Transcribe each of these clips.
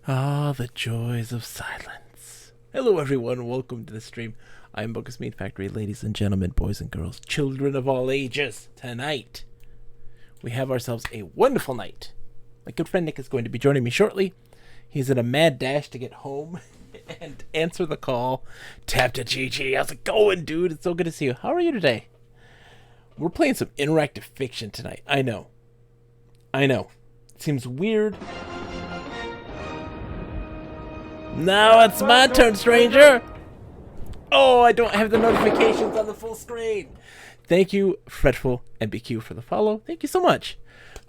Ah, the joys of silence. Hello, everyone. Welcome to the stream. I'm Bogus Meat Factory, ladies and gentlemen, boys and girls, children of all ages. Tonight, we have ourselves a wonderful night. My good friend Nick is going to be joining me shortly. He's in a mad dash to get home and answer the call. Tap to GG. How's it going, dude? It's so good to see you. How are you today? We're playing some interactive fiction tonight. I know. It seems weird. Now it's my turn, stranger. Oh, I don't have the notifications on the full screen. Thank you, Fretful MBQ, for the follow. Thank you so much.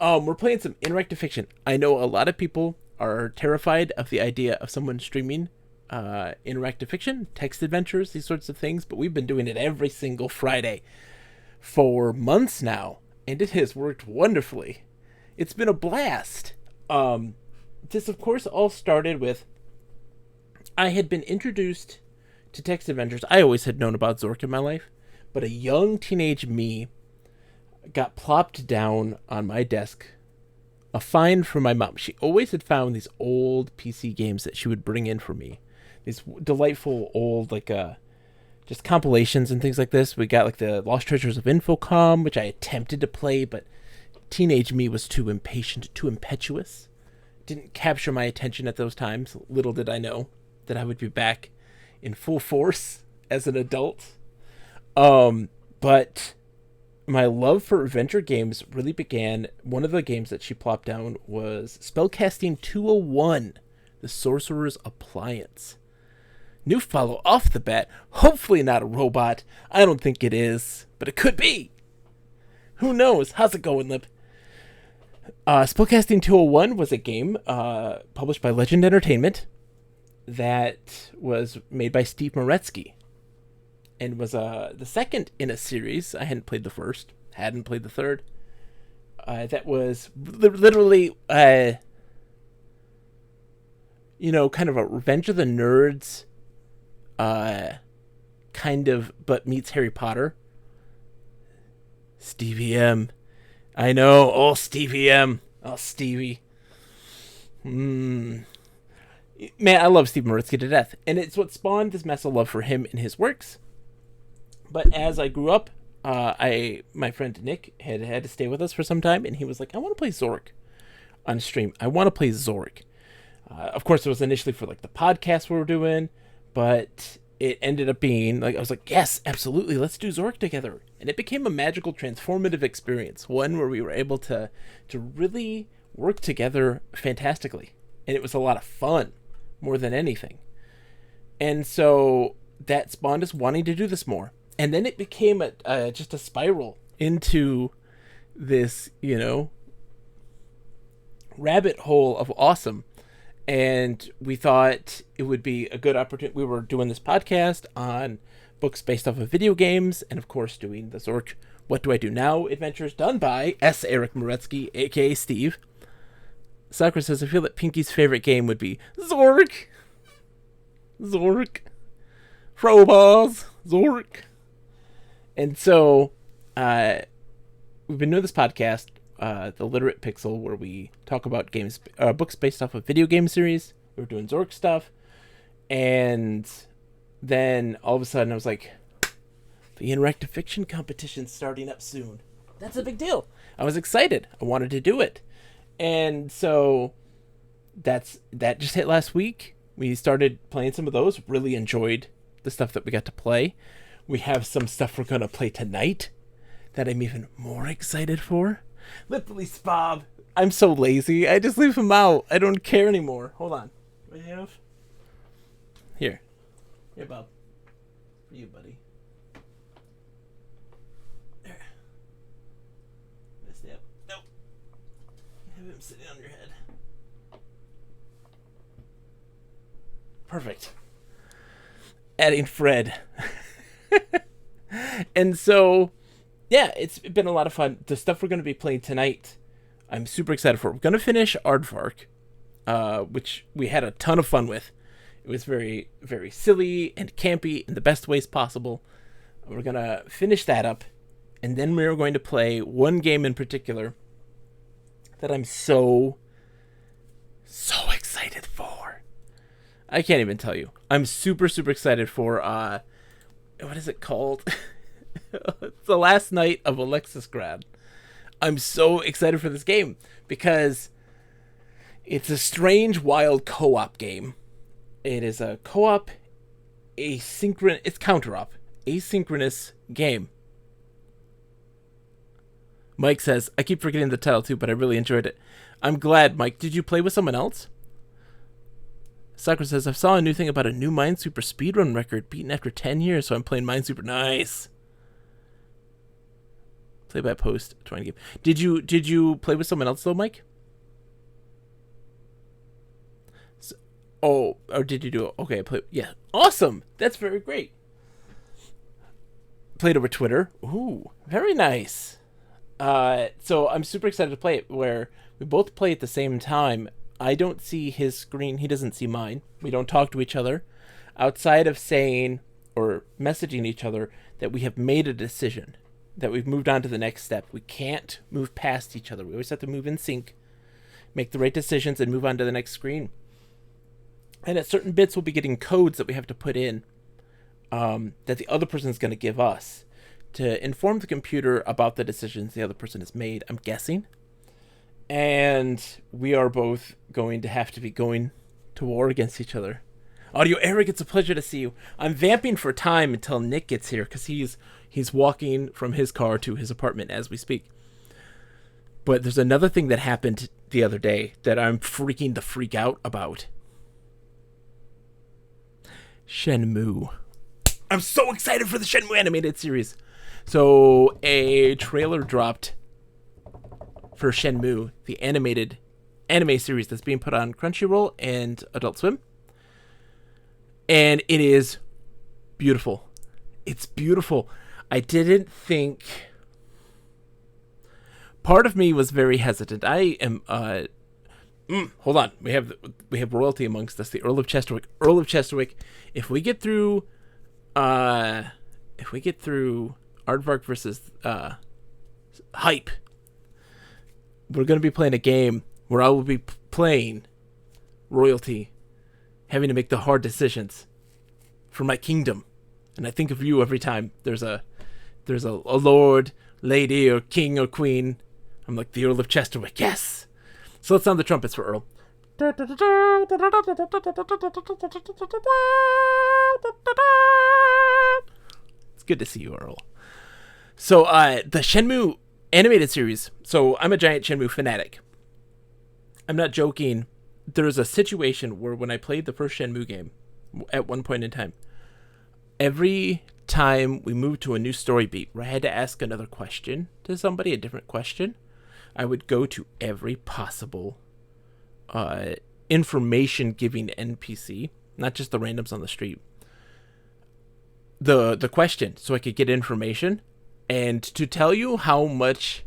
We're playing some interactive fiction. I know a lot of people are terrified of the idea of someone streaming interactive fiction, text adventures, these sorts of things, but we've been doing it every single Friday for months now, and it has worked wonderfully. It's been a blast. This, of course, all started with I had been introduced to text adventures. I always had known about Zork in my life, but a young teenage me got plopped down on my desk a find from my mom. She always had found these old PC games that she would bring in for me. These delightful old, just compilations and things like this. We got, the Lost Treasures of Infocom, which I attempted to play, but teenage me was too impatient, too impetuous. Didn't capture my attention at those times. Little did I know that I would be back in full force as an adult. But my love for adventure games really began. One of the games that she plopped down was Spellcasting 201, the Sorcerer's Appliance. New follow off the bat. Hopefully not a robot. I don't think it is, but it could be. Who knows? How's it going, Lip? Spellcasting 201 was a game published by Legend Entertainment that was made by Steve Moretsky and was the second in a series. I hadn't played the first, hadn't played the third. That was literally, kind of a Revenge of the Nerds, but meets Harry Potter. Stevie M. I know. Oh, Stevie M. Oh, Stevie. Man, I love Steve Moritsky to death. And it's what spawned this massive love for him and his works. But as I grew up, my friend Nick had to stay with us for some time. And he was like, I want to play Zork on stream. I want to play Zork. Of course, it was initially for the podcast we were doing. But it ended up being I was like, yes, absolutely, let's do Zork together. And it became a magical, transformative experience, one where we were able to really work together fantastically. And it was a lot of fun, more than anything. And so that spawned us wanting to do this more. And then it became just a spiral into this, rabbit hole of awesome. And we thought it would be a good opportunity. We were doing this podcast on books based off of video games, and of course doing the Zork What Do I Do Now adventures done by S. Eric Moretsky, aka Steve. Sakura says, I feel that Pinky's favorite game would be Zork. Frobos. Zork. And so, we've been doing this podcast, The Literate Pixel, where we talk about books based off of video game series. We were doing Zork stuff. And then all of a sudden I was like, the interactive fiction competition's starting up soon. That's a big deal. I was excited. I wanted to do it. And so that just hit last week. We started playing some of those. Really enjoyed the stuff that we got to play. We have some stuff we're going to play tonight that I'm even more excited for. Literally, Bob. I'm so lazy. I just leave him out. I don't care anymore. Hold on. What do I have? Here, Bob. For you, buddy. There. Stay up. Nope. Have him sitting on your head. Perfect. Adding Fred. And so, yeah, it's been a lot of fun. The stuff we're going to be playing tonight, I'm super excited for. We're going to finish Aardvark, which we had a ton of fun with. It was very, very silly and campy in the best ways possible. We're going to finish that up, and then we're going to play one game in particular that I'm so excited for. I can't even tell you. I'm super, super excited for, what is it called? It's the last night of Alexis Grad. I'm so excited for this game because it's a strange, wild co-op game. It is a co-op, it's counter-op, asynchronous game. Mike says, I keep forgetting the title too, but I really enjoyed it. I'm glad, Mike. Did you play with someone else? Sakura says, I saw a new thing about a new Minesweeper speedrun record beaten after 10 years, so I'm playing Minesweeper. Nice. Play by post 20 game. Did you play with someone else though, Mike? Or did you do it? Okay, yeah. Awesome. That's very great. Played over Twitter. Ooh, very nice. So I'm super excited to play it where we both play at the same time. I don't see his screen. He doesn't see mine. We don't talk to each other outside of saying or messaging each other that we have made a decision, that we've moved on to the next step. We can't move past each other. We always have to move in sync, make the right decisions, and move on to the next screen. And at certain bits, we'll be getting codes that we have to put in that the other person is going to give us to inform the computer about the decisions the other person has made, I'm guessing. And we are both going to have to be going to war against each other. Audio Eric, it's a pleasure to see you. I'm vamping for time until Nick gets here because he's walking from his car to his apartment as we speak. But there's another thing that happened the other day that I'm freaking the freak out about. Shenmue. I'm so excited for the Shenmue animated series. So a trailer dropped for Shenmue, the animated anime series that's being put on Crunchyroll and Adult Swim. And it is beautiful. It's beautiful. I didn't think... Part of me was very hesitant. I am... hold on. We have royalty amongst us. The Earl of Chesterwick. Earl of Chesterwick. If we get through... Aardvark versus Hype, we're going to be playing a game where I will be playing royalty, having to make the hard decisions for my kingdom. And I think of you every time there's a lord, lady, or king or queen. I'm like the Earl of Chesterwick. Yes. So let's sound the trumpets for Earl. It's good to see you, Earl. So the Shenmue animated series. So I'm a giant Shenmue fanatic. I'm not joking. There's a situation where when I played the first Shenmue game, at one point in time, every time we moved to a new story beat where I had to ask another question to somebody, a different question, I would go to every possible information-giving NPC, not just the randoms on the street, the question, so I could get information. And to tell you how much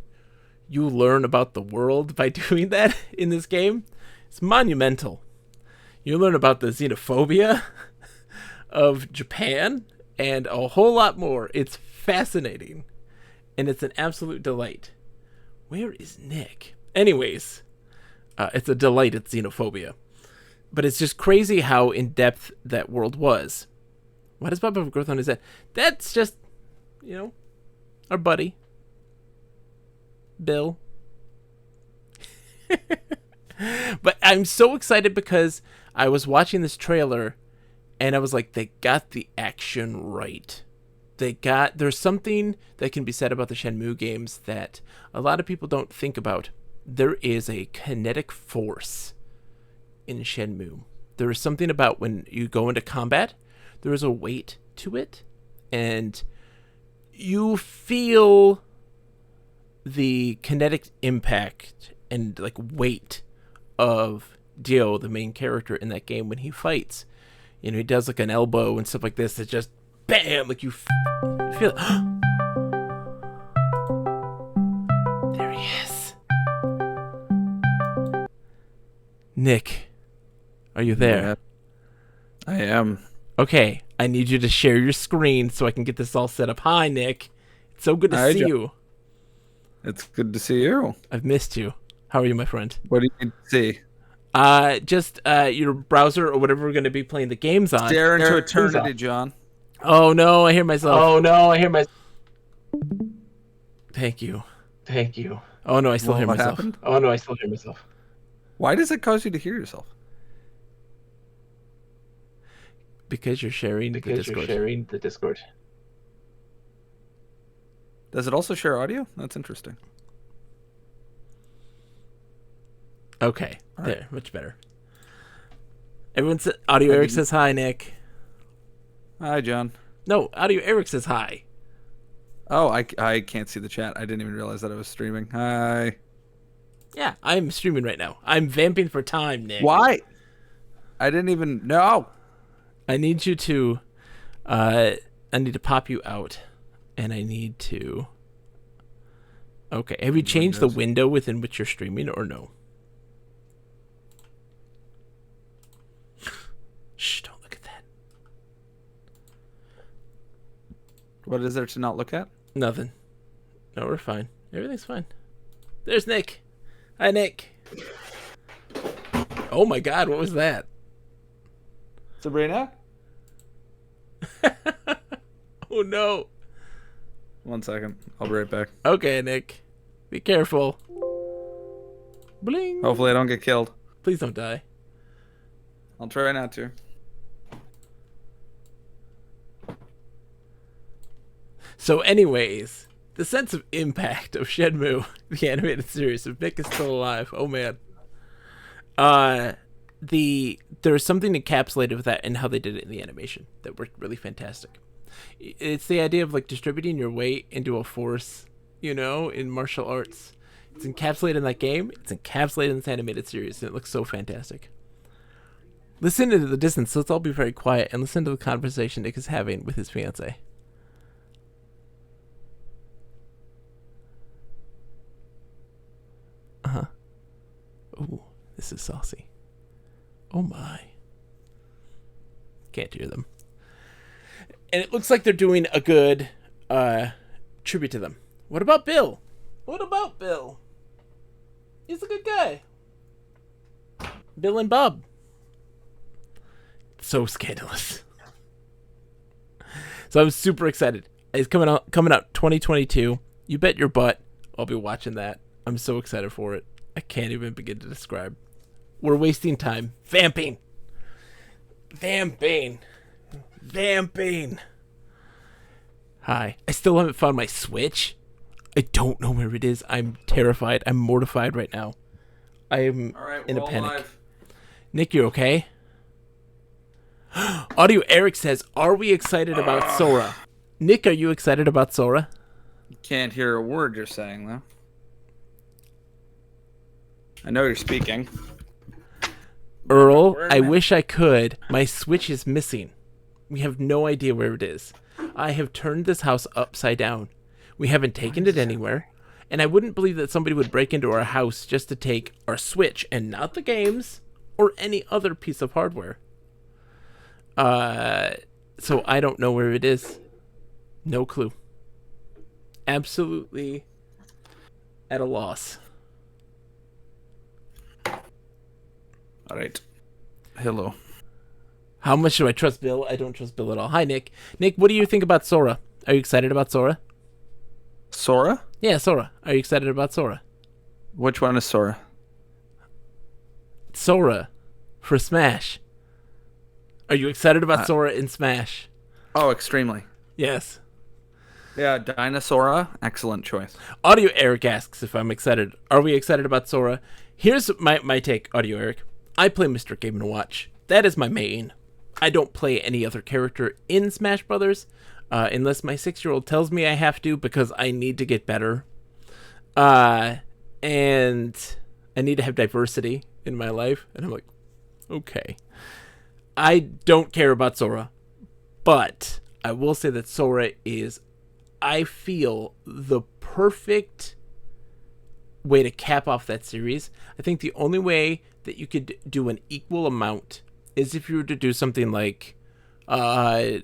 you learn about the world by doing that in this game, it's monumental. You learn about the xenophobia of Japan and a whole lot more. It's fascinating, and it's an absolute delight. Where is Nick? Anyways, it's a delight at xenophobia. But it's just crazy how in-depth that world was. Why does Bob have growth on his head? That's just, our buddy. Bill. But I'm so excited because I was watching this trailer and I was like, they got the action right. There's something that can be said about the Shenmue games that a lot of people don't think about. There is a kinetic force in Shenmue. There is something about when you go into combat, there is a weight to it, and you feel the kinetic impact and like weight of Dio, the main character in that game, when he fights. He does like an elbow and stuff like this. It's just bam, like you feel it. There he is. Nick, are you there? Yeah, I am. Okay, I need you to share your screen so I can get this all set up. Hi, Nick. It's so good to see you. It's good to see you. I've missed you. How are you, my friend? What do you need to see? Just your browser or whatever we're going to be playing the games on. Stare into eternity, John. Oh no, I hear myself. Oh no, I hear myself. Thank you. Thank you. Oh no, I still hear What myself. happened? Oh no, I still hear myself. Why does it cause you to hear yourself? Because you're sharing the Because Discord. you're sharing the Discord. Does it also share audio? That's interesting. Okay, All there, right. much better. Everyone says, Audio Eric says hi, Nick. Hi, John. No, Audio Eric says hi. Oh, I can't see the chat. I didn't even realize that I was streaming. Hi. Yeah, I'm streaming right now. I'm vamping for time, Nick. Why? I didn't even know. I need you to, I need to pop you out, and I need to. Okay, have you changed the window within which you're streaming, or no? Shh! Don't look at that. What is there to not look at? Nothing. No, we're fine. Everything's fine. There's Nick. Hi, Nick. Oh my God, what was that? Sabrina? Oh no. 1 second. I'll be right back. Okay, Nick. Be careful. Bling. Hopefully I don't get killed. Please don't die. I'll try not to. So anyways, the sense of impact of Shenmue, the animated series, if Nick is still alive, oh man. There's something encapsulated with that and how they did it in the animation that worked really fantastic. It's the idea of like distributing your weight into a force, you know, in martial arts. It's encapsulated in that game. It's encapsulated in this animated series, and it looks so fantastic. Listen into the distance. Let's all be very quiet and listen to the conversation Nick is having with his fiance. Uh-huh. Ooh, this is saucy. Oh my. Can't hear them. And it looks like they're doing a good tribute to them. What about Bill? What about Bill? He's a good guy. Bill and Bob. So scandalous. So I'm super excited. It's coming out 2022. You bet your butt I'll be watching that. I'm so excited for it. I can't even begin to describe. We're wasting time. Vamping. Vamping. Vamping. Hi. I still haven't found my Switch. I don't know where it is. I'm terrified. I'm mortified right now. I am in a panic. Live. Nick, you okay? Audio Eric says, are we excited about Sora? Nick, are you excited about Sora? Can't hear a word you're saying, though. I know you're speaking. Earl, I wish I could. My Switch is missing. We have no idea where it is. I have turned this house upside down. We haven't taken it anywhere. And I wouldn't believe that somebody would break into our house just to take our Switch and not the games or any other piece of hardware. So I don't know where it is. No clue. Absolutely at a loss. All right. Hello. How much do I trust Bill? I don't trust Bill at all. Hi, Nick. Nick, what do you think about Sora? Are you excited about Sora? Sora? Yeah, Sora. Are you excited about Sora? Which one is Sora? Sora for Smash. Are you excited about Sora in Smash? Oh, extremely. Yes. Yeah, Dinosaura. Excellent choice. Audio Eric asks if I'm excited. Are we excited about Sora? Here's my take, Audio Eric. I play Mr. Game & Watch. That is my main. I don't play any other character in Smash Brothers unless my 6-year-old tells me I have to because I need to get better. And I need to have diversity in my life. And I'm like, okay. I don't care about Sora. But I will say that Sora is, I feel, the perfect way to cap off that series. I think the only way that you could do an equal amount is if you were to do something like a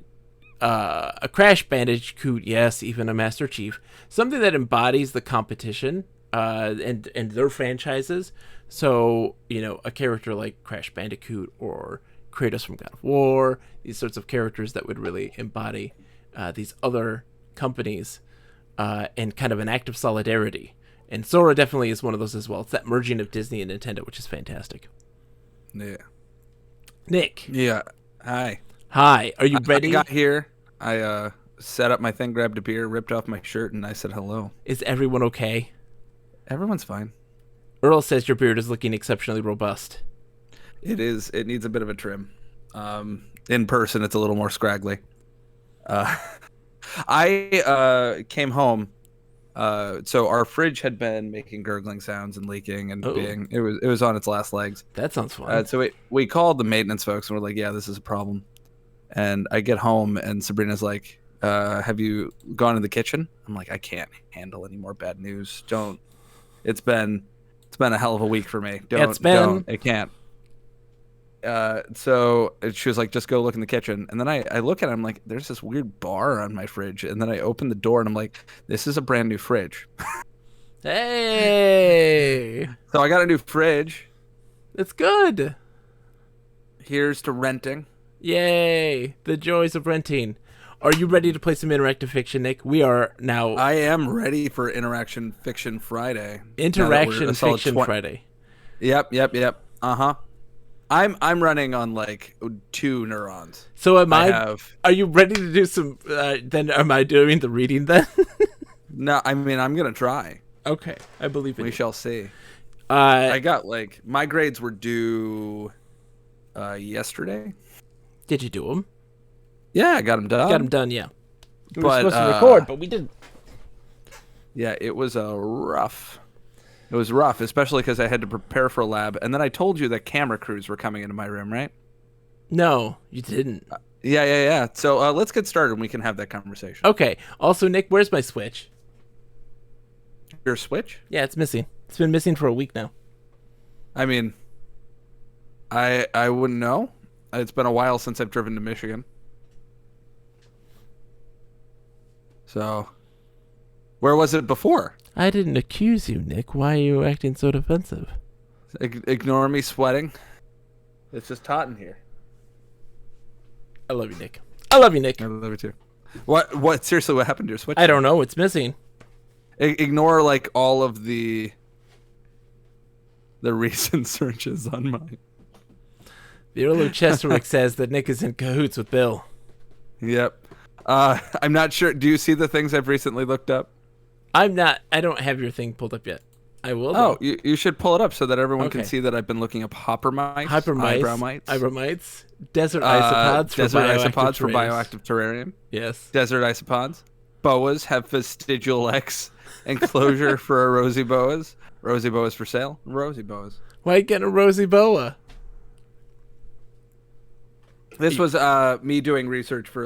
Crash Bandicoot, yes, even a Master Chief, something that embodies the competition and their franchises, So, a character like Crash Bandicoot or Kratos from God of War, these sorts of characters that would really embody these other companies and kind of an act of solidarity. And Sora definitely is one of those as well. It's that merging of Disney and Nintendo, which is fantastic. Yeah. Nick. Yeah. Hi. Hi. Are you ready? I got here. I set up my thing, grabbed a beer, ripped off my shirt, and I said hello. Is everyone okay? Everyone's fine. Earl says your beard is looking exceptionally robust. It is. It needs a bit of a trim. In person, it's a little more scraggly. I came home. So our fridge had been making gurgling sounds and leaking and being it was on its last legs. That sounds fun. So we called the maintenance folks and we're like, yeah, this is a problem. And I get home and Sabrina's like, have you gone to the kitchen? I'm like, I can't handle any more bad news. Don't. It's been a hell of a week for me. Don't. I can't. So she was like, just go look in the kitchen. And then I look at it, I'm like, there's this weird bar on my fridge. And then I open the door and I'm like, this is a brand new fridge. Hey. So I got a new fridge. It's good. Here's to renting. Yay. The joys of renting. Are you ready to play some interactive fiction, Nick? We are now. I am ready for Interaction Fiction Friday. Interaction Fiction Friday. Yep. Uh-huh. I'm running on like 2 neurons. So are you ready to do some then am I doing the reading then? No, I mean I'm going to try. Okay. I believe in We you. shall see. I got my grades were due yesterday. Did you do them? Yeah, I got them done. Got them done, yeah. We were But, supposed to record, but we didn't. Yeah, it was rough. It was rough, especially because I had to prepare for a lab. And then I told you that camera crews were coming into my room, right? No, you didn't. Yeah. So let's get started and we can have that conversation. Okay. Also, Nick, where's my Switch? Your Switch? Yeah, it's missing. It's been missing for a week now. I mean, I wouldn't know. It's been a while since I've driven to Michigan. So, where was it before? I didn't accuse you, Nick. Why are you acting so defensive? Ignore me sweating. It's just hot in here. I love you, Nick. I love you, Nick. I love you too. What? Seriously, what happened to your Switch? I don't know. It's missing. Ignore like all of the recent searches on mine. The Earl of Chesterwick says that Nick is in cahoots with Bill. Yep. I'm not sure. Do you see the things I've recently looked up? I don't have your thing pulled up yet. I will. Oh, you should pull it up so that everyone Okay. can see that I've been looking up hopper mites, eyebrow mites, desert isopods for bioactive terrarium. Yes. Desert isopods. Boas have vestigial X. Enclosure for a rosy boas. Rosy boas for sale. Rosy boas. Why get a rosy boa? This was me doing research for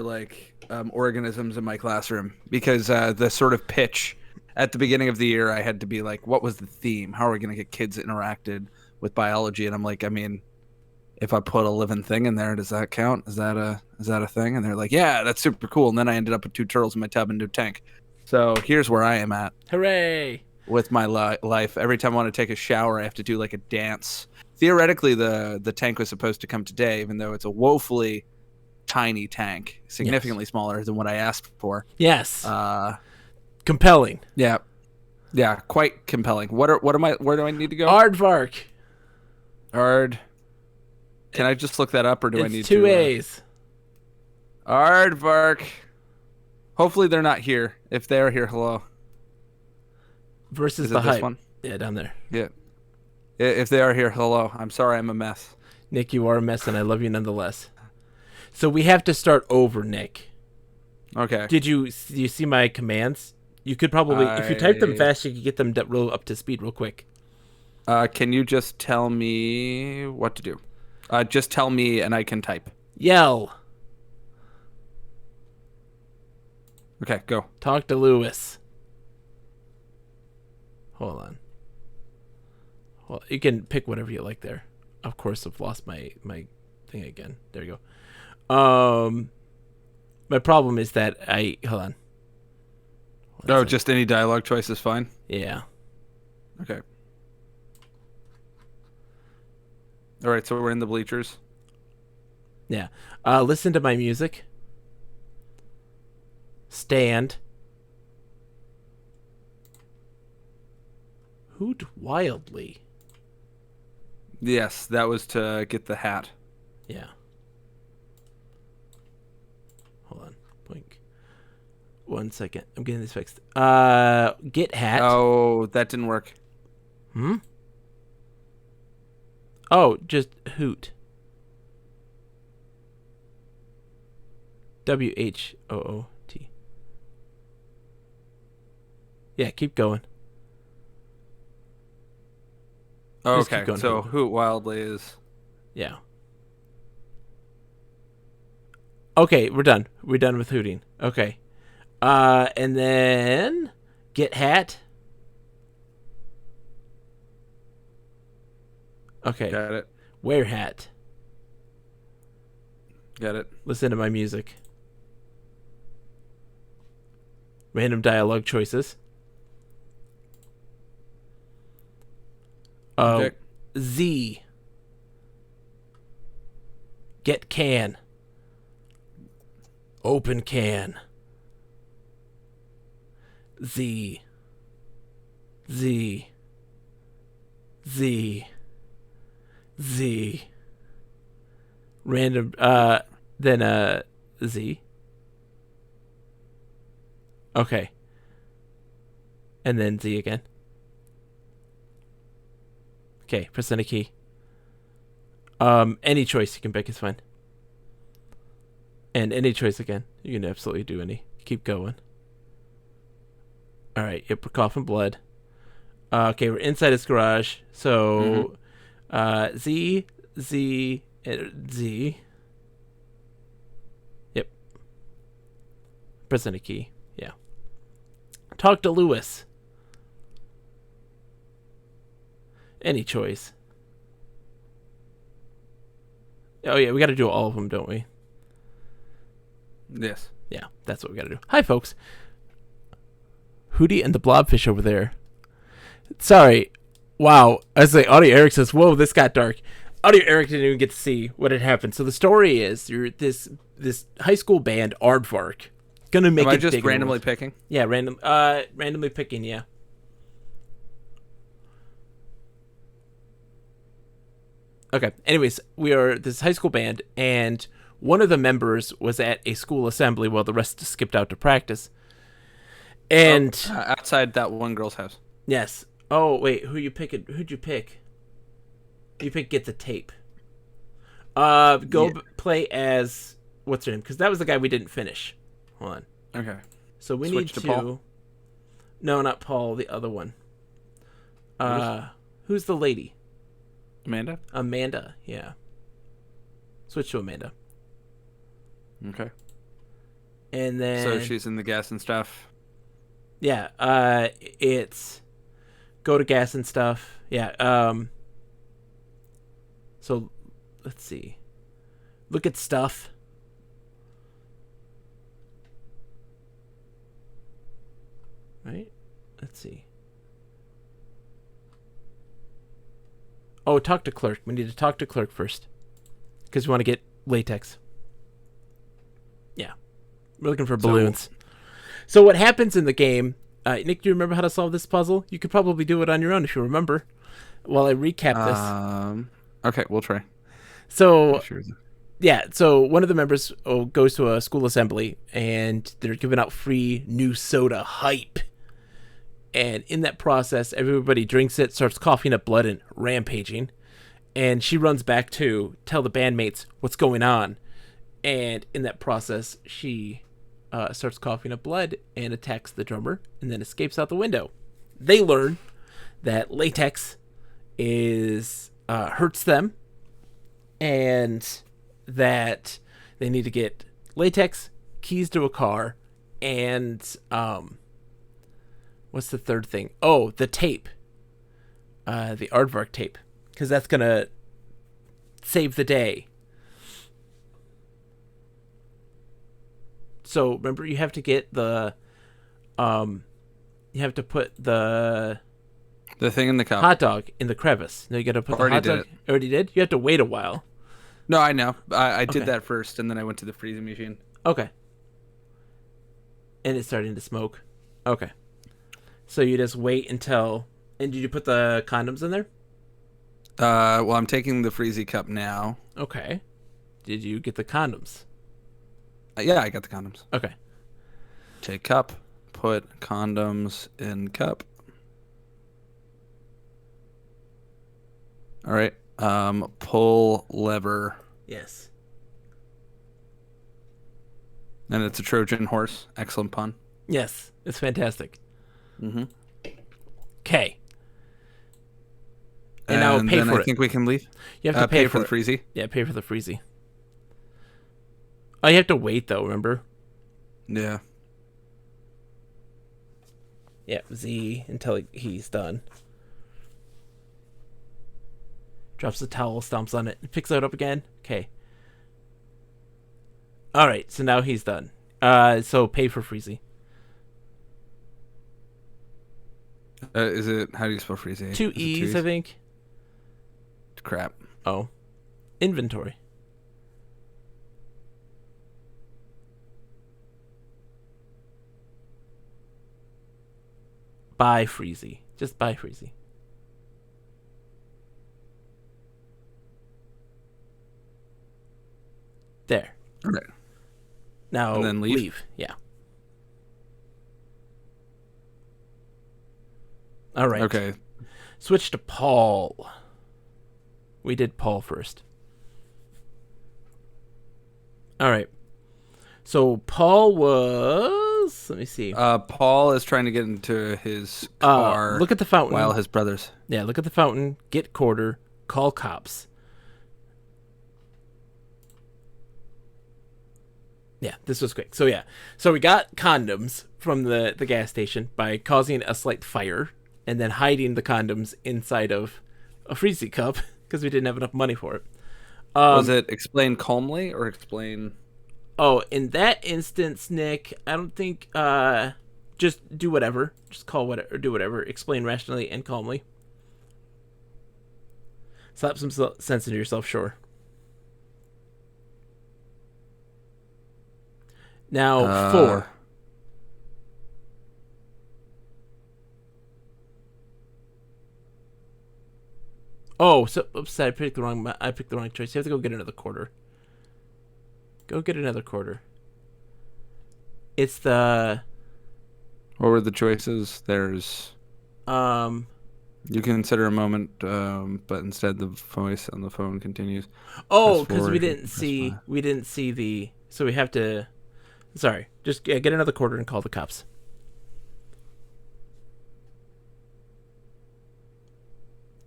organisms in my classroom because the sort of pitch at the beginning of the year I had to be like, what was the theme? How are we going to get kids interacted with biology? And I'm like, I mean, if I put a living thing in there, does that count? Is that a thing? And they're like, yeah, that's super cool. And then I ended up with 2 turtles in my tub and a tank. So here's where I am at. Hooray! With my life. Every time I want to take a shower, I have to do like a dance. Theoretically, the tank was supposed to come today, even though it's a woefully tiny tank, significantly smaller than what I asked for. Yes. Compelling. Yeah, quite compelling. Where do I need to go? Aardvark. Ard. Can I just look that up, or do I need It's 2 A's. Aardvark. Hopefully they're not here. If they're here, hello. Versus Is the it this hype. one? Yeah, down there. Yeah. If they are here, hello. I'm sorry, I'm a mess. Nick, you are a mess, and I love you nonetheless. So we have to start over, Nick. Okay. Do you see my commands? You could probably, if you type them fast, you could get them real up to speed real quick. Can you just tell me what to do? Just tell me, and I can type. Yell. Okay, go. Talk to Lewis. Hold on. Well, you can pick whatever you like there. Of course, I've lost my thing again. There you go. My problem is that hold on. Just any dialogue choice is fine? Yeah. Okay. All right, so we're in the bleachers. Yeah. Listen to my music. Stand. Hoot wildly. Yes, that was to get the hat. Yeah. Hold on. Blink. 1 second. I'm getting this fixed. Get hat. Oh, that didn't work. Hmm? Oh, just hoot. WHOOT. Yeah, keep going. Just keep Okay, going, so Hoot. Hoot Wildly is... Yeah. Okay, we're done. We're done with hooting. Okay. And then get hat. Okay. Got it. Wear hat. Got it. Listen to my music. Random dialogue choices. Okay. Z. Get can. Open can. Z. Z. Z. Z. Random, then, Z. Okay. And then Z again. Okay, press any key. Any choice you can pick is fine. And any choice again. You can absolutely do any. Keep going. Alright, yep, we're coughing blood. Okay, we're inside his garage. So, Z, Z, Z. Yep. Press any key. Yeah. Talk to Lewis. Any choice. Oh, yeah, we got to do all of them, don't we? Yes. Yeah, that's what we got to do. Hi, folks. Hootie and the Blobfish over there. Sorry. Wow. As the Audio Eric says, whoa, this got dark. Audio Eric didn't even get to see what had happened. So the story is you're this high school band, Aardvark, gonna make Am I it just big in the randomly world. picking? Yeah, randomly picking, yeah. Okay. Anyways, we are this high school band, and one of the members was at a school assembly while the rest skipped out to practice. And Outside that one girl's house. yes. Oh wait, who'd you pick? You pick Get the Tape. Play as what's her name? Because that was the guy we didn't finish. Hold on. Okay. So we Switch need to to. Paul? No, not Paul. The other one. Who's the lady? Amanda? Amanda. Yeah. Switch to Amanda. Okay. And then. So she's in the gas and stuff. Yeah. It's go to gas and stuff. Yeah. So let's see. Look at stuff. Right? Let's see. Oh, talk to clerk. We need to talk to clerk first. Because we want to get latex. Yeah. We're looking for balloons. So what happens in the game... Nick, do you remember how to solve this puzzle? You could probably do it on your own if you remember. While I recap this. Okay, we'll try. So... Sure. Yeah, so one of the members goes to a school assembly, and they're giving out free new soda hype. And in that process, everybody drinks it, starts coughing up blood and rampaging. And she runs back to tell the bandmates what's going on. And in that process, she starts coughing up blood and attacks the drummer and then escapes out the window. They learn that latex is hurts them and that they need to get latex, keys to a car, and what's the third thing? Oh, the tape. The Aardvark tape. Because that's going to save the day. So, remember, you have to get the... you have to put the The thing in the cup. hot dog in the crevice. Now you got to put Already the hot did dog. it. Already did? You have to wait a while. No, I know. I did Okay. that first, and then I went to the freezing machine. Okay. And it's starting to smoke. Okay. So you just wait until... And did you put the condoms in there? Well, I'm taking the freezy cup now. Okay. Did you get the condoms? Yeah, I got the condoms. Okay. Take cup. Put condoms in cup. All right. Pull lever. Yes. And it's a Trojan horse. Excellent pun. Yes. It's fantastic. Mm-hmm. Okay. And now pay then for I it. think we can leave. You have to Pay for for the it. freezy. Yeah, pay for the freezy. Oh, you have to wait, though, remember? Yeah. Yeah, Z until he's done. Drops the towel, stomps on it, picks it up again. Okay. Alright, so now he's done. So pay for freezy. Is it? How do you spell freezy? Two Is it E's, I think. Crap. Oh. Inventory. Buy freezy. Just buy freezy. There. All right. Now And then leave? Yeah. All right. Okay. Switch to Paul. We did Paul first. All right. So Paul was... Let me see. Paul is trying to get into his car. Look at the fountain. While his brothers. Yeah, look at the fountain. Get quarter. Call cops. Yeah, this was quick. So yeah. So we got condoms from the gas station by causing a slight fire and then hiding the condoms inside of a freezy cup because we didn't have enough money for it. Was it explain calmly or explain... Oh, in that instance, Nick, I don't think just do whatever. Just call whatever or do whatever. Explain rationally and calmly. Slap some sense into yourself, sure. Now, 4. Oh, so oops, I picked the wrong choice. You have to go get another quarter. Go get another quarter. It's the What were the choices? There's... You consider a moment, but instead the voice on the phone continues. Oh, Press because forward, we didn't press see five. the. So we have to. Sorry, just get another quarter and call the cops.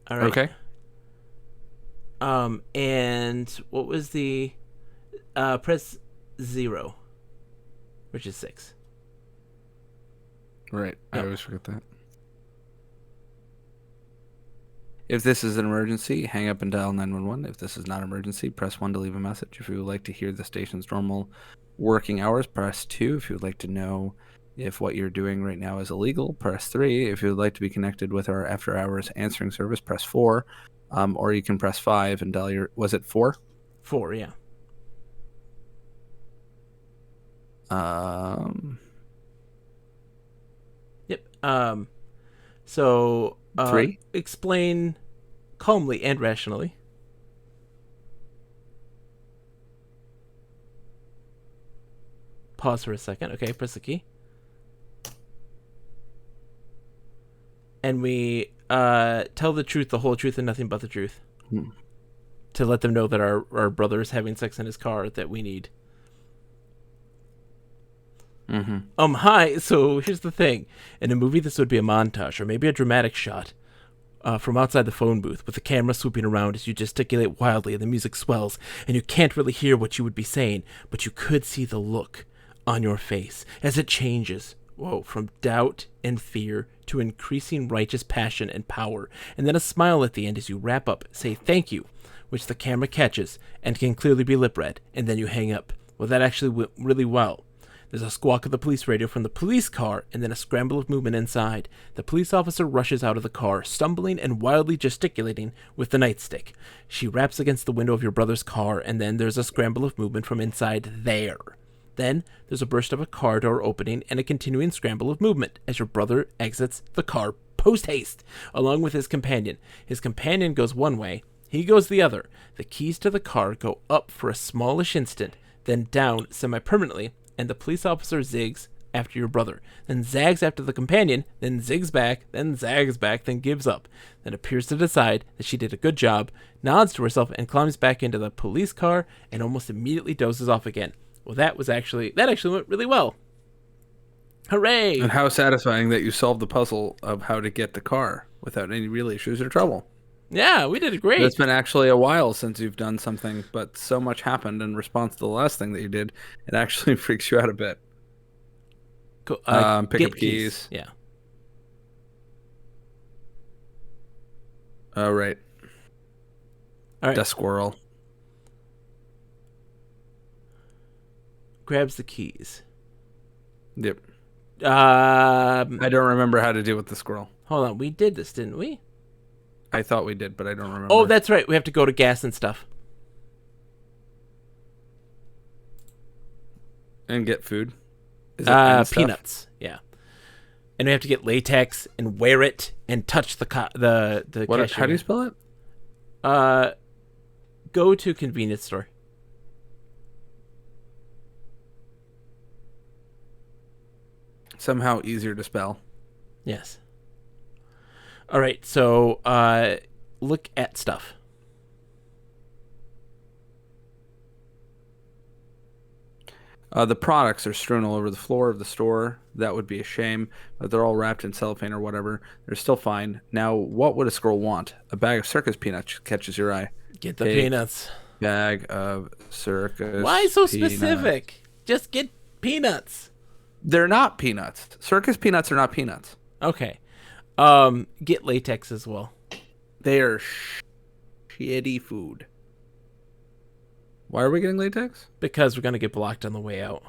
All right. Okay. And what was the? Press 0, which is 6. Right. I Yep. always forget that. If this is an emergency, hang up and dial 911. If this is not an emergency, press 1 to leave a message. If you would like to hear the station's normal working hours, press 2. If you would like to know if what you're doing right now is illegal, press 3. If you would like to be connected with our after-hours answering service, press 4. Or you can press 5 and dial your... Was it 4? 4, yeah. Yep. So 3? Explain calmly and rationally. Pause for a second. Okay, press the key. And we tell the truth, the whole truth, and nothing but the truth. To let them know that our brother is having sex in his car that we need. Mm-hmm. Hi, so here's the thing. In a movie, this would be a montage, or maybe a dramatic shot from outside the phone booth, with the camera swooping around as you gesticulate wildly and the music swells, and you can't really hear what you would be saying, but you could see the look on your face as it changes, from doubt and fear to increasing righteous passion and power, and then a smile at the end as you wrap up, say thank you, which the camera catches and can clearly be lip read, and then you hang up. Well, that actually went really well. There's a squawk of the police radio from the police car, and then a scramble of movement inside. The police officer rushes out of the car, stumbling and wildly gesticulating with the nightstick. She raps against the window of your brother's car, and then there's a scramble of movement from inside there. Then there's a burst of a car door opening and a continuing scramble of movement as your brother exits the car post-haste, along with his companion. His companion goes one way, he goes the other. The keys to the car go up for a smallish instant, then down semi-permanently, and the police officer zigs after your brother, then zags after the companion, then zigs back, then zags back, then gives up, then appears to decide that she did a good job, nods to herself, and climbs back into the police car, and almost immediately dozes off again. Well, that actually went really well. Hooray! And how satisfying that you solved the puzzle of how to get the car without any real issues or trouble. Yeah, we did it great. It's been actually a while since you've done something, but so much happened in response to the last thing that you did, it actually freaks you out a bit. Cool. Pick up keys. Yeah. Oh, right. All right. Desk squirrel. Grabs the keys. Yep. I don't remember how to deal with the squirrel. Hold on. We did this, didn't we? I thought we did, but I don't remember. Oh, that's right. We have to go to gas and stuff. And get food. Is it and stuff? Peanuts. Yeah. And we have to get latex and wear it and touch the What, cashier. how do you spell it? Go to convenience store. Somehow easier to spell. Yes. All right. So, look at stuff. The products are strewn all over the floor of the store. That would be a shame, but they're all wrapped in cellophane or whatever. They're still fine. Now, what would a squirrel want? A bag of circus peanuts catches your eye. Get the peanuts. Bag of circus. Why so peanuts. specific? Just get peanuts. They're not peanuts. Circus peanuts are not peanuts. Okay. Get latex as well. They are shitty food. Why are we getting latex? Because we're gonna get blocked on the way out.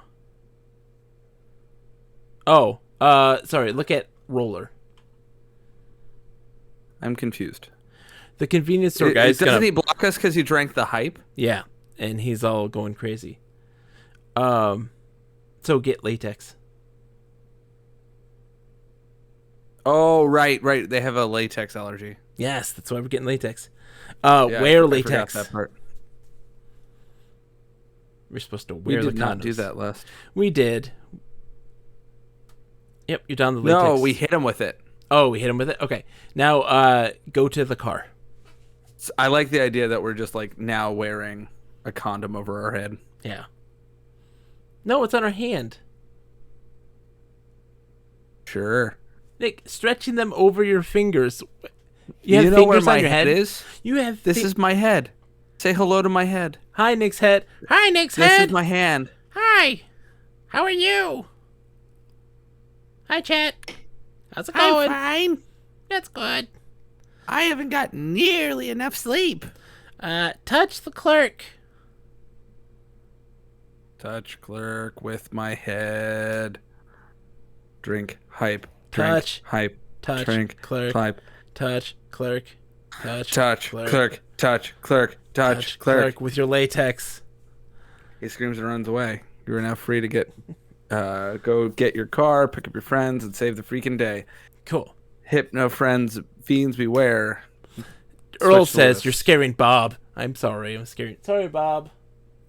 Oh, sorry. Look at roller. I'm confused. The convenience store guy's doesn't he block us because he drank the hype? Yeah, and he's all going crazy. So get latex. Oh, right. They have a latex allergy. Yes, that's why we're getting latex. Yeah, wear I latex. forgot that part. We're supposed to wear the condoms. We did not do that last. We did. Yep, you're down the latex. No, we hit him with it. Oh, we hit him with it? Okay. Now, go to the car. I like the idea that we're just like now wearing a condom over our head. Yeah. No, it's on our hand. Sure. Nick, stretching them over your fingers. You have know fingers where my on your head? is? You have This is my head. Say hello to my head. Hi, Nick's head. Hi, Nick's This head. is my hand. Hi. How are you? Hi, Chat. How's it going? I'm fine. That's good. I haven't got nearly enough sleep. Touch the clerk. Touch clerk with my head. Drink hype. Drink, Touch. hype. Touch Drink clerk. hype. Touch clerk. Touch Clerk. Touch clerk. Touch clerk. with your latex. He screams and runs away. You are now free to go get your car, pick up your friends, and save the freaking day. Cool. Hypno friends, fiends beware. Earl Switch says list. you're scaring Bob. I'm sorry. I'm scaring. Sorry, Bob.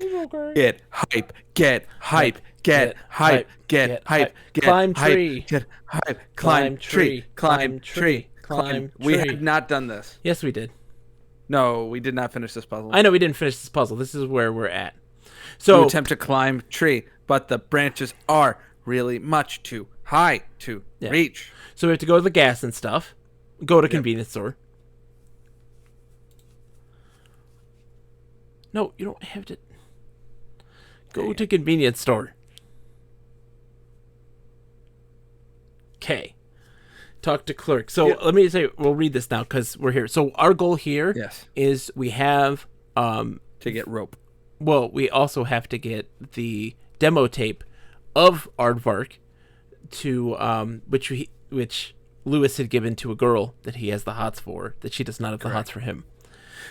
It's okay. Get hype. Get hype. Get hype. Get hype. Get Climb hype. tree. Get hype. Climb tree. Climb tree. Climb We tree. have not done this. Yes, we did. No, we did not finish this puzzle. I know we didn't finish this puzzle. This is where we're at. You So attempt to climb tree, but the branches are really much too high to reach. So we have to go to the gas and stuff. Go to convenience store. No, you don't have to. Go to convenience store. Okay. Talk to clerk. So let me say, we'll read this now because we're here. So our goal here is we have to get rope. Well, we also have to get the demo tape of Aardvark to which Lewis had given to a girl that he has the hots for, that she does not have the hots for him.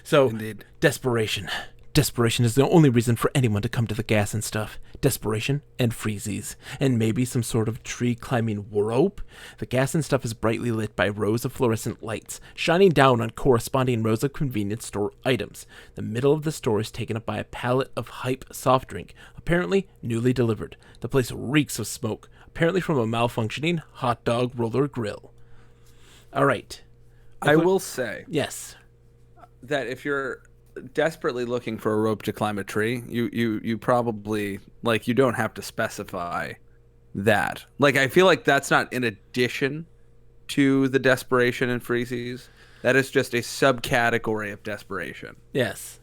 So, Indeed. desperation. Desperation is the only reason for anyone to come to the gas and stuff. Desperation and freezies. And maybe some sort of tree-climbing rope. The gas and stuff is brightly lit by rows of fluorescent lights, shining down on corresponding rows of convenience store items. The middle of the store is taken up by a pallet of Hype soft drink, apparently newly delivered. The place reeks of smoke, apparently from a malfunctioning hot dog roller grill. All right. I will say Yes. that if you're desperately looking for a rope to climb a tree, you probably, like, you don't have to specify that. Like, I feel like that's not in addition to the desperation and freezies. That is just a subcategory of desperation. Yes.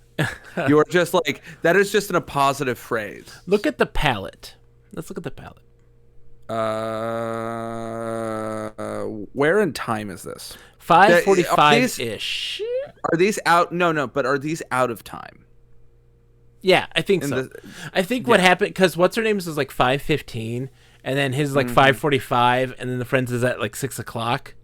You're just like, that is just in a positive phrase. Look at the palette. Let's look at the palette. Where in time is this? 5:45-ish. Are these out? No, but are these out of time? Yeah, I think so. I think what happened, because what's her name was like 5:15, and then his like 5:45, and then the friends is at like 6 o'clock.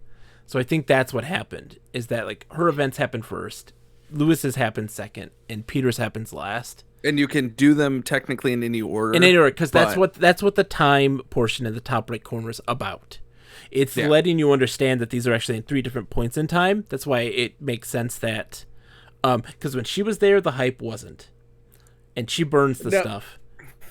So I think that's what happened. Is that like her events happened first, Lewis's happened second, and Peter's happens last. And you can do them technically in any order. In any order, because that's what the time portion in the top right corner is about. It's letting you understand that these are actually in 3 different points in time. That's why it makes sense that, because when she was there, the Hype wasn't, and she burns the stuff.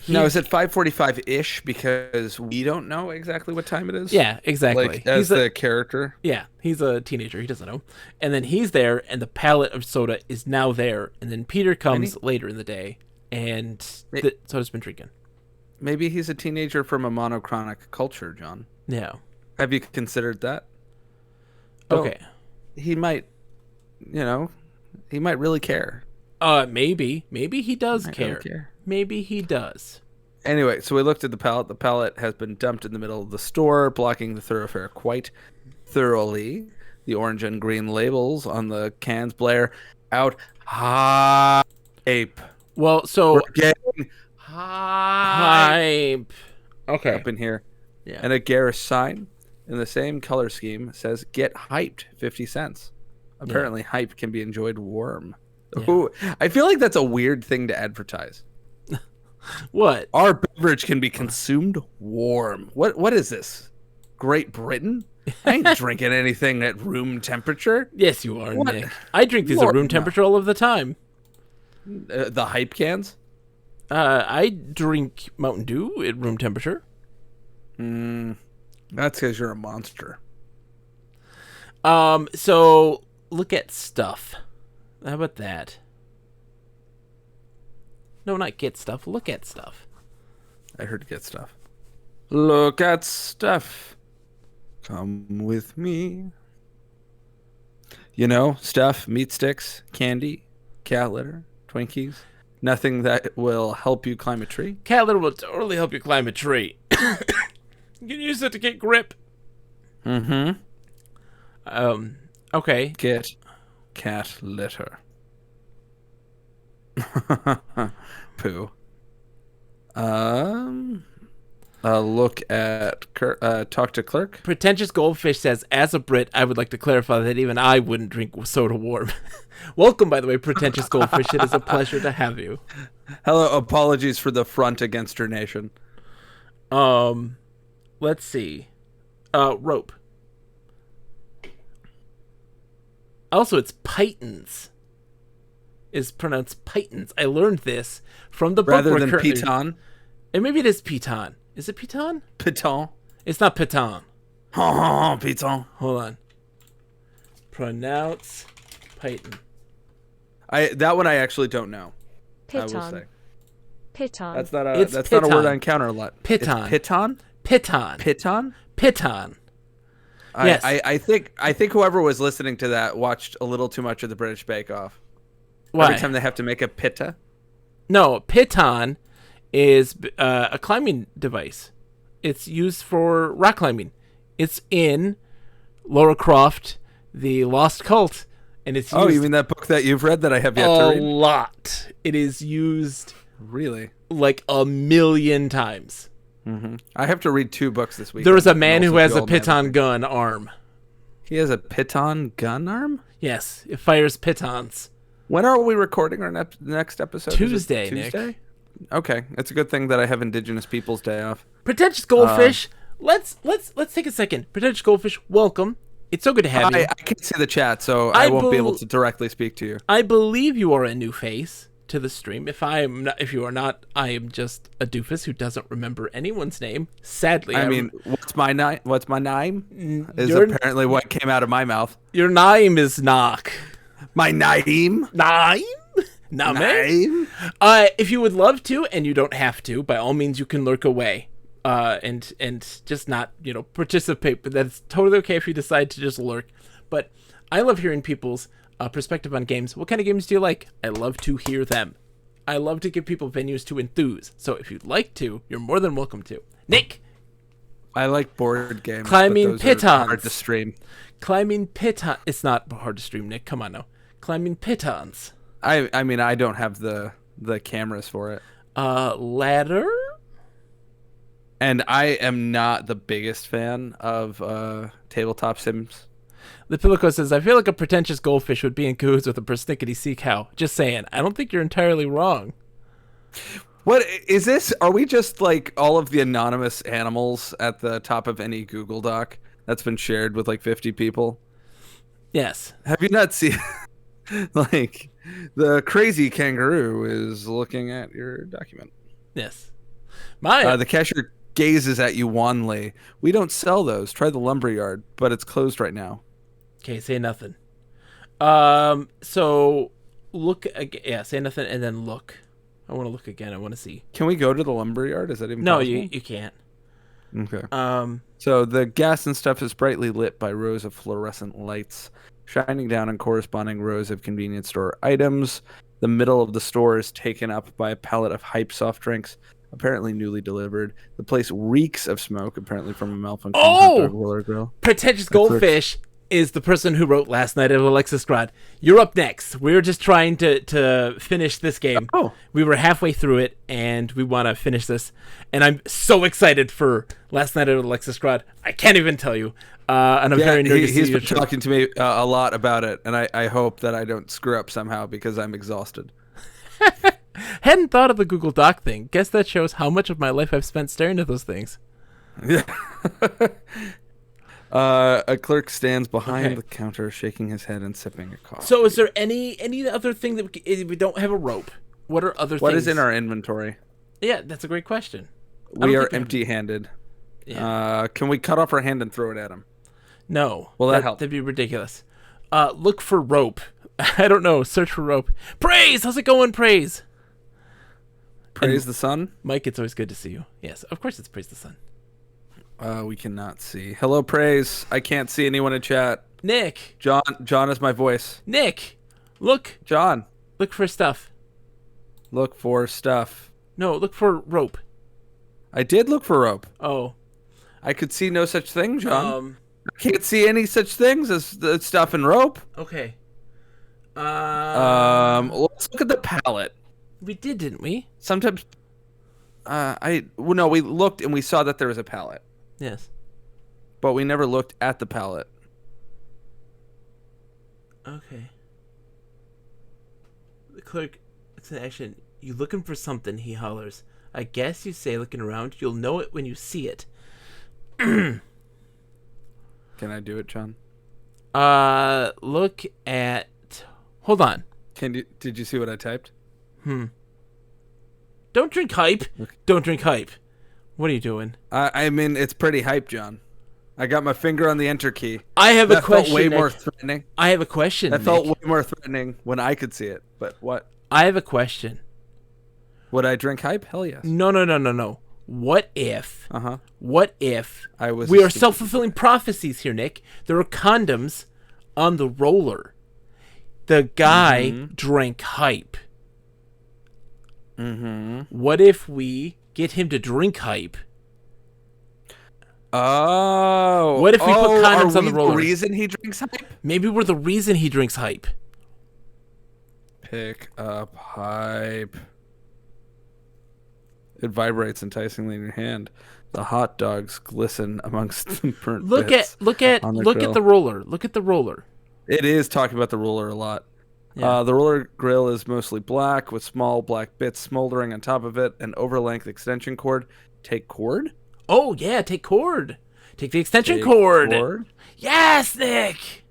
Now, is it 5:45-ish because we don't know exactly what time it is? Yeah, exactly. Like, as the character? Yeah, he's a teenager. He doesn't know. And then he's there, and the pallet of soda is now there. And then Peter comes later in the day, and the soda's been drinking. Maybe he's a teenager from a monochronic culture, John. Yeah. Have you considered that? Okay. He might, he might really care. Maybe he does care. Maybe he does. Anyway, so we looked at the pallet. The pallet has been dumped in the middle of the store, blocking the thoroughfare quite thoroughly. The orange and green labels on the cans blare out hype. Well, so we're getting hype. Okay. Up in here. Yeah. And a garish sign in the same color scheme says "Get hyped, 50 cents." Apparently, hype can be enjoyed warm. Yeah. Ooh, I feel like that's a weird thing to advertise. What? Our beverage can be consumed warm. What is this? Great Britain? I ain't drinking anything at room temperature. Yes, you are, Nick. I drink these at room temperature all of the time. The Hype cans? I drink Mountain Dew at room temperature. That's because you're a monster. So look at stuff. How about that? No, not get stuff. Look at stuff. I heard get stuff. Look at stuff. Come with me. Stuff, meat sticks, candy, cat litter, Twinkies. Nothing that will help you climb a tree. Cat litter will totally help you climb a tree. You can use it to get grip. Mm-hmm. Okay. Get cat litter. Poo. Look at talk to clerk. Pretentious Goldfish says, as a Brit, I would like to clarify that even I wouldn't drink soda warm. Welcome, by the way, Pretentious Goldfish. It is a pleasure to have you. Hello. Apologies for the front against your nation. Let's see. Rope. Also, it's pythons. Is pronounced pythons. I learned this from the book. Rather than piton? And maybe it is piton. Is it piton? Piton. It's not piton. Piton. Hold on. Pronounce python. That one I actually don't know. Piton. I will say. Piton. That's not a Piton. not a word I encounter a lot. Piton. Piton? Piton. Piton? Piton. Yes. I think whoever was listening to that watched a little too much of the British Bake Off. Why? Every time they have to make a pitta? No, piton is a climbing device. It's used for rock climbing. It's in Lara Croft, The Lost Cult, and it's used Oh, you mean that book that you've read that I have yet to read? a lot. It is used Really? like 1,000,000 times. I have to read 2 books this week. There is a man and who also has do a all my other piton things. gun arm. He has a piton gun arm? Yes, it fires pitons. When are we recording our next episode? Is it Tuesday, Nick. Tuesday? Okay, it's a good thing that I have Indigenous Peoples Day off. Pretentious Goldfish. Let's take a second. Pretentious Goldfish, welcome. It's so good to have you. I can't see the chat, so I I won't be able bel- to directly speak to you. I believe you are a new face to the stream. If you are not, I am just a doofus who doesn't remember anyone's name. Sadly, I mean, what's my name? What's my name? Is your- apparently what came out of my mouth. your name is Knock. My name? Name? Name? Name? If you would love to, and you don't have to, by all means, you can lurk away. And just not, participate. But that's totally okay if you decide to just lurk. But I love hearing people's perspective on games. What kind of games do you like? I love to hear them. I love to give people venues to enthuse. So if you'd like to, you're more than welcome to. Nick! I like board games. Climbing but those are pitons. hard to stream. Climbing pitons. It's not hard to stream, Nick. Come on now. Climbing pitons. I mean, I don't have the cameras for it. Ladder? And I am not the biggest fan of tabletop sims. The Pilico says, I feel like a pretentious goldfish would be in cahoots with a persnickety sea cow. Just saying. I don't think you're entirely wrong. What is this? Are we just like all of the anonymous animals at the top of any Google Doc that's been shared with like 50 people? Yes. Have you not seen like the crazy kangaroo is looking at your document? Yes. My The cashier gazes at you wanly. We don't sell those. Try the lumberyard, but it's closed right now. Okay, say nothing. So look again. Yeah, say nothing and then look. I want to look again. I want to see. Can we go to the lumberyard? Is that even No, possible? you can't. Okay. So the gas and stuff is brightly lit by rows of fluorescent lights shining down on corresponding rows of convenience store items. The middle of the store is taken up by a pallet of hype soft drinks, apparently newly delivered. The place reeks of smoke, apparently from a malfunctioning hot dog roller grill. Pretentious Goldfish is the person who wrote Last Night at Alexis Grad. You're up next. We're just trying to finish this game. Oh. We were halfway through it, and we want to finish this. And I'm so excited for Last Night at Alexis Grad. I can't even tell you. And I'm very nervous to see he's your been show. talking to me a lot about it, and I hope that I don't screw up somehow because I'm exhausted. Hadn't thought of the Google Doc thing. Guess that shows how much of my life I've spent staring at those things. Yeah. A clerk stands behind Okay. the counter, shaking his head and sipping a coffee. So is there any other thing that if we don't have a rope? What are other What things? is in our inventory? Yeah, that's a great question. I We don't are think we have- empty-handed. Yeah. Can we cut off our hand and throw it at him? No. Will that help? That'd be ridiculous. Look for rope. I don't know. Search for rope. Praise! How's it going, Praise? Praise the sun? Mike, it's always good to see you. Yes, of course it's Praise the Sun. We cannot see. Hello, Praise. I can't see anyone in chat. Nick! John is my voice. Nick! Look! John, Look for stuff. look for stuff. No, look for rope. I did look for rope. Oh. I could see no such thing, John. Um, I can't see any such things as the stuff and rope. okay. Let's look at the palette. We did, didn't we? Sometimes, no, we looked and we saw that there was a palette, Yes. but we never looked at the palette. Okay. The clerk, it's an action. You looking for something, he hollers. I guess you say looking around. You'll know it when you see it. Can I do it, John? Look at... Hold on. Did you see what I typed? Don't drink hype. Don't drink hype. What are you doing? I mean, it's pretty hype, John. I got my finger on the enter key. I have a That question. felt way Nick. more threatening. I have a question. That felt Nick. way more threatening when I could see it. But what? I have a question. Would I drink hype? Hell yes. No. What if? Uh-huh. What if I was we are stupid. self-fulfilling prophecies here, Nick? There are condoms on the roller. The guy drank hype. What if we get him to drink hype? Oh. What if we put condoms are on the we roller? The reason he drinks hype? Maybe we're the reason he drinks hype. Pick up hype. It vibrates enticingly in your hand. The hot dogs glisten amongst the burnt Look bits at on the look grill. at the roller. Look at the roller. It is talking about the roller a lot. Yeah. The roller grill is mostly black with small black bits smoldering on top of it. An overlength extension cord. Take cord? Oh yeah, take cord. Take the extension Take cord. Yes, Nick.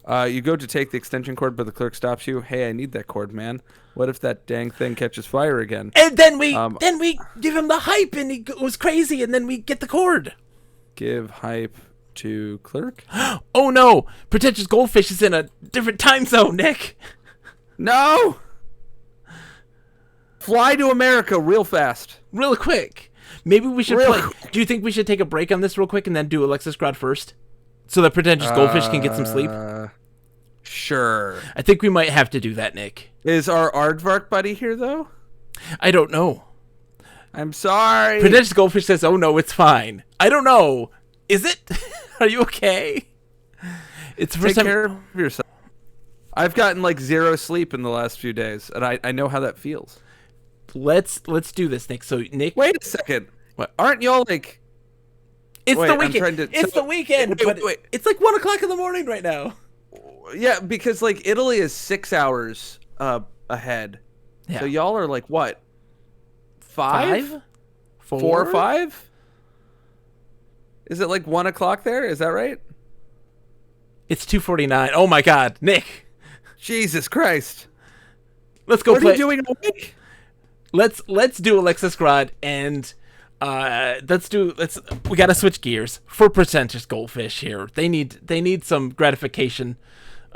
You go to take the extension cord, but the clerk stops you. Hey, I need that cord, man. What if that dang thing catches fire again? And then we give him the hype, and he goes crazy, and then we get the cord. Give hype to clerk? Oh no, pretentious goldfish is in a different time zone, Nick. No! Fly to America real fast. Real quick. Maybe we should Real play. quick. Do you think we should take a break on this real quick and then do Alexis Grad first? So that pretentious goldfish can get some sleep? Sure. I think we might have to do that, Nick. Is our Aardvark buddy here, though? I don't know. I'm sorry. Pretentious goldfish says, oh no, it's fine. I don't know. Is it? Are you okay? It's the first Take time. care of yourself. I've gotten like 0 sleep in the last few days, and I know how that feels. Let's do this, Nick. So Nick, Wait a second. What? Aren't y'all like... it's wait, the I'm weekend. trying to- It's so- the weekend, wait, but wait. it's like 1:00 in the morning right now. Yeah, because like Italy is 6 hours ahead. Yeah. So y'all are like what? 5? 4 4 or 5? Is it like 1 o'clock there? Is that right? It's 2:49. Oh my God, Nick. Jesus Christ. Let's go What play. are you doing awake? Let's do Alexis Grad and we gotta switch gears for pretentious goldfish here. They need some gratification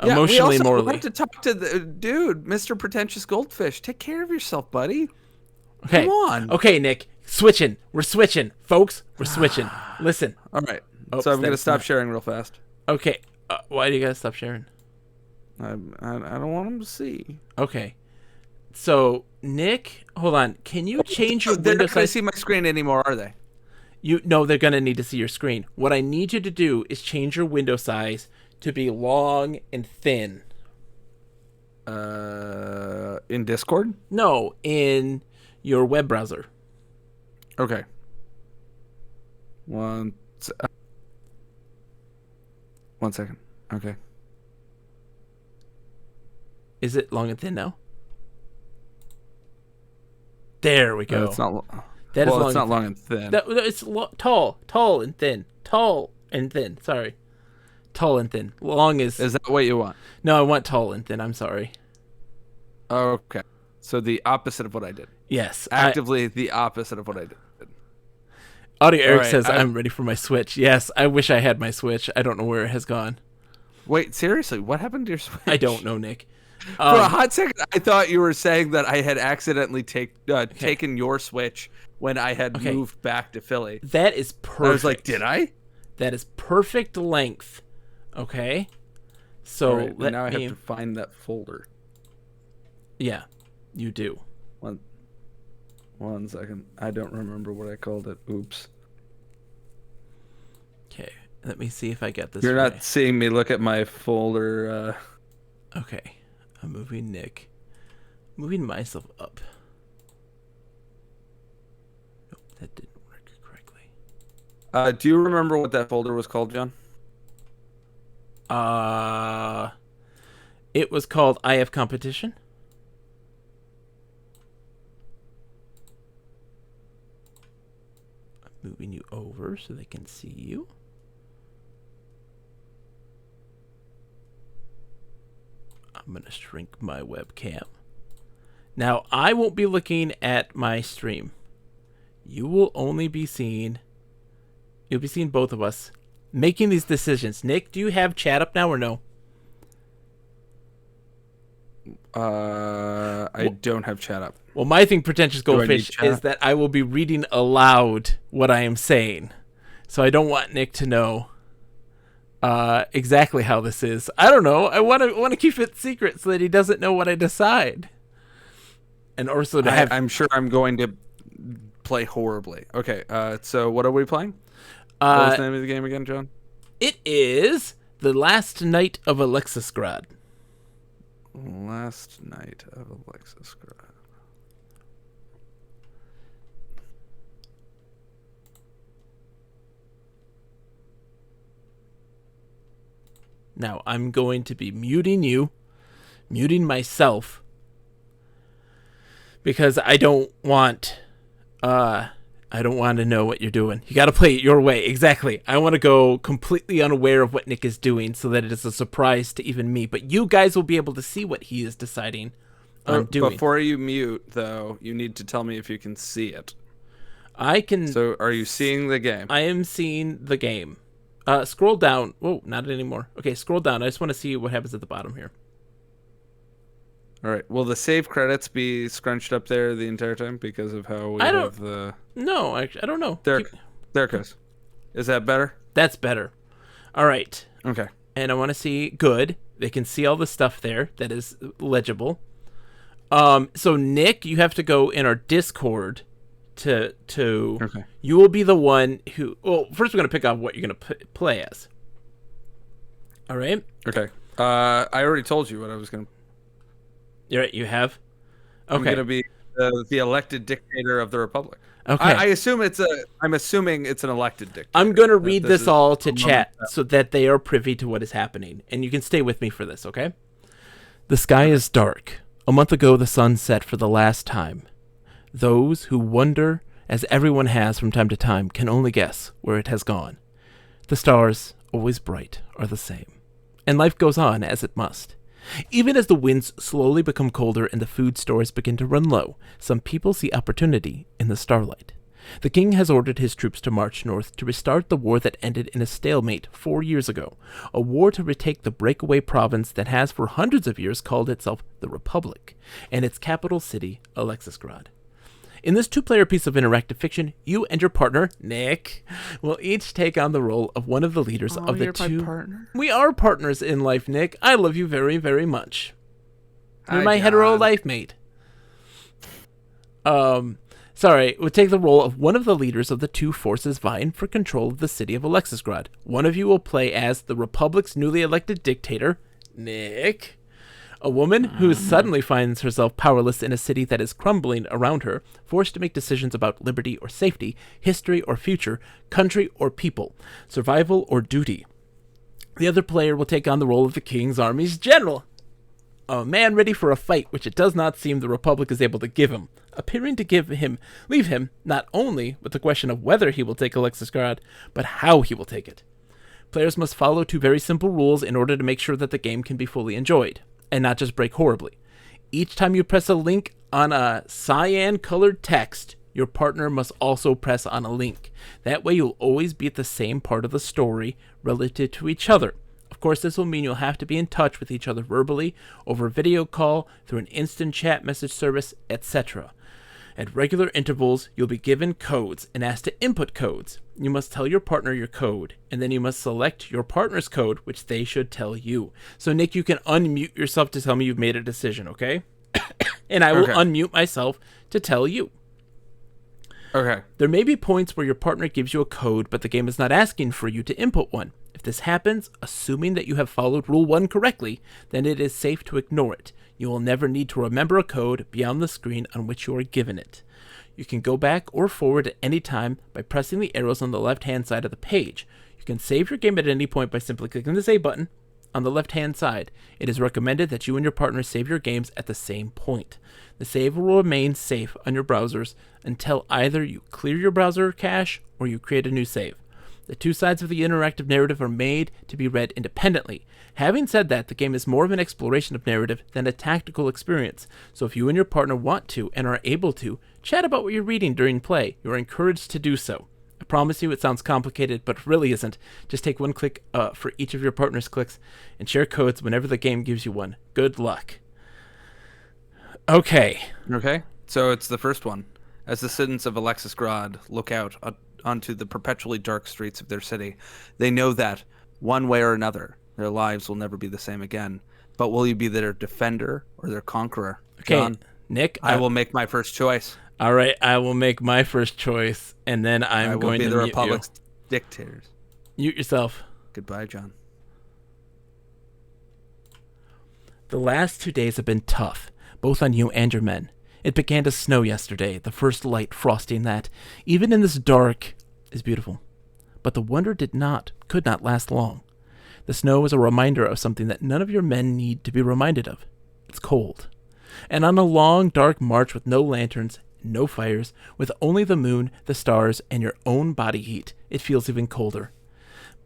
emotionally, we also morally. want to talk to the dude, Mr. Pretentious Goldfish. Take care of yourself, buddy. Okay. Come on. Okay, Nick. Switching. We're switching. Folks, we're switching. Listen. All right. Oh, so I'm going to that's stop not- sharing real fast. Okay. Why do you gotta stop sharing? I don't want him to see. Okay. So, Nick, hold on. Can you change your They're window not going to size? see my screen anymore, are they? No, they're gonna need to see your screen. What I need you to do is change your window size to be long and thin. In Discord? No, in your web browser. Okay. One second. Okay. Is it long and thin now? There we go. It's not. That is Well, long it's not and long and thin. No, it's tall and thin. Tall and thin. Sorry. Tall and thin. Long is... Is that what you want? No, I want tall and thin. I'm sorry. Okay. So the opposite of what I did. Yes. Actively the opposite of what I did. Audio Eric right, says, I'm ready for my Switch. Yes, I wish I had my Switch. I don't know where it has gone. Wait, seriously, what happened to your Switch? I don't know, Nick. For a hot second, I thought you were saying that I had accidentally taken your Switch when I had moved back to Philly. That is perfect. I was like, did I? That is perfect length. Okay. So All right, let now I me... have to find that folder. Yeah, you do. One second. I don't remember what I called it. Oops. Okay, let me see if I get this You're right. not seeing me look at my folder. Okay, I'm moving Nick. Moving myself up. Nope, that didn't work correctly. Do you remember what that folder was called, John? It was called I Have Competition. I'm moving you over so they can see you. I'm going to shrink my webcam. Now, I won't be looking at my stream. You will only be seeing... You'll be seeing both of us making these decisions. Nick, do you have chat up now or no? I don't have chat up. Well, my thing, Pretentious I need Goldfish, chat? is that I will be reading aloud what I am saying. So I don't want Nick to know exactly how this is. I don't know. I want to keep it secret so that he doesn't know what I decide. And also to have... I'm sure I'm going to play horribly. Okay, so what are we playing? What was the name of the game again, John? It is The Last Night of Alexis Grad. Last Night of Alexis Grad. Now, I'm going to be muting you, muting myself, because I don't want to know what you're doing. You got to play it your way. Exactly. I want to go completely unaware of what Nick is doing so that it is a surprise to even me. But you guys will be able to see what he is deciding on doing. Before you mute, though, you need to tell me if you can see it. I can. So, are you seeing the game? I am seeing the game. Scroll down. Whoa, not anymore. Okay, scroll down. I just want to see what happens at the bottom here. All right. Will the save credits be scrunched up there the entire time because of how we have the... No, I don't know. There it goes. Is that better? That's better. All right. Okay. And I want to see good. They can see all the stuff there that is legible. So Nick, you have to go in our Discord to Okay. You will be the one who... Well, first we're going to pick out what you're going to play as. All right? Okay. I already told you what I was going to... You're right, you have? Okay. I'm going to be the elected dictator of the republic. Okay. I'm assuming it's an elected dictator. I'm going to read this all to chat so that they are privy to what is happening. And you can stay with me for this, okay? The sky is dark. A month ago, the sun set for the last time. Those who wonder, as everyone has from time to time, can only guess where it has gone. The stars, always bright, are the same. And life goes on as it must. Even as the winds slowly become colder and the food stores begin to run low, some people see opportunity in the starlight. The king has ordered his troops to march north to restart the war that ended in a stalemate 4 years ago, a war to retake the breakaway province that has for hundreds of years called itself the Republic, and its capital city, Alexisgrad. In this two-player piece of interactive fiction, you and your partner, Nick, will each take on the role of one of the leaders of the two... my partner? We are partners in life, Nick. I love you very, very much. You're Hi, my John. hetero life mate. We'll take the role of one of the leaders of the two forces vying for control of the city of Alexisgrad. One of you will play as the Republic's newly elected dictator, Nick. A woman who suddenly finds herself powerless in a city that is crumbling around her, forced to make decisions about liberty or safety, history or future, country or people, survival or duty. The other player will take on the role of the king's army's general, a man ready for a fight which it does not seem the Republic is able to give him, appearing to leave him not only with the question of whether he will take Alexisgrad, but how he will take it. Players must follow two very simple rules in order to make sure that the game can be fully enjoyed, and not just break horribly. Each time you press a link on a cyan-colored text, your partner must also press on a link. That way you'll always be at the same part of the story relative to each other. Of course, this will mean you'll have to be in touch with each other verbally, over video call, through an instant chat message service, etc. At regular intervals, you'll be given codes and asked to input codes. You must tell your partner your code, and then you must select your partner's code, which they should tell you. So, Nick, you can unmute yourself to tell me you've made a decision, okay? And I will unmute myself to tell you. Okay. There may be points where your partner gives you a code, but the game is not asking for you to input one. If this happens, assuming that you have followed Rule 1 correctly, then it is safe to ignore it. You will never need to remember a code beyond the screen on which you are given it. You can go back or forward at any time by pressing the arrows on the left-hand side of the page. You can save your game at any point by simply clicking the save button on the left-hand side. It is recommended that you and your partner save your games at the same point. The save will remain safe on your browsers until either you clear your browser cache or you create a new save. The two sides of the interactive narrative are made to be read independently. Having said that, the game is more of an exploration of narrative than a tactical experience, so if you and your partner want to and are able to, chat about what you're reading during play. You are encouraged to do so. I promise you it sounds complicated, but it really isn't. Just take one click for each of your partner's clicks and share codes whenever the game gives you one. Good luck. Okay. Okay. So it's the first one. As the citizens of Alexisgrad look out onto the perpetually dark streets of their city, they know that, one way or another, their lives will never be the same again. But will you be their defender or their conqueror? Okay, John, Nick. I will make my first choice. All right, I will make my first choice, and then I'm going to be the mute Republic's dictators. Mute yourself. Goodbye, John. The last 2 days have been tough, both on you and your men. It began to snow yesterday, the first light frosting that, even in this dark, is beautiful. But the wonder could not last long. The snow is a reminder of something that none of your men need to be reminded of. It's cold. And on a long, dark march with no lanterns, no fires, with only the moon, the stars, and your own body heat, it feels even colder.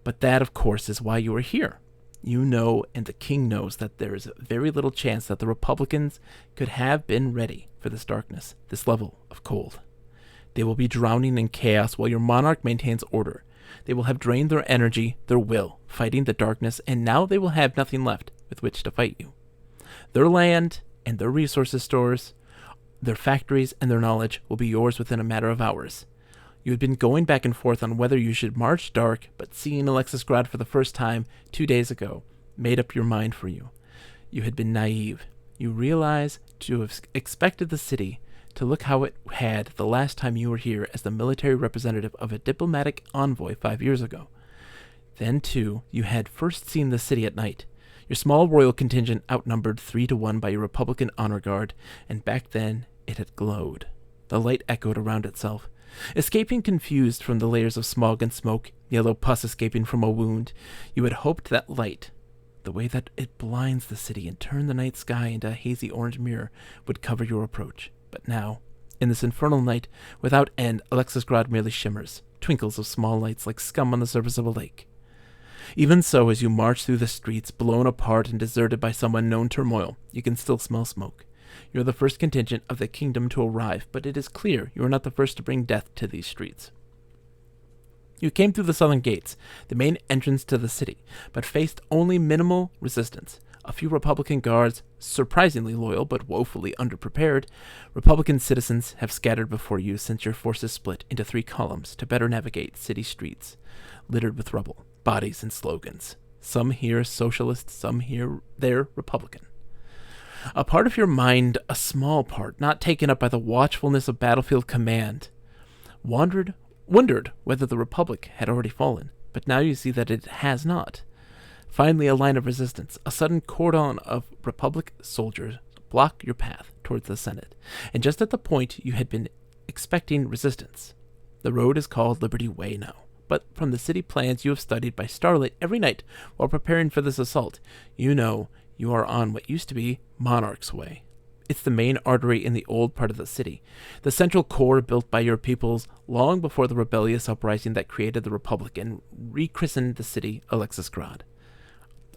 But that, of course, is why you are here. You know, and the king knows, that there is very little chance that the Republicans could have been ready for this darkness, this level of cold. They will be drowning in chaos while your monarch maintains order. They will have drained their energy, their will, fighting the darkness, and now they will have nothing left with which to fight you. Their land and their resources stores, their factories and their knowledge will be yours within a matter of hours. You had been going back and forth on whether you should march dark, but seeing Alexisgrad for the first time 2 days ago made up your mind for you. You had been naive. You realize to have expected the city to look how it had the last time you were here as the military representative of a diplomatic envoy 5 years ago. Then, too, you had first seen the city at night. Your small royal contingent outnumbered 3-1 by your Republican honor guard, and back then it had glowed. The light echoed around itself. Escaping confused from the layers of smog and smoke, yellow pus escaping from a wound, you had hoped that light, the way that it blinds the city and turns the night sky into a hazy orange mirror, would cover your approach. But now, in this infernal night, without end, Alexisgrad merely shimmers, twinkles of small lights like scum on the surface of a lake. Even so, as you march through the streets, blown apart and deserted by some unknown turmoil, you can still smell smoke. You are the first contingent of the kingdom to arrive, but it is clear you are not the first to bring death to these streets. You came through the southern gates, the main entrance to the city, but faced only minimal resistance. A few Republican guards, surprisingly loyal but woefully underprepared, Republican citizens have scattered before you since your forces split into 3 columns to better navigate city streets, littered with rubble, bodies, and slogans. Some here socialist, some here there Republican. A part of your mind, a small part, not taken up by the watchfulness of battlefield command, wondered whether the Republic had already fallen, but now you see that it has not. Finally, a line of resistance, a sudden cordon of Republic soldiers block your path towards the Senate, and just at the point you had been expecting resistance. The road is called Liberty Way now, but from the city plans you have studied by starlight every night while preparing for this assault, you know you are on what used to be Monarch's Way. It's the main artery in the old part of the city, the central core built by your peoples long before the rebellious uprising that created the Republic and rechristened the city Alexisgrad.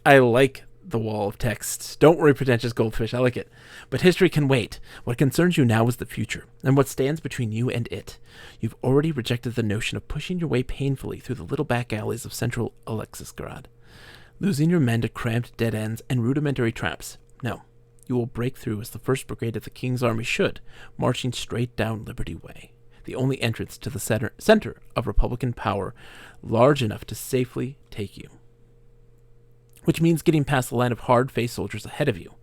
I like the wall of text. Don't worry, pretentious goldfish, I like it. But history can wait. What concerns you now is the future, and what stands between you and it. You've already rejected the notion of pushing your way painfully through the little back alleys of central Alexisgrad, losing your men to cramped dead ends and rudimentary traps. No, you will break through as the 1st Brigade of the King's Army should, marching straight down Liberty Way, the only entrance to the center of Republican power large enough to safely take you. Which means getting past the line of hard-faced soldiers ahead of you.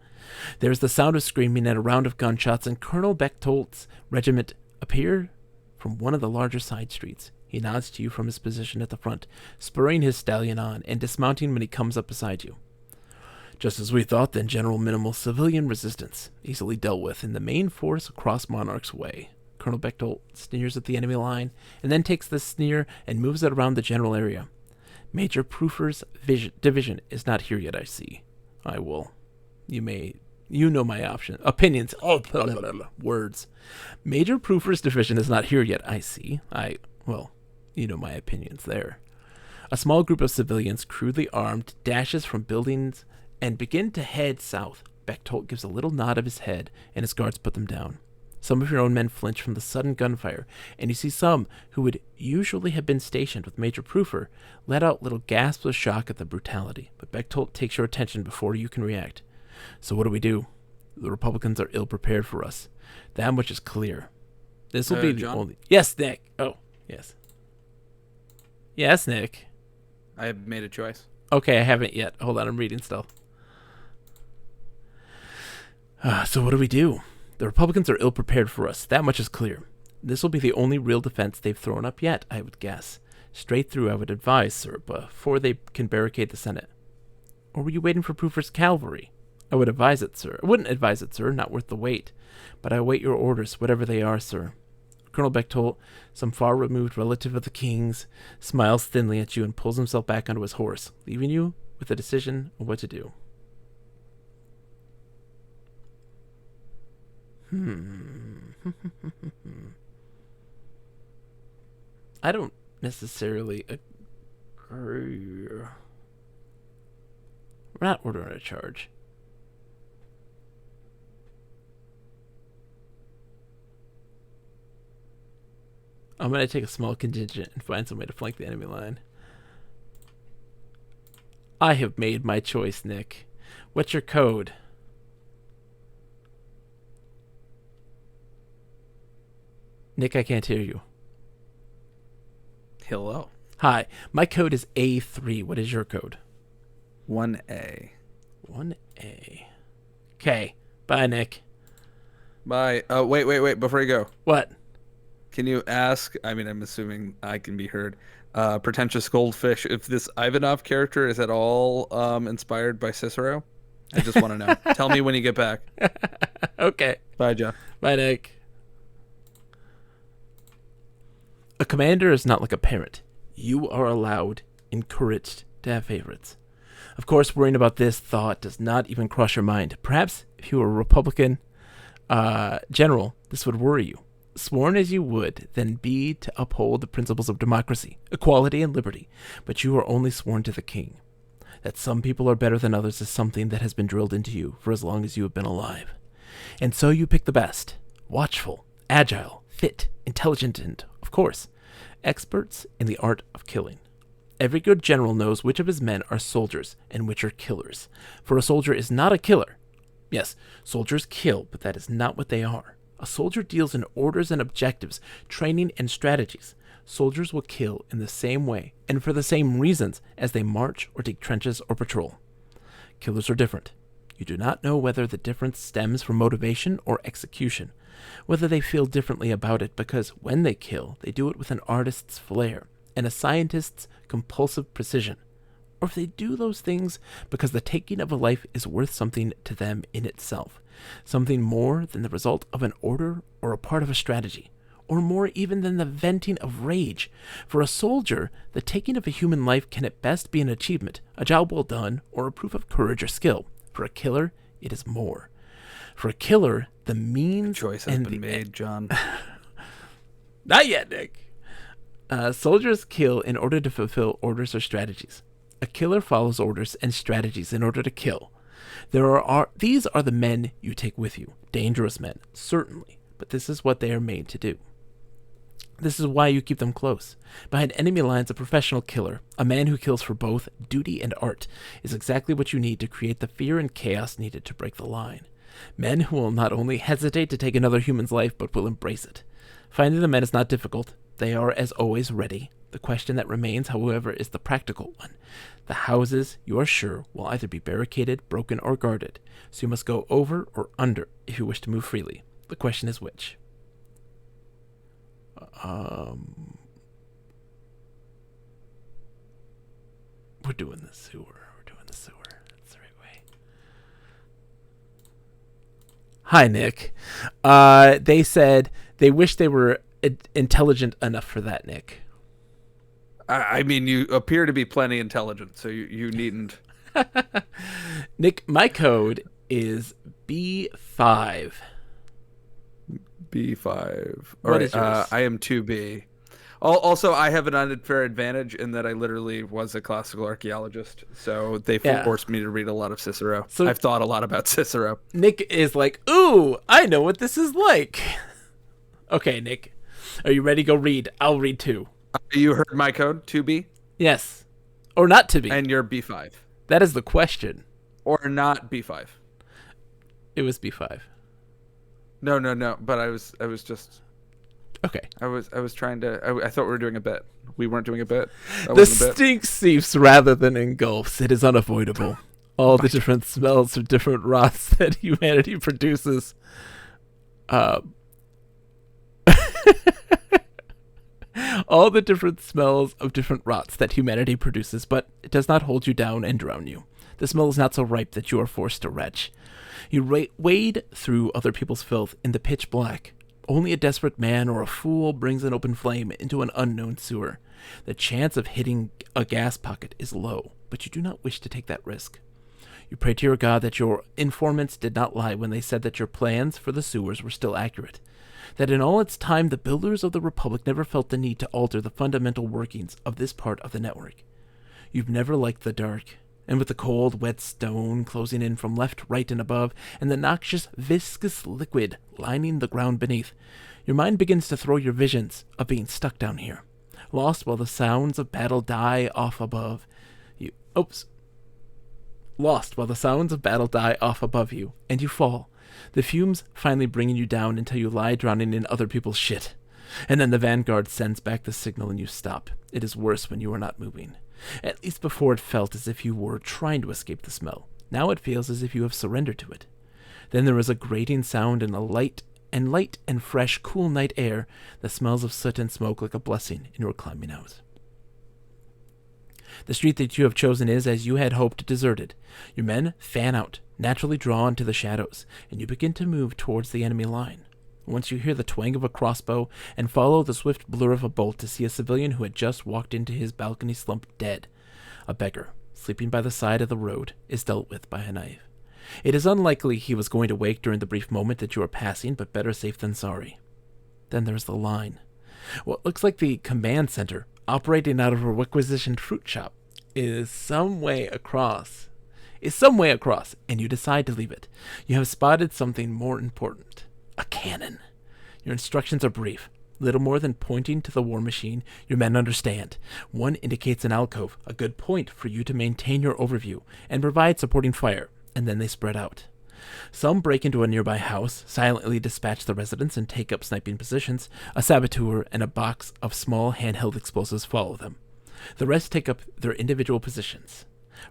There is the sound of screaming and a round of gunshots, and Colonel Bechtolt's regiment appeared from one of the larger side streets. He nods to you from his position at the front, spurring his stallion on and dismounting when he comes up beside you. Just as we thought, then, General. Minimal civilian resistance, easily dealt with, in the main force across Monarch's Way. Colonel Bechtold sneers at the enemy line, and then takes this sneer and moves it around the general area. Major Proofer's division is not here yet, I see. I will. You know my opinions. Oh, blah, blah, blah, blah, words. Major Proofer's division is not here yet, I see. You know my opinions there. A small group of civilians, crudely armed, dashes from buildings and begin to head south. Bechtold gives a little nod of his head, and his guards put them down. Some of your own men flinch from the sudden gunfire, and you see some who would usually have been stationed with Major Proofer let out little gasps of shock at the brutality. But Bechtold takes your attention before you can react. So what do? The Republicans are ill-prepared for us. That much is clear. This will be the John? only... Yes, Nick. Oh, yes. Yes, Nick. I have made a choice. Okay, I haven't yet. Hold on, I'm reading still. So what do? The Republicans are ill-prepared for us. That much is clear. This will be the only real defense they've thrown up yet, I would guess. Straight through, I would advise, sir, before they can barricade the Senate. Or were you waiting for Proofer's cavalry? I would advise it, sir. I wouldn't advise it, sir. Not worth the wait. But I await your orders, whatever they are, sir. Colonel Bechtold, some far-removed relative of the king's, smiles thinly at you and pulls himself back onto his horse, leaving you with a decision on what to do. I don't necessarily agree. We're not ordering a charge. I'm going to take a small contingent and find some way to flank the enemy line. I have made my choice, Nick. What's your code? Nick, I can't hear you. Hello. Hi, my code is A3. What is your code? 1A. 1A. Okay. Bye, Nick. Bye. Wait. Before you go, What? can you ask? I mean, I'm assuming I can be heard. Pretentious Goldfish, if this Ivanov character is at all inspired by Cicero? I just want to know. Tell me when you get back. Okay. Bye, Joe. Bye, Nick. A commander is not like a parent. You are allowed, encouraged to have favorites. Of course, worrying about this thought does not even cross your mind. Perhaps if you were a Republican general, this would worry you. Sworn as you would then be to uphold the principles of democracy, equality, and liberty, but you are only sworn to the king. That some people are better than others is something that has been drilled into you for as long as you have been alive. And so you pick the best, watchful, agile, fit, intelligent, and, of course, experts in the art of killing. Every good general knows which of his men are soldiers and which are killers, for a soldier is not a killer. Yes, soldiers kill, but that is not what they are. A soldier deals in orders and objectives, training and strategies. Soldiers will kill in the same way and for the same reasons as they march or dig trenches or patrol. Killers are different. You do not know whether the difference stems from motivation or execution, whether they feel differently about it because when they kill, they do it with an artist's flair and a scientist's compulsive precision, or if they do those things because the taking of a life is worth something to them in itself, something more than the result of an order or a part of a strategy, or more even than the venting of rage. For a soldier, the taking of a human life can at best be an achievement, a job well done, or a proof of courage or skill. For a killer, it is more. For a killer, the means Choice has been made, John. Not yet, Nick. Soldiers kill in order to fulfill orders or strategies. A killer follows orders and strategies in order to kill. These are the men you take with you. Dangerous men, certainly, but this is what they are made to do. This is why you keep them close. Behind enemy lines, a professional killer, a man who kills for both duty and art, is exactly what you need to create the fear and chaos needed to break the line. Men who will not only hesitate to take another human's life, but will embrace it. Finding the men is not difficult. They are, as always, ready. The question that remains, however, is the practical one. The houses, you are sure, will either be barricaded, broken, or guarded, so you must go over or under if you wish to move freely. The question is which. We're doing the sewer. That's the right way. Hi, Nick. They said they wish they were intelligent enough for that, Nick. I mean, you appear to be plenty intelligent, so you needn't. Nick, my code is B5. B5. All What right, is yours? I am 2B. Also, I have an unfair advantage in that I literally was a classical archaeologist, so they forced me to read a lot of Cicero. So I've thought a lot about Cicero. Nick is like, ooh, I know what this is like. Okay, Nick, are you ready? Go read. I'll read too. You heard my code, 2B? Yes. Or not to be. And you're B5. That is the question. Or not B5. It was B5. No. But I was just. Okay. I was trying to. I thought we were doing a bit. We weren't doing a bit. That The wasn't a bit. stink seeps rather than engulfs. It is unavoidable. All the different smells of different rots that humanity produces. All the different smells of different rots that humanity produces, but it does not hold you down and drown you. The smell is not so ripe that you are forced to retch. You wade through other people's filth in the pitch black, Only a desperate man or a fool brings an open flame into an unknown sewer. The chance of hitting a gas pocket is low, but you do not wish to take that risk. You pray to your God that your informants did not lie when they said that your plans for the sewers were still accurate. That in all its time, the builders of the Republic never felt the need to alter the fundamental workings of this part of the network. You've never liked the dark, and with the cold, wet stone closing in from left, right, and above, and the noxious, viscous liquid lining the ground beneath, your mind begins to throw your visions of being stuck down here, lost while the sounds of battle die off above you. Lost while the sounds of battle die off above you, and you fall, the fumes finally bringing you down until you lie drowning in other people's shit. And then the Vanguard sends back the signal and you stop. It is worse when you are not moving. At least before it felt as if you were trying to escape the smell. Now it feels as if you have surrendered to it. Then there is a grating sound and a light and fresh, cool night air that smells of soot and smoke like a blessing, and you are climbing out. The street that you have chosen is, as you had hoped, deserted. Your men fan out, naturally drawn to the shadows, and you begin to move towards the enemy line. Once you hear the twang of a crossbow and follow the swift blur of a bolt to see a civilian who had just walked into his balcony slumped dead. A beggar, sleeping by the side of the road, is dealt with by a knife. It is unlikely he was going to wake during the brief moment that you are passing, but better safe than sorry. Then there's the line. What looks like the command center, operating out of a requisitioned fruit shop, is some way across, and you decide to leave it. You have spotted something more important. A cannon. Your instructions are brief. Little more than pointing to the war machine, your men understand. One indicates an alcove, a good point for you to maintain your overview and provide supporting fire, and then they spread out. Some break into a nearby house, silently dispatch the residents, and take up sniping positions. A saboteur and a box of small handheld explosives follow them. The rest take up their individual positions,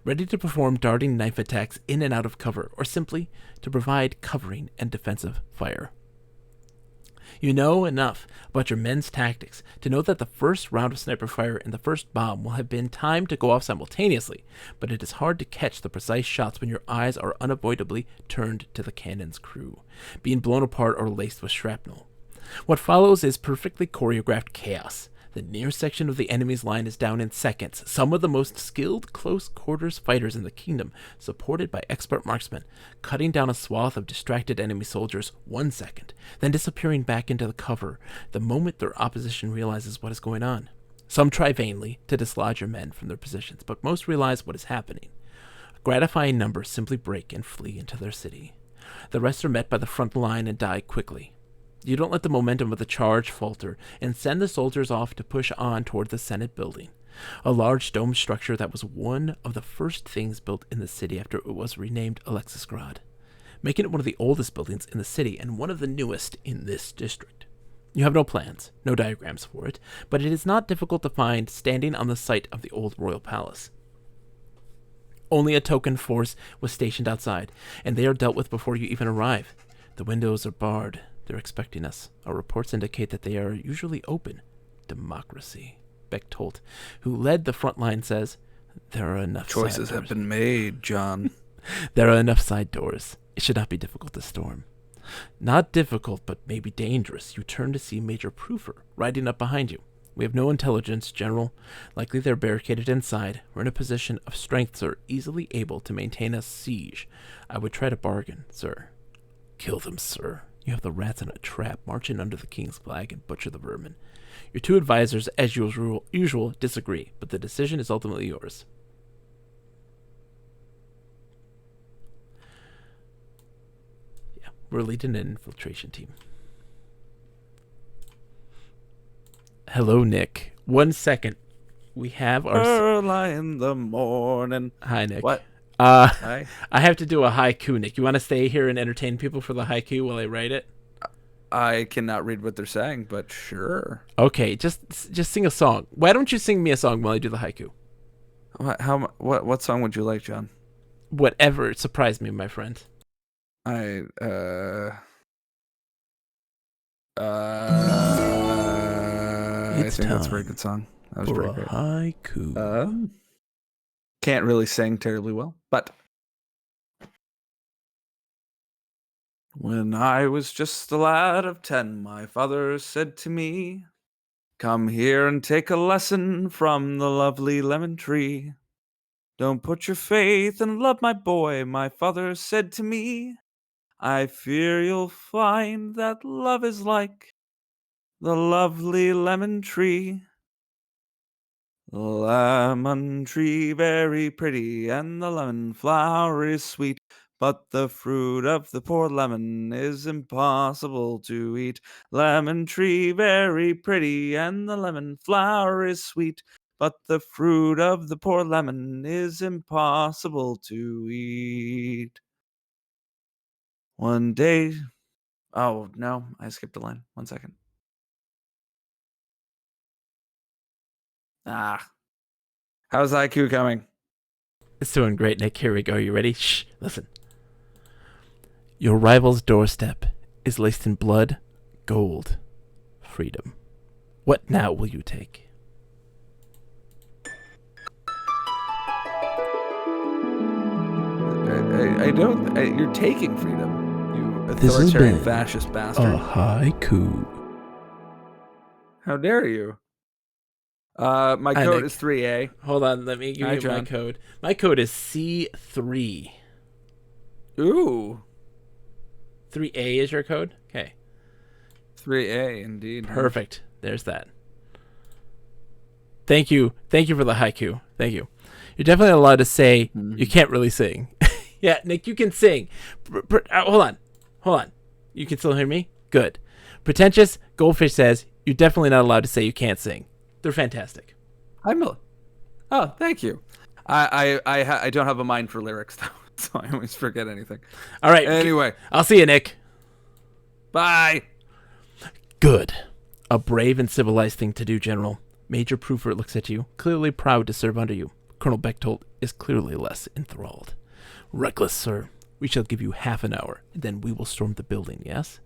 ready to perform darting knife attacks in and out of cover, or simply to provide covering and defensive fire. You know enough about your men's tactics to know that the first round of sniper fire and the first bomb will have been timed to go off simultaneously, but it is hard to catch the precise shots when your eyes are unavoidably turned to the cannon's crew, being blown apart or laced with shrapnel. What follows is perfectly choreographed chaos. The near section of the enemy's line is down in seconds. Some of the most skilled close-quarters fighters in the kingdom, supported by expert marksmen, cutting down a swath of distracted enemy soldiers 1 second, then disappearing back into the cover the moment their opposition realizes what is going on. Some try vainly to dislodge your men from their positions, but most realize what is happening. A gratifying number simply break and flee into their city. The rest are met by the front line and die quickly. You don't let the momentum of the charge falter and send the soldiers off to push on toward the Senate building, a large dome structure that was one of the first things built in the city after it was renamed Alexisgrad, making it one of the oldest buildings in the city and one of the newest in this district. You have no plans, no diagrams for it, but it is not difficult to find standing on the site of the old royal palace. Only a token force was stationed outside, and they are dealt with before you even arrive. The windows are barred. They're expecting us. Our reports indicate that they are usually open. Democracy. Bechtold, who led the front line, says, there are enough Choices have been made, John. There are enough side doors. It should not be difficult to storm. Not difficult, but maybe dangerous. You turn to see Major Proofer riding up behind you. We have no intelligence, General. Likely they're barricaded inside. We're in a position of strength, sir, easily able to maintain a siege. I would try to bargain, sir. Kill them, sir. You have the rats in a trap, marching under the king's flag, and butcher the vermin. Your two advisors, as usual, disagree, but the decision is ultimately yours. Yeah, we're leading an infiltration team. Hello, Nick. 1 second. We have our... Early in the morning. Hi, Nick. What? Hi. I have to do a haiku, Nick. You want to stay here and entertain people for the haiku while I write it? I cannot read what they're saying, but sure. Okay, just sing a song. Why don't you sing me a song while I do the haiku? What song would you like, John? Whatever. Surprise me, my friend. I It's think that's a very time good song. That was for pretty a great. haiku. Can't really sing terribly well, but When I was just a lad of 10, my father said to me, "Come here and take a lesson from the lovely lemon tree. Don't put your faith in love, my boy," my father said to me. "I fear you'll find that love is like the lovely lemon tree. Lemon tree very pretty, and the lemon flower is sweet, but the fruit of the poor lemon is impossible to eat. Lemon tree very pretty, and the lemon flower is sweet, but the fruit of the poor lemon is impossible to eat." One day, oh no, I skipped a line. 1 second. Ah, how's IQ coming? It's doing great, Nick. Here we go. You ready? Shh. Listen. Your rival's doorstep is laced in blood, gold, freedom. What now will you take? I don't. You're taking freedom, you This has authoritarian been fascist bastard. A haiku. How dare you? My Hi, code Nick. is 3A. Hold on, let me give Hi, you my John. code. My code is C3. Ooh, 3A is your code? Okay. 3A indeed. Perfect. There's that. Thank you. Thank you for the haiku. Thank you. You're definitely allowed to say you can't really sing. Yeah, Nick, you can sing. Hold on. Hold on. You can still hear me? Good. Pretentious Goldfish says you're definitely not allowed to say you can't sing. They're fantastic. Oh, thank you. I don't have a mind for lyrics though, so I always forget anything. All right. Anyway, I'll see you, Nick. bye. Good. A brave and civilized thing to do, General. Major Proofer looks at you, clearly proud to serve under you. Colonel Bechtold is clearly less enthralled. Reckless, sir. We shall give you half an hour, and then we will storm the building, yes?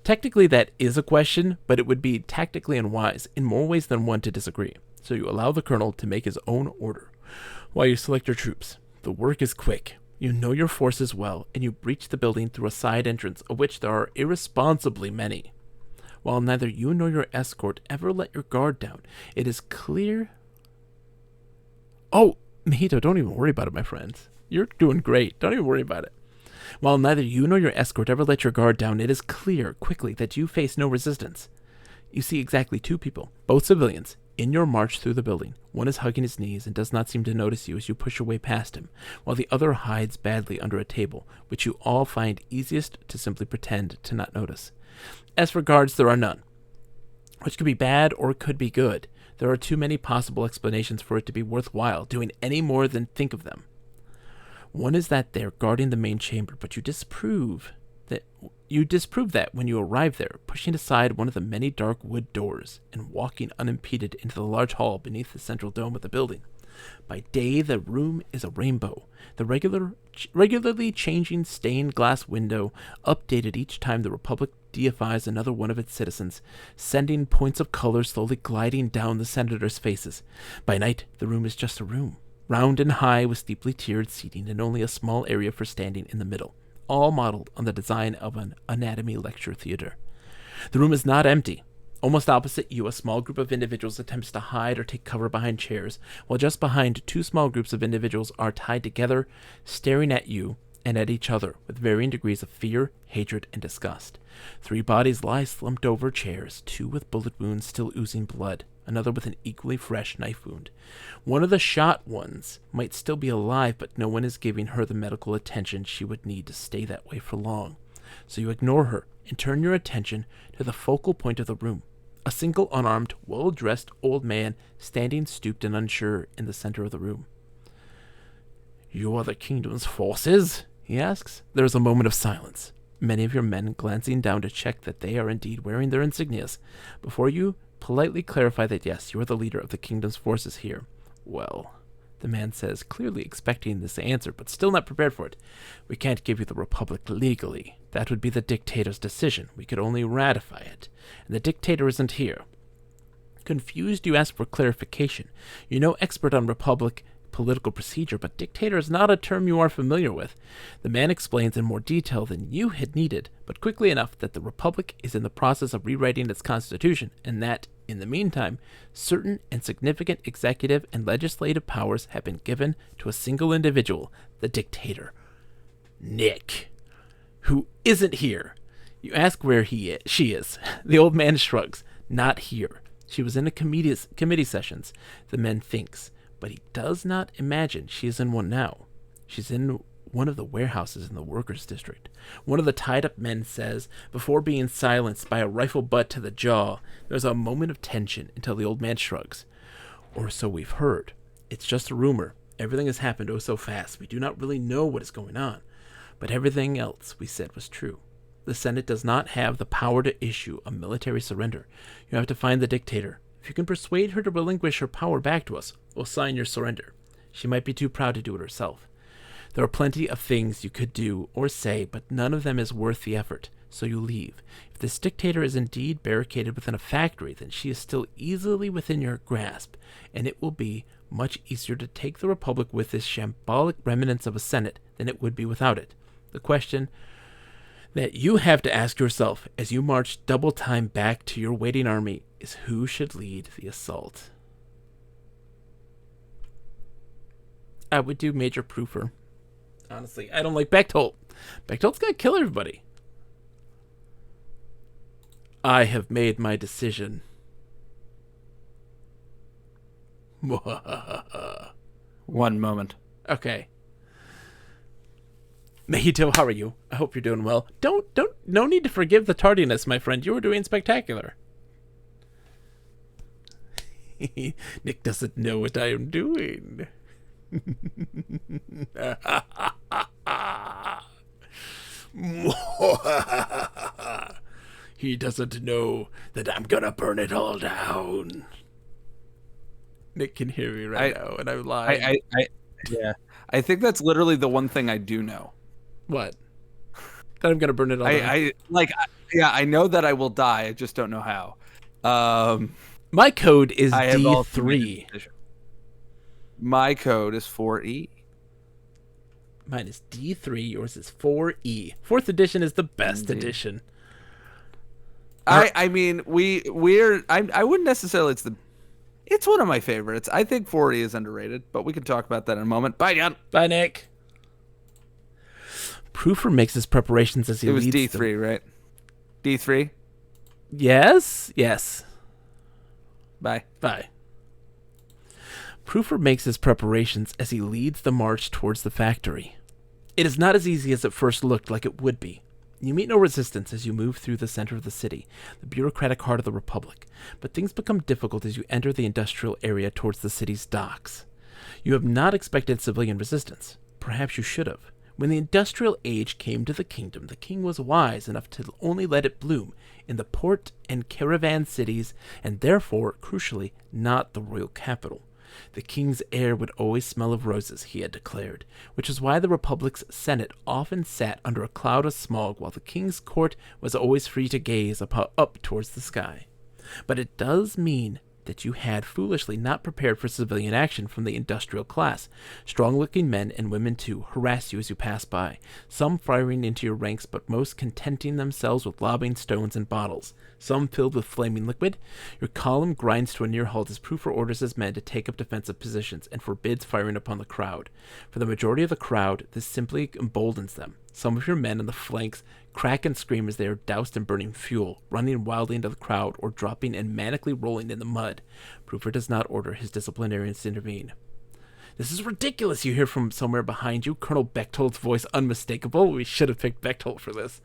Technically, that is a question, but it would be tactically unwise in more ways than one to disagree. So you allow the colonel to make his own order, while you select your troops. The work is quick. You know your forces well, and you breach the building through a side entrance, of which there are irresponsibly many. While neither you nor your escort ever let your guard down, it is clear... Oh, Mojito, don't even worry about it, my friends. You're doing great. Don't even worry about it. While neither you nor your escort ever let your guard down, it is clear quickly that you face no resistance. You see exactly two people, both civilians, in your march through the building. One is hugging his knees and does not seem to notice you as you push your way past him, while the other hides badly under a table, which you all find easiest to simply pretend to not notice. As for guards, there are none, which could be bad or could be good. There are too many possible explanations for it to be worthwhile doing any more than think of them. One is that they're guarding the main chamber, but you disprove that when you arrive there, pushing aside one of the many dark wood doors and walking unimpeded into the large hall beneath the central dome of the building. By day, the room is a rainbow. The regularly changing stained glass window, updated each time the Republic deifies another one of its citizens, sending points of color slowly gliding down the senators' faces. By night, the room is just a room, round and high with steeply tiered seating and only a small area for standing in the middle, all modeled on the design of an anatomy lecture theater. The room is not empty. Almost opposite you, a small group of individuals attempts to hide or take cover behind chairs, while just behind, two small groups of individuals are tied together, staring at you and at each other with varying degrees of fear, hatred, and disgust. Three bodies lie slumped over chairs, two with bullet wounds still oozing blood, another with an equally fresh knife wound. One of the shot ones might still be alive, but no one is giving her the medical attention she would need to stay that way for long. So you ignore her and turn your attention to the focal point of the room. A single unarmed, well-dressed old man standing stooped and unsure in the center of the room. "You are the kingdom's forces?" he asks. There is a moment of silence, many of your men glancing down to check that they are indeed wearing their insignias, before you politely clarify that yes, you are the leader of the kingdom's forces here. "Well," the man says, clearly expecting this answer, but still not prepared for it, "we can't give you the Republic legally. That would be the dictator's decision. We could only ratify it, and the dictator isn't here." Confused, you ask for clarification. You're no expert on Republic political procedure, but dictator is not a term you are familiar with. The man explains in more detail than you had needed, but quickly enough that the Republic is in the process of rewriting its constitution, and that, in the meantime, certain and significant executive and legislative powers have been given to a single individual, the dictator, Nick, who isn't here. You ask where she is. The old man shrugs. Not here. She was in a committee sessions, the man thinks, but he does not imagine she is in one now. She's in one of the warehouses in the workers' district. One of the tied-up men says, before being silenced by a rifle butt to the jaw. There's a moment of tension until the old man shrugs. Or so we've heard. It's just a rumor. Everything has happened oh so fast. We do not really know what is going on. But everything else we said was true. The Senate does not have the power to issue a military surrender. You have to find the dictator. If you can persuade her to relinquish her power back to us, we'll sign your surrender. She might be too proud to do it herself. There are plenty of things you could do or say, but none of them is worth the effort, so you leave. If this dictator is indeed barricaded within a factory, then she is still easily within your grasp, and it will be much easier to take the Republic with this shambolic remnants of a Senate than it would be without it. The question that you have to ask yourself as you march double time back to your waiting army is who should lead the assault. I would do Major Proofer. Honestly, I don't like Bechtold. Bechtol's gonna kill everybody. I have made my decision. One moment. Okay. Mahito, how are you? I hope you're doing well. No need to forgive the tardiness, my friend. You were doing spectacular. Nick doesn't know what I am doing. He doesn't know that I'm gonna burn it all down. Nick can hear me right now, and I'm lying. Yeah. I think that's literally the one thing I do know. What? That I'm gonna burn it all down. I know that I will die. I just don't know how. My code is I have all D3. My code is 4E. Mine is D3. Yours is 4E. 4th edition is the best edition. I mean, I wouldn't necessarily. It's one of my favorites. I think 4E is underrated, but we can talk about that in a moment. Bye, John. Bye, Nick. Proofer makes his preparations as he leads. It was D3, right? D3? Yes? Yes. Bye. Bye. Proofer makes his preparations as he leads the march towards the factory. It is not as easy as it first looked like it would be. You meet no resistance as you move through the center of the city, the bureaucratic heart of the Republic, but things become difficult as you enter the industrial area towards the city's docks. You have not expected civilian resistance. Perhaps you should have. When the industrial age came to the kingdom, the king was wise enough to only let it bloom in the port and caravan cities, and therefore, crucially, not the royal capital. The king's air would always smell of roses, he had declared, which is why the Republic's Senate often sat under a cloud of smog while the king's court was always free to gaze up towards the sky. But it does mean that you had foolishly not prepared for civilian action from the industrial class. Strong-looking men and women, too, harass you as you pass by, some firing into your ranks, but most contenting themselves with lobbing stones and bottles, some filled with flaming liquid. Your column grinds to a near halt as Proofer orders his men to take up defensive positions and forbids firing upon the crowd. For the majority of the crowd, this simply emboldens them. Some of your men on the flanks crack and scream as they are doused in burning fuel, running wildly into the crowd or dropping and manically rolling in the mud. Proofer does not order his disciplinarians to intervene. "This is ridiculous," you hear from somewhere behind you, Colonel Bechtold's voice unmistakable. We should have picked Bechtold for this.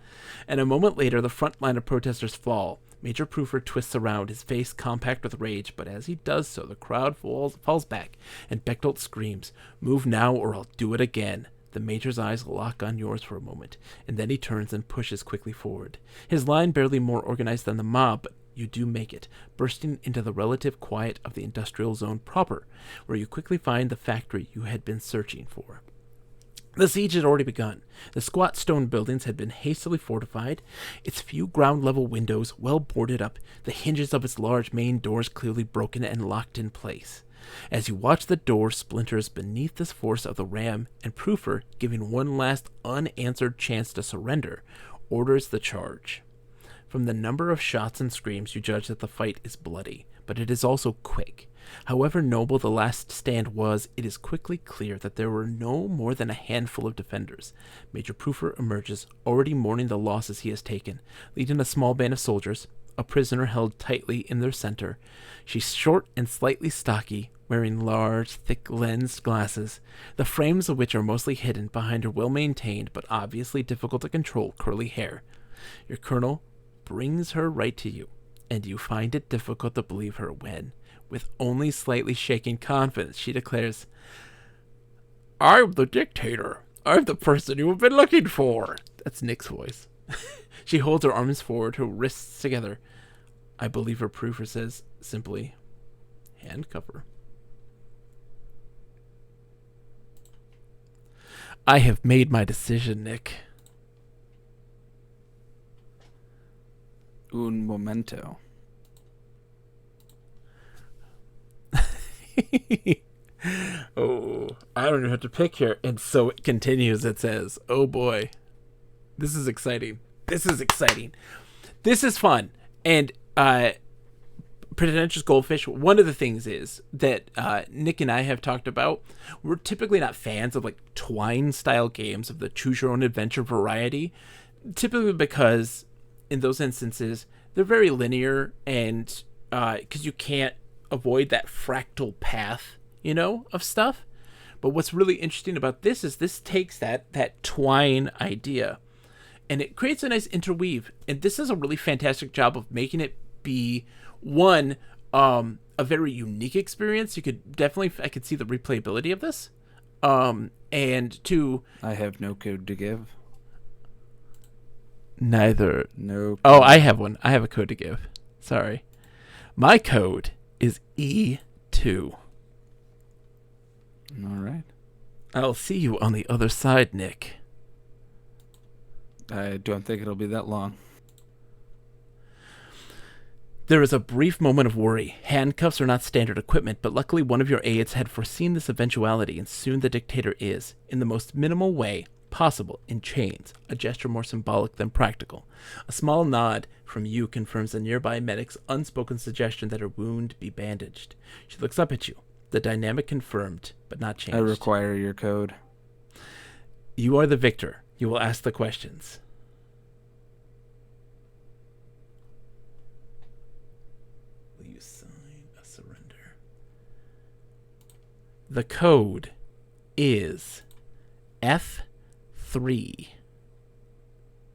And a moment later, the front line of protesters fall. Major Proofer twists around, his face compact with rage, but as he does so, the crowd falls back, and Bechtold screams, "Move now or I'll do it again." The Major's eyes lock on yours for a moment, and then he turns and pushes quickly forward. His line barely more organized than the mob, but you do make it, bursting into the relative quiet of the industrial zone proper, where you quickly find the factory you had been searching for. The siege had already begun. The squat stone buildings had been hastily fortified, its few ground-level windows well boarded up, the hinges of its large main doors clearly broken and locked in place. As you watch the door splinters beneath the force of the ram, and Proofer, giving one last unanswered chance to surrender, orders the charge. From the number of shots and screams, you judge that the fight is bloody, but it is also quick. However noble the last stand was, it is quickly clear that there were no more than a handful of defenders. Major Proofer emerges, already mourning the losses he has taken, leading a small band of soldiers, a prisoner held tightly in their center. She's short and slightly stocky, wearing large, thick lensed glasses, the frames of which are mostly hidden behind her well-maintained but obviously difficult to control curly hair. Your colonel brings her right to you, and you find it difficult to believe her when, with only slightly shaken confidence, she declares, "I'm the dictator. I'm the person you have been looking for." That's Nick's voice. She holds her arms forward, her wrists together. I believe her Proofer says simply, "Handcuff her." I have made my decision, Nick. Un momento. Oh, I don't know what to pick here. And so it continues. It says, "Oh boy, this is exciting. This is exciting. This is fun." And Pretentious Goldfish, one of the things is that Nick and I have talked about, we're typically not fans of like Twine style games of the choose your own adventure variety, typically because in those instances they're very linear, and because you can't avoid that fractal path, of stuff. But what's really interesting about this is this takes that Twine idea and it creates a nice interweave, and this is a really fantastic job of making it be one, a very unique experience. You could definitely, I could see the replayability of this, and two, I have no code to give. Neither. No. Oh, I have one. I have a code to give. Sorry. My code is E2. All right. I'll see you on the other side, Nick. I don't think it'll be that long. There is a brief moment of worry. Handcuffs are not standard equipment, but luckily one of your aides had foreseen this eventuality, and soon the dictator is, in the most minimal way possible, in chains, a gesture more symbolic than practical. A small nod from you confirms the nearby medic's unspoken suggestion that her wound be bandaged. She looks up at you. The dynamic confirmed, but not changed. I require your code. You are the victor. You will ask the questions. Will you sign a surrender? The code is F3.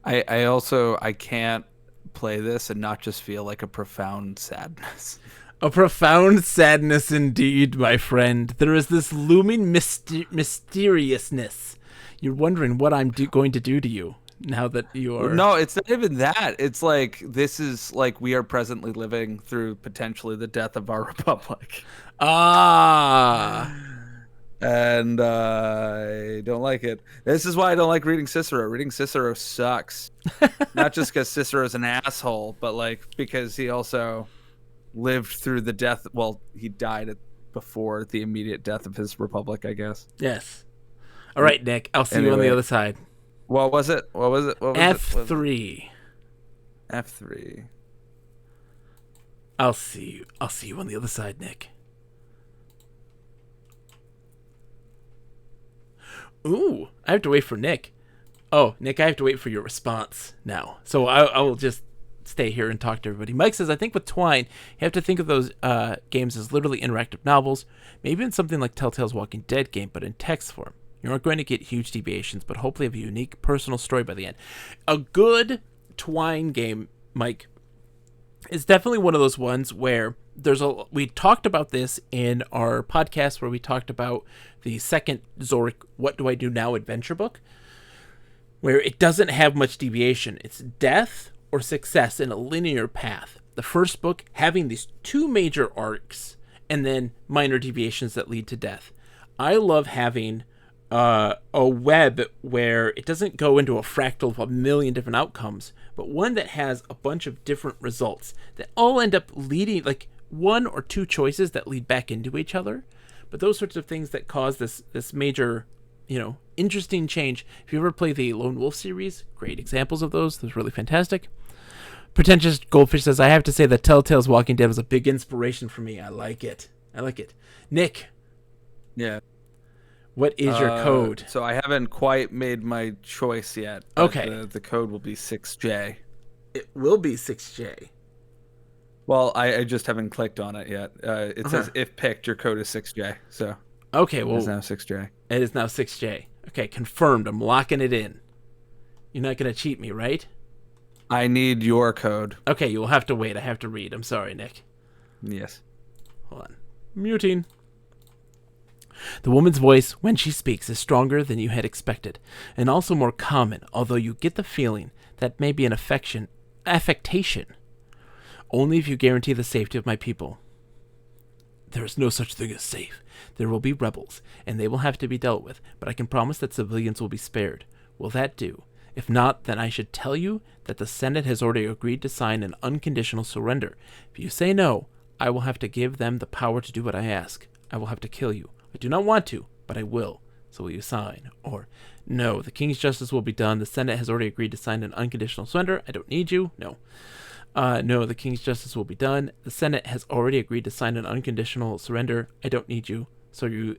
I can't play this and not just feel like a profound sadness. A profound sadness indeed, my friend. There is this looming mysteriousness. You're wondering what I'm going to do to you now that you are... No, it's not even that. It's like, this is like we are presently living through potentially the death of our republic. Ah. And I don't like it. This is why I don't like reading Cicero. Reading Cicero sucks. Not just because Cicero's an asshole, but like because he also lived through the death. Well, he died before the immediate death of his republic, I guess. Yes. All right, Nick. I'll see you on the other side. What was it? What was it? F3. F3. I'll see you on the other side, Nick. Ooh, I have to wait for Nick. Oh, Nick, I have to wait for your response now. So I will just stay here and talk to everybody. Mike says, I think with Twine, you have to think of those games as literally interactive novels, maybe in something like Telltale's Walking Dead game, but in text form. You aren't going to get huge deviations, but hopefully have a unique personal story by the end. A good Twine game, Mike, is definitely one of those ones where we talked about this in our podcast where we talked about the second Zorik What Do I Do Now adventure book, where it doesn't have much deviation. It's death or success in a linear path. The first book having these two major arcs and then minor deviations that lead to death. I love having a web where it doesn't go into a fractal of a million different outcomes, but one that has a bunch of different results that all end up leading, like one or two choices that lead back into each other, but those sorts of things that cause this major, interesting change. If you ever play the Lone Wolf series, great examples of those. Those really fantastic. Pretentious Goldfish says, I have to say that Telltale's Walking Dead was a big inspiration for me. I like it. Nick, Yeah. what is your code? So I haven't quite made my choice yet. But Okay. The code will be 6J. It will be 6J. Well, I just haven't clicked on it yet. It says if picked, your code is 6J. So Okay, well, it's now 6J. it is now 6J. Okay, confirmed. I'm locking it in. You're not going to cheat me, right? I need your code. Okay, you will have to wait. I have to read. I'm sorry, Nick. Yes. Hold on. Muting. The woman's voice, when she speaks, is stronger than you had expected, and also more common, although you get the feeling that may be an affectation. Only if you guarantee the safety of my people. There is no such thing as safe. There will be rebels, and they will have to be dealt with, but I can promise that civilians will be spared. Will that do? If not, then I should tell you that the Senate has already agreed to sign an unconditional surrender. If you say no, I will have to give them the power to do what I ask. I will have to kill you. I do not want to, but I will. So will you sign? Or, no, the king's justice will be done. The Senate has already agreed to sign an unconditional surrender. I don't need you. No. No, the king's justice will be done. The Senate has already agreed to sign an unconditional surrender. I don't need you. So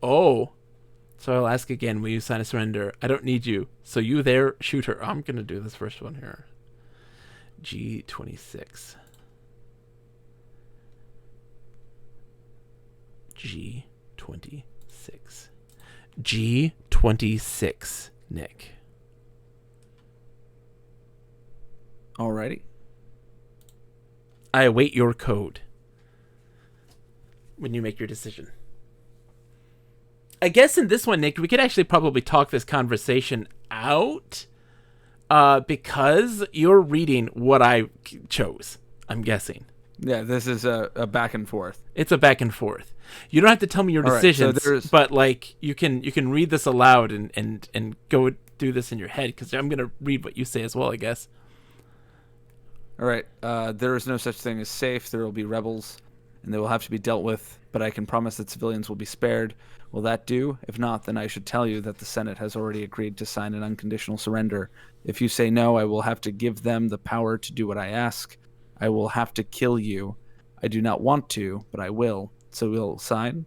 I'll ask again, will you sign a surrender? I don't need you. So you there, shoot her. I'm going to do this first one here. G26. G26. G26, Nick. Alrighty. I await your code when you make your decision. I guess in this one, Nick, we could actually probably talk this conversation out because you're reading what I chose, I'm guessing. Yeah, this is a back and forth. It's a back and forth. You don't have to tell me your decisions, but like you can read this aloud and go through this in your head because I'm going to read what you say as well, I guess. All right. There is no such thing as safe. There will be rebels, and they will have to be dealt with, but I can promise that civilians will be spared. Will that do? If not, then I should tell you that the Senate has already agreed to sign an unconditional surrender. If you say no, I will have to give them the power to do what I ask. I will have to kill you. I do not want to, but I will. So we'll sign?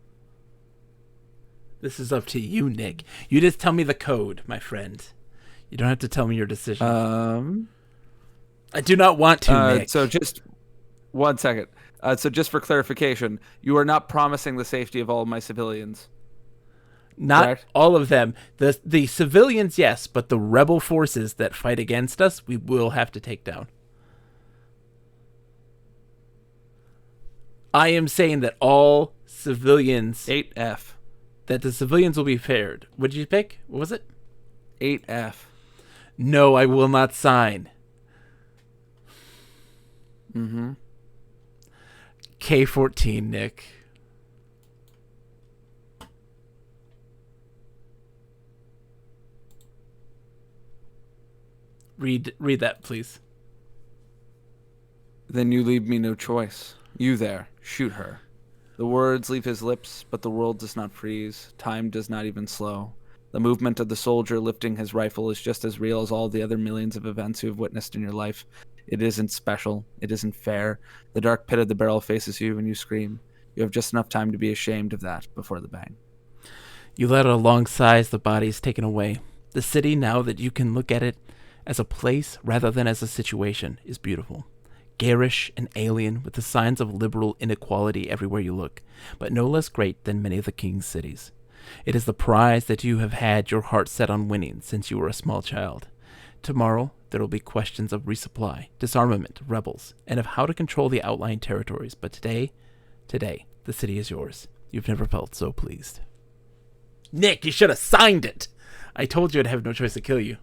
This is up to you, Nick. You just tell me the code, my friend. You don't have to tell me your decision. I do not want to, Nick. So just 1 second. So just for clarification, you are not promising the safety of all of my civilians. Not correct? All of them. The civilians, yes, but the rebel forces that fight against us, we will have to take down. I am saying that all civilians... 8F. That the civilians will be spared. What did you pick? What was it? 8F. No, I will not sign. Mm-hmm. K14, Nick. Read that, please. Then you leave me no choice. You there, shoot her. The words leave his lips, but the world does not freeze. Time does not even slow. The movement of the soldier lifting his rifle is just as real as all the other millions of events you have witnessed in your life. It isn't special. It isn't fair. The dark pit of the barrel faces you and you scream. You have just enough time to be ashamed of that before the bang. You let out a long sigh as the body is taken away. The city, now that you can look at it as a place rather than as a situation, is beautiful. Garish and alien, with the signs of liberal inequality everywhere you look, but no less great than many of the king's cities. It is the prize that you have had your heart set on winning since you were a small child. Tomorrow, there will be questions of resupply, disarmament, rebels, and of how to control the outlying territories. But today, the city is yours. You've never felt so pleased. Nick, you should have signed it! I told you I'd have no choice to kill you.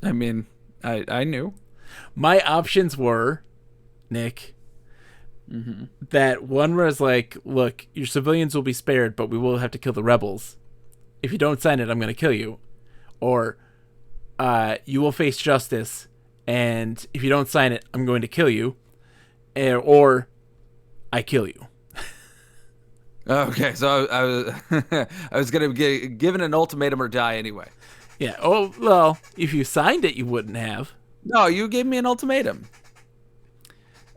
I mean, I knew. My options were, Nick, that one was like, look, your civilians will be spared, but we will have to kill the rebels. If you don't sign it, I'm going to kill you. Or, you will face justice, and if you don't sign it, I'm going to kill you. Or, I kill you. Okay, so I was I was gonna get given an ultimatum or die anyway. Yeah. Oh well, if you signed it, you wouldn't have. No, you gave me an ultimatum,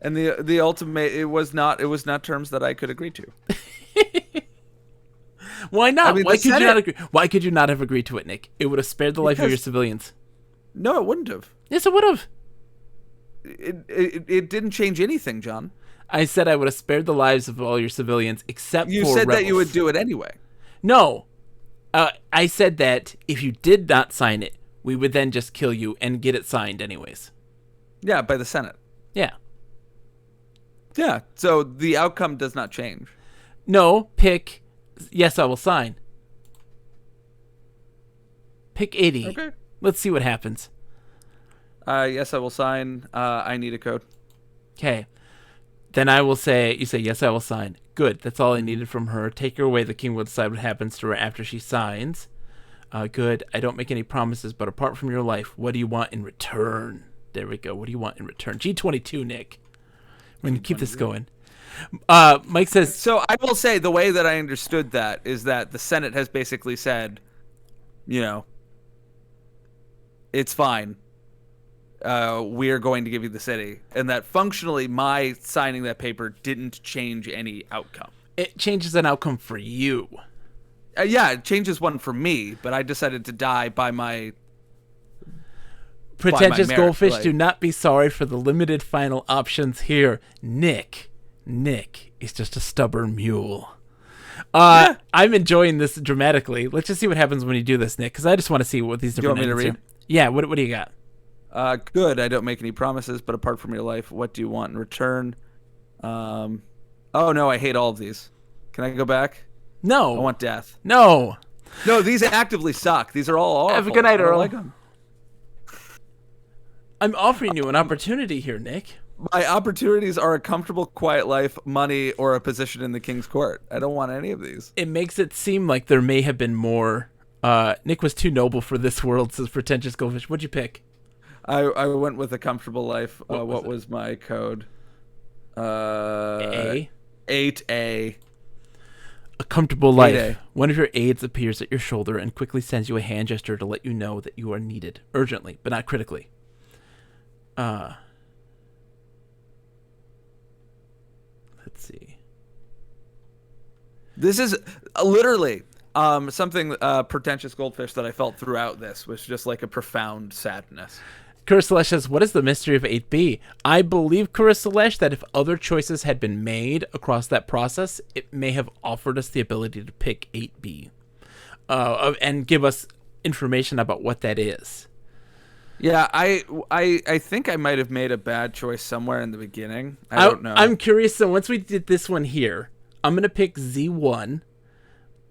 and the ultimate it was not terms that I could agree to. Why not? I mean, Why the could you not Senate- agree? Why could you not have agreed to it, Nick? It would have spared the life of Because- your civilians. No, it wouldn't have. Yes, it would have. It didn't change anything, John. I said I would have spared the lives of all your civilians except You for said that you rebels. would do it anyway. No. I said that if you did not sign it, we would then just kill you and get it signed anyways. Yeah, by the Senate. Yeah. Yeah, so the outcome does not change. No, pick yes, I will sign. Pick 80. Okay. Let's see what happens. Yes, I will sign. I need a code. Okay. Then I will say, you say, yes, I will sign. Good. That's all I needed from her. Take her away. The king will decide what happens to her after she signs. Good. I don't make any promises, but apart from your life, what do you want in return? There we go. What do you want in return? G22, Nick. We're going to keep this going. Mike says, So I will say the way that I understood that is that the Senate has basically said, you know, it's fine. We are going to give you the city. And that functionally my signing that paper didn't change any outcome. it changes an outcome for you. Yeah, it changes one for me, but I decided to die by my... Pretentious merit, goldfish, like- do not be sorry for the limited final options here. Nick is just a stubborn mule. Yeah. I'm enjoying this dramatically. Let's just see what happens when you do this, Nick, because I just want to see what these different want me to endings read? are. Yeah, what do you got? Good. I don't make any promises, but apart from your life, what do you want in return? Oh no, I hate all of these. Can I go back? No. I want death. No. No, these actively suck. These are all awful. Have a good night, I don't Earl. like 'em. I'm offering you an opportunity here, Nick. My opportunities are a comfortable, quiet life, money, or a position in the king's court. I don't want any of these. It makes it seem like there may have been more. Nick was too noble for this world, says Pretentious Goldfish. What'd you pick? I went with a comfortable life. What was What it? was my code? A. 8A. A comfortable life. 8A. One of your aides appears at your shoulder and quickly sends you a hand gesture to let you know that you are needed urgently, but not critically. Let's see. This is literally something pretentious goldfish that I felt throughout this was just like a profound sadness. Curaselesh says, what is the mystery of 8B? I believe, Curaselesh, that if other choices had been made across that process, it may have offered us the ability to pick 8B and give us information about what that is. Yeah, I think I might have made a bad choice somewhere in the beginning. I don't know. I'm curious. So once we did this one here, I'm going to pick Z1.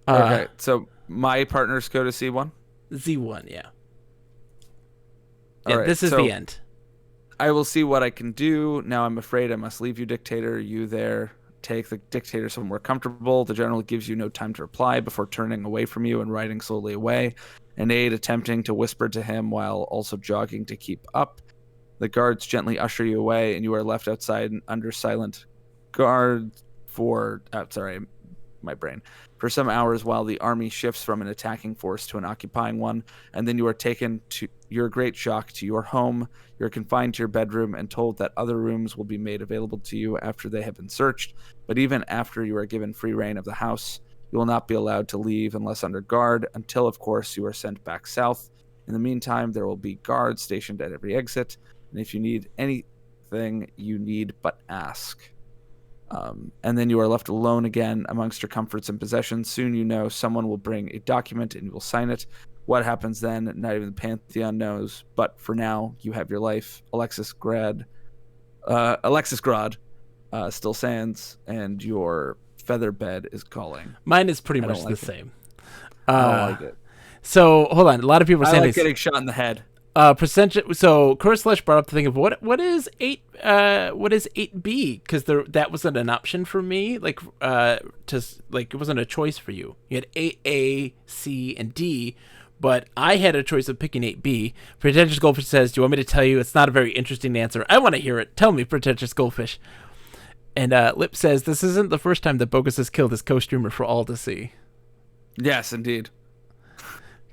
Okay, so my partner's code is C1? Z1, yeah. All right, this is so the end. I will see what I can do. Now I'm afraid I must leave you, dictator. You there. Take the dictator somewhere comfortable. The general gives you no time to reply before turning away from you and riding slowly away. An aide attempting to whisper to him while also jogging to keep up. The guards gently usher you away, and you are left outside and under silent guard for... my brain. For some hours while the army shifts from an attacking force to an occupying one, and then you are taken to your great shock to your home. You're confined to your bedroom and told that other rooms will be made available to you after they have been searched. But even after you are given free reign of the house, you will not be allowed to leave unless under guard, until, of course, you are sent back south. In the meantime, there will be guards stationed at every exit, and if you need anything, you need but ask. And then you are left alone again amongst your comforts and possessions. Soon you know someone will bring a document and you will sign it. What happens then, not even the Pantheon knows. But for now, you have your life. Alexis Grad still stands, and your feather bed is calling. Mine is pretty I much don't the like it. same. I don't like it. So hold on. A lot of people are I saying like this. getting shot in the head. So Curaselesh brought up the thing of what is 8B, because that wasn't an option for me, it wasn't a choice for you. You had 8A, C, and D, but I had a choice of picking 8B. Pretentious Goldfish says, do you want me to tell you? It's not a very interesting answer. I want to hear it. Tell me, Pretentious Goldfish. And Lip says, this isn't the first time that Bogus has killed his co-streamer for all to see. Yes, indeed.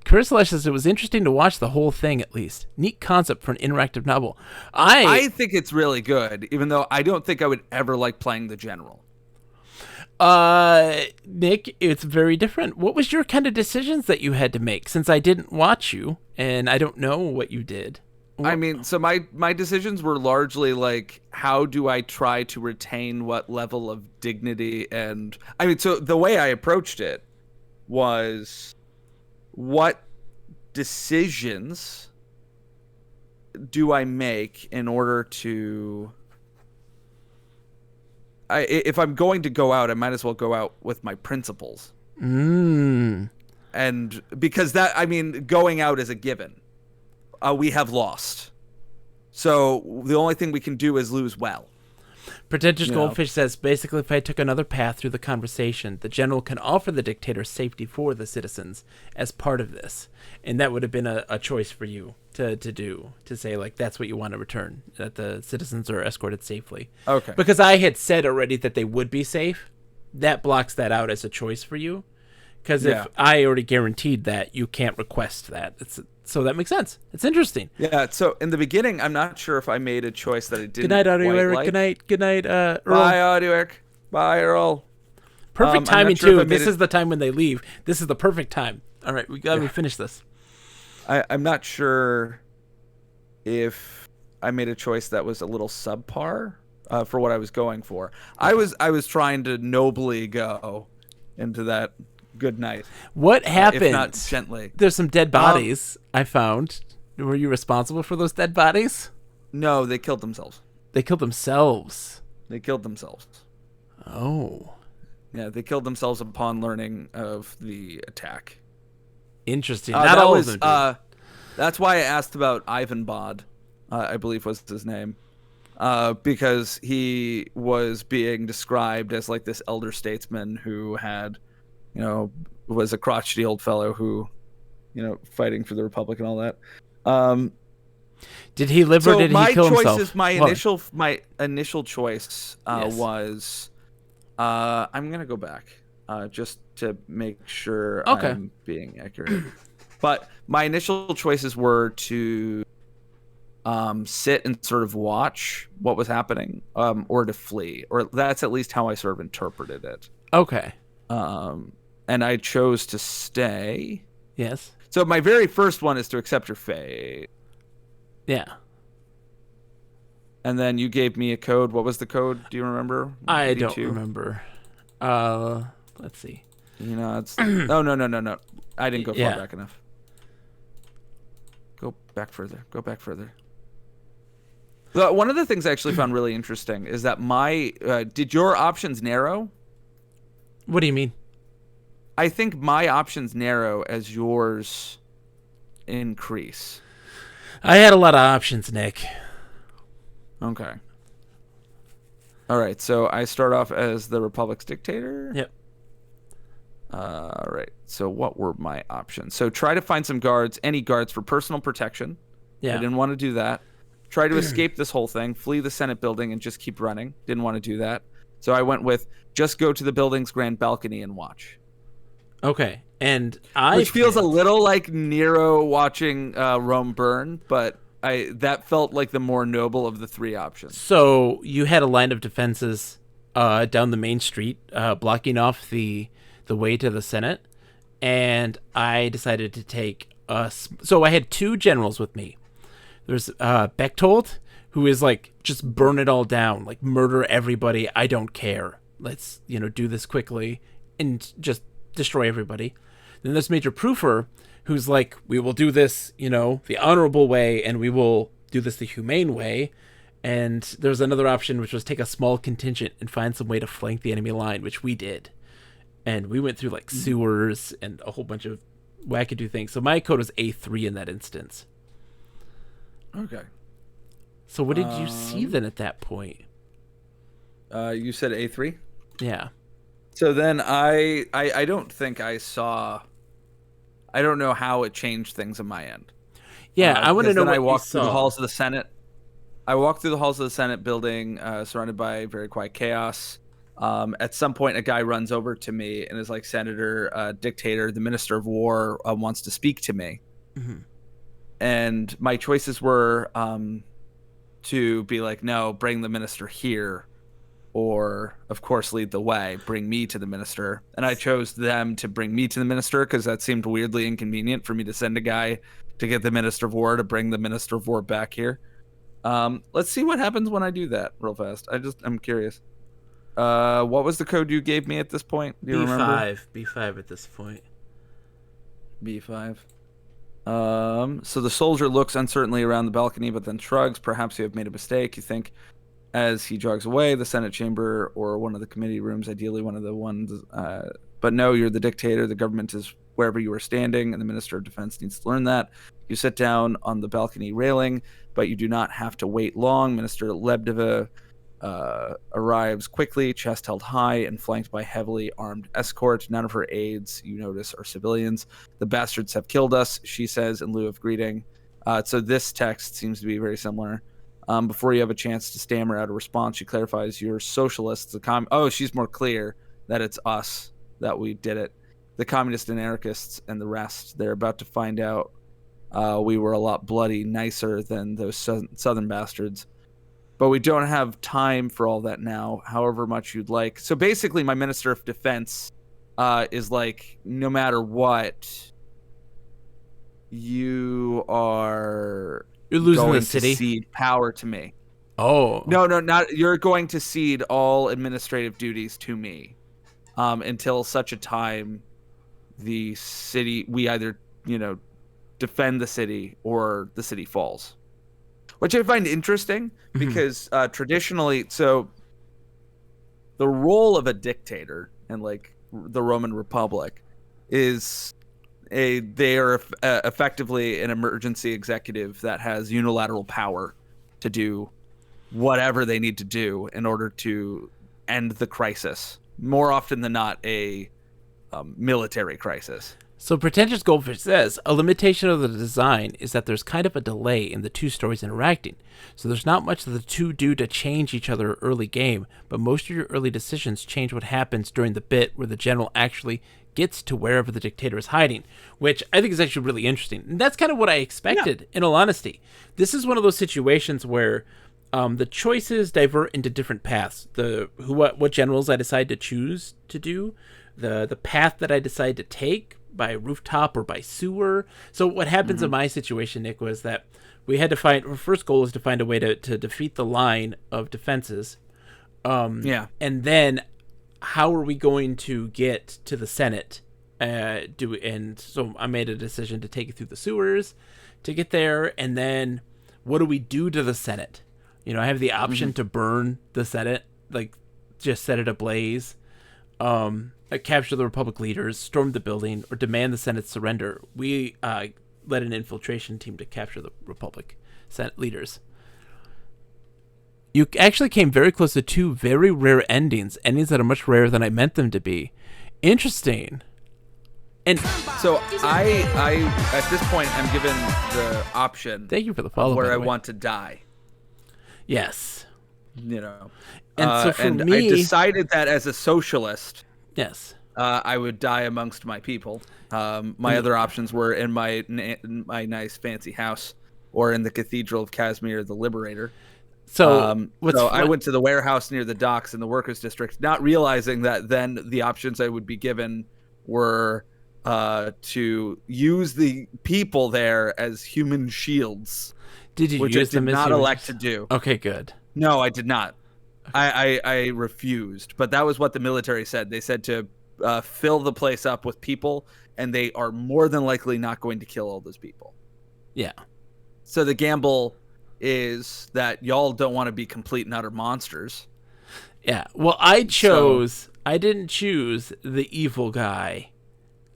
Kursalash says, it was interesting to watch the whole thing, at least. Neat concept for an interactive novel. I think it's really good, even though I don't think I would ever like playing the general. Nick, it's very different. What was your kind of decisions that you had to make? Since I didn't watch you, and I don't know what you did. I mean, so my decisions were largely like, how do I try to retain what level of dignity? And I mean, so the way I approached it was, what decisions do I make in order to... if I'm going to go out, I might as well go out with my principles. And because that, I mean, going out is a given. We have lost. So the only thing we can do is lose well. Pretentious Goldfish says, basically, if I took another path through the conversation, the general can offer the dictator safety for the citizens as part of this. And that would have been a choice for you to do, to say, like, that's what you want to return, that the citizens are escorted safely. Okay. Because I had said already that they would be safe. That blocks that out as a choice for you. Because if I already guaranteed that, you can't request that. So that makes sense. It's interesting. Yeah, so in the beginning, I'm not sure if I made a choice that I didn't Good night, Audio quite Eric. like. Good night, Earl. Bye, Audio Eric. Bye, Earl. Perfect I'm not timing, sure if too. I made This it- is the time when they leave. This is the perfect time. All right, we got to finish this. I'm not sure if I made a choice that was a little subpar for what I was going for. I was trying to nobly go into that good night. What happened? If not gently. There's some dead bodies I found. Were you responsible for those dead bodies? No, they killed themselves. They killed themselves. They killed themselves. Oh. Yeah, they killed themselves upon learning of the attack. Interesting. Not Not all was, of them did. That's why I asked about Ivan Bod, I believe was his name, because he was being described as like this elder statesman who had, was a crotchety old fellow who, fighting for the Republic and all that. Did he live or did he kill himself? My initial choice was, I'm gonna go back just to make sure I'm being accurate. But my initial choices were to sit and sort of watch what was happening, or to flee, or that's at least how I sort of interpreted it. Okay. And I chose to stay. Yes. So my very first one is to accept your fate. Yeah. And then you gave me a code. What was the code? Do you remember? I D2? don't remember. Let's see. It's no. I didn't go far back enough. Go back further. One of the things I actually found really interesting is that did your options narrow? What do you mean? I think my options narrow as yours increase. I had a lot of options, Nick. Okay. All right, so I start off as the Republic's dictator. Yep. All right, so what were my options? So try to find some guards, any guards for personal protection. Yeah. I didn't want to do that. Try to escape this whole thing, flee the Senate building, and just keep running. Didn't want to do that. So I went with just go to the building's grand balcony and watch. Okay, and which feels a little like Nero watching Rome burn, but that felt like the more noble of the three options. So you had a line of defenses down the main street, blocking off the way to the Senate, and I decided to take us. So I had two generals with me. There's Bechtold, who is like, just burn it all down, like murder everybody. I don't care. Let's do this quickly and just destroy everybody. Then there's Major Proofer, who's like, we will do this, the honorable way, and we will do this the humane way. And there's another option, which was take a small contingent and find some way to flank the enemy line, which we did. And we went through like sewers and a whole bunch of wackadoo things. So my code was A3 in that instance. Okay. So what did you see then at that point? You said A3? Yeah. So then I don't think I saw. I don't know how it changed things on my end. Yeah, I want to know what I you walked through the saw. halls of the Senate. I walk through the halls of the Senate building, surrounded by very quiet chaos. At some point, a guy runs over to me and is like, "Senator, dictator, the Minister of War wants to speak to me." Mm-hmm. And my choices were to be like, "No, bring the minister here," or, of course, lead the way, bring me to the minister. And I chose them to bring me to the minister because that seemed weirdly inconvenient for me to send a guy to get the Minister of War to bring the Minister of War back here. Let's see what happens when I do that real fast. I'm curious. What was the code you gave me at this point? Do you remember? B5 at this point. B5. So the soldier looks uncertainly around the balcony, but then shrugs. Perhaps you have made a mistake. You think, as he jogs away, the Senate chamber or one of the committee rooms, ideally one of the ones. But no, you're the dictator. The government is wherever you are standing, and the Minister of Defense needs to learn that. You sit down on the balcony railing, but you do not have to wait long. Minister Lebdeva arrives quickly, chest held high and flanked by heavily armed escort. None of her aides, you notice, are civilians. "The bastards have killed us," she says in lieu of greeting. So this text seems to be very similar. Before you have a chance to stammer out a response, she clarifies, "You're socialists." She's more clear that it's us, that we did it. "The communists and anarchists and the rest, they're about to find out we were a lot bloody nicer than those southern bastards. But we don't have time for all that now, however much you'd like." So basically, my Minister of Defense is like, no matter what, you're losing going the city. to cede power to me. Oh. No, not you're going to cede all administrative duties to me until such a time we either, defend the city or the city falls. Which I find interesting because traditionally, so the role of a dictator in like the Roman Republic is they are effectively an emergency executive that has unilateral power to do whatever they need to do in order to end the crisis. More often than not, a military crisis. So Pretentious Goldfish says, a limitation of the design is that there's kind of a delay in the two stories interacting. So there's not much that the two do to change each other early game, but most of your early decisions change what happens during the bit where the general actually gets to wherever the dictator is hiding, which I think is actually really interesting. And that's kind of what I expected, in all honesty. This is one of those situations where the choices divert into different paths. What generals I decide to choose to do, the path that I decide to take, by rooftop or by sewer. So what happens in my situation, Nick, was that we had to our first goal is to find a way to defeat the line of defenses. And then how are we going to get to the Senate? And so I made a decision to take it through the sewers to get there. And then what do we do to the Senate? I have the option to burn the Senate, like just set it ablaze. Capture the Republic leaders, storm the building, or demand the Senate's surrender. We led an infiltration team to capture the Republic Senate leaders. You actually came very close to two very rare endings that are much rarer than I meant them to be. Interesting. And so I at this point I'm given the option. Thank you for the follow. Where I want to die. Yes. And so for me, I decided that as a socialist. Yes. I would die amongst my people. My other options were in my nice fancy house or in the Cathedral of Casimir the Liberator. So, I went to the warehouse near the docks in the workers' district, not realizing that then the options I would be given were to use the people there as human shields. Did you which use I did them not elect to do. Okay, good. No, I did not. I refused, but that was what the military said. They said to fill the place up with people, and they are more than likely not going to kill all those people. Yeah. So the gamble is that y'all don't want to be complete and utter monsters. Yeah. Well, I didn't choose the evil guy.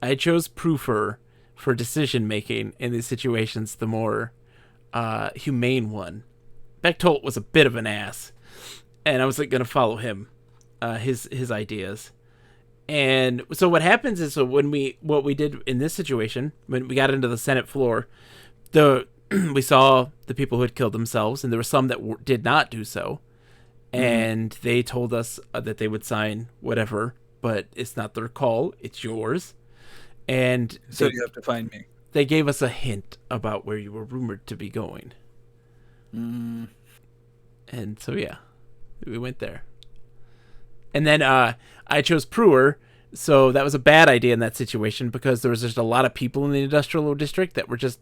I chose Proofer for decision making in these situations, the more humane one. Bechtold was a bit of an ass. And I was like going to follow him, his ideas. And so what happens is, what we did in this situation, when we got into the Senate floor, the we saw the people who had killed themselves, and there were some that did not do so. And they told us that they would sign whatever, but it's not their call; it's yours. And So you have to find me. they gave us a hint about where you were rumored to be going. And so yeah, we went there. And then I chose Brewer, so that was a bad idea in that situation because there was just a lot of people in the industrial district that were just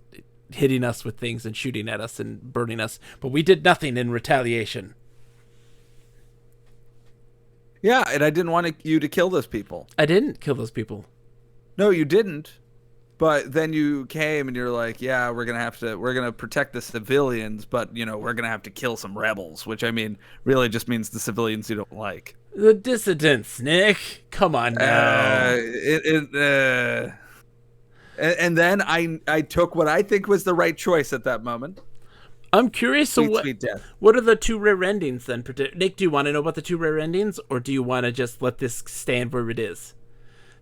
hitting us with things and shooting at us and burning us, but we did nothing in retaliation. Yeah, and I didn't want you to kill those people. I didn't kill those people. No, you didn't. But then you came and you're like, yeah, we're gonna protect the civilians, but we're gonna have to kill some rebels, which I mean really just means the civilians you don't like. The dissidents, Nick. Come on now. And then I took what I think was the right choice at that moment. I'm curious. So Sweet death. what are the two rare endings then? Nick, do you want to know about the two rare endings, or do you want to just let this stand where it is?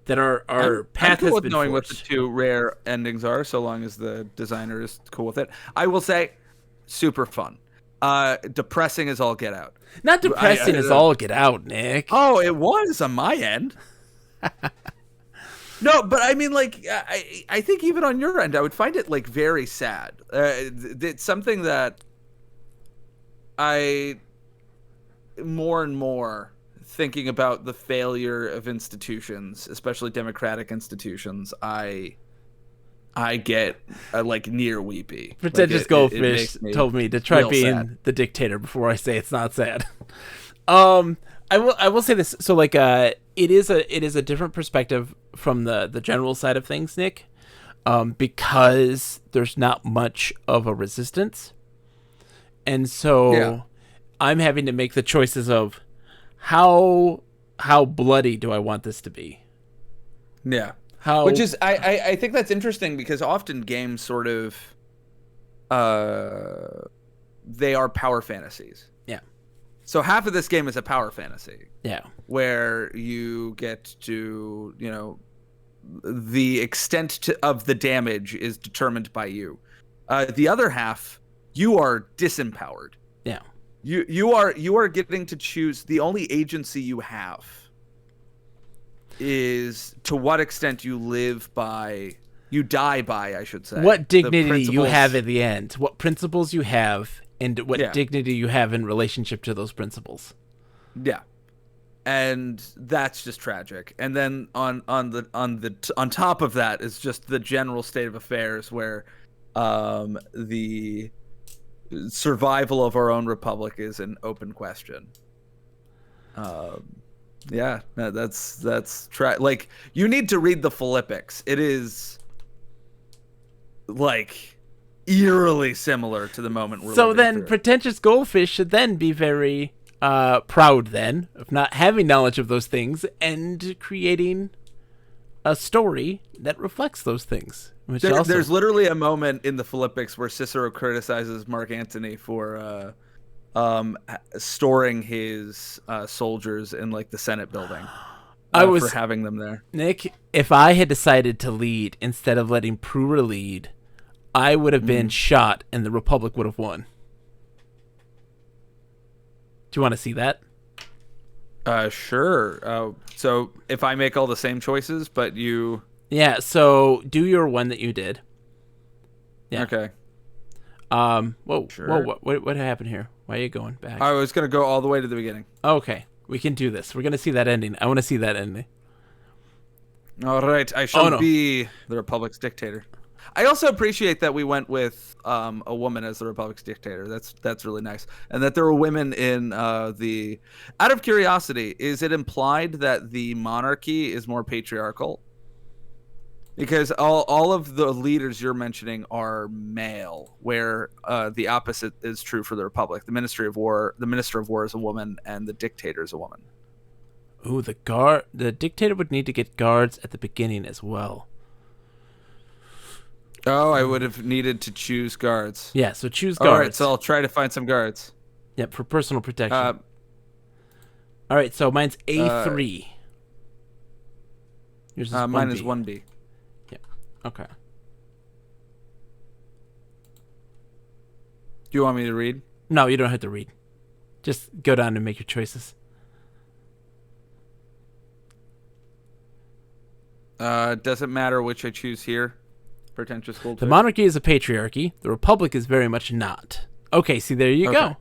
That our path I'm cool has with been knowing forged. what the two rare endings are, so long as the designer is cool with it. I will say, super fun. Depressing as all get out. Not depressing as all get out, Nick. Oh, it was on my end. No, but I mean, like, I think even on your end, I would find it like very sad. It's something that I more and more thinking about the failure of institutions, especially democratic institutions. I get like near weepy. Pretentious Like, Goldfish told me to try real being sad. the dictator before I say it's not sad. I will say this. So like it is a different perspective from the general side of things, Nick. Because there's not much of a resistance. And so Yeah. I'm having to make the choices of how bloody do I want this to be? Yeah. How Which is, I think that's interesting because often games sort of, they are power fantasies. Yeah. So half of this game is a power fantasy Yeah. where you get to, the extent of the damage is determined by you. The other half, you are disempowered. Yeah. You are getting to choose. The only agency you have is to what extent you die by, I should say. What the dignity you principles- have at the end, what principles you have, and what Yeah. dignity you have in relationship to those principles. Yeah, and that's just tragic. And then on top of that is just the general state of affairs where the survival of our own republic is an open question. Yeah, that's like you need to read the Philippics. It is like eerily similar to the moment we're So living then, through. pretentious Goldfish should then be very proud then of not having knowledge of those things and creating a story that reflects those things. Which also, There's literally a moment in the Philippics where Cicero criticizes Mark Antony for storing his soldiers in like the Senate building. For having them there. Nick, if I had decided to lead instead of letting Brewer lead, I would have been shot and the Republic would have won. Do you want to see that? Sure. So if I make all the same choices, but you... Yeah, so do your one that you did. Yeah. Okay. Whoa, Sure. whoa, what happened here? Why are you going back? I was going to go all the way to the beginning. Okay, we can do this. We're going to see that ending. I want to see that ending. All right. I shall no. be the Republic's dictator. I also appreciate that we went with a woman as the Republic's dictator. That's really nice. And that there were women in the... Out of curiosity, is it implied that the monarchy is more patriarchal? Because all of the leaders you're mentioning are male, where the opposite is true for the Republic. The Minister of War is a woman, and the dictator is a woman. Ooh, the dictator would need to get guards at the beginning as well. Oh, I would have needed to choose guards. Yeah, so choose guards. All right, so I'll try to find some guards. Yep, for personal protection. All right, so mine's A3. Yours is mine is 1B. 1B. Yep. Okay. you want me to read? No, you don't have to read. Just go down and make your choices. Doesn't matter which I choose here. Pretentious gold. The monarchy is a patriarchy. The republic is very much not. Okay, see, there you go.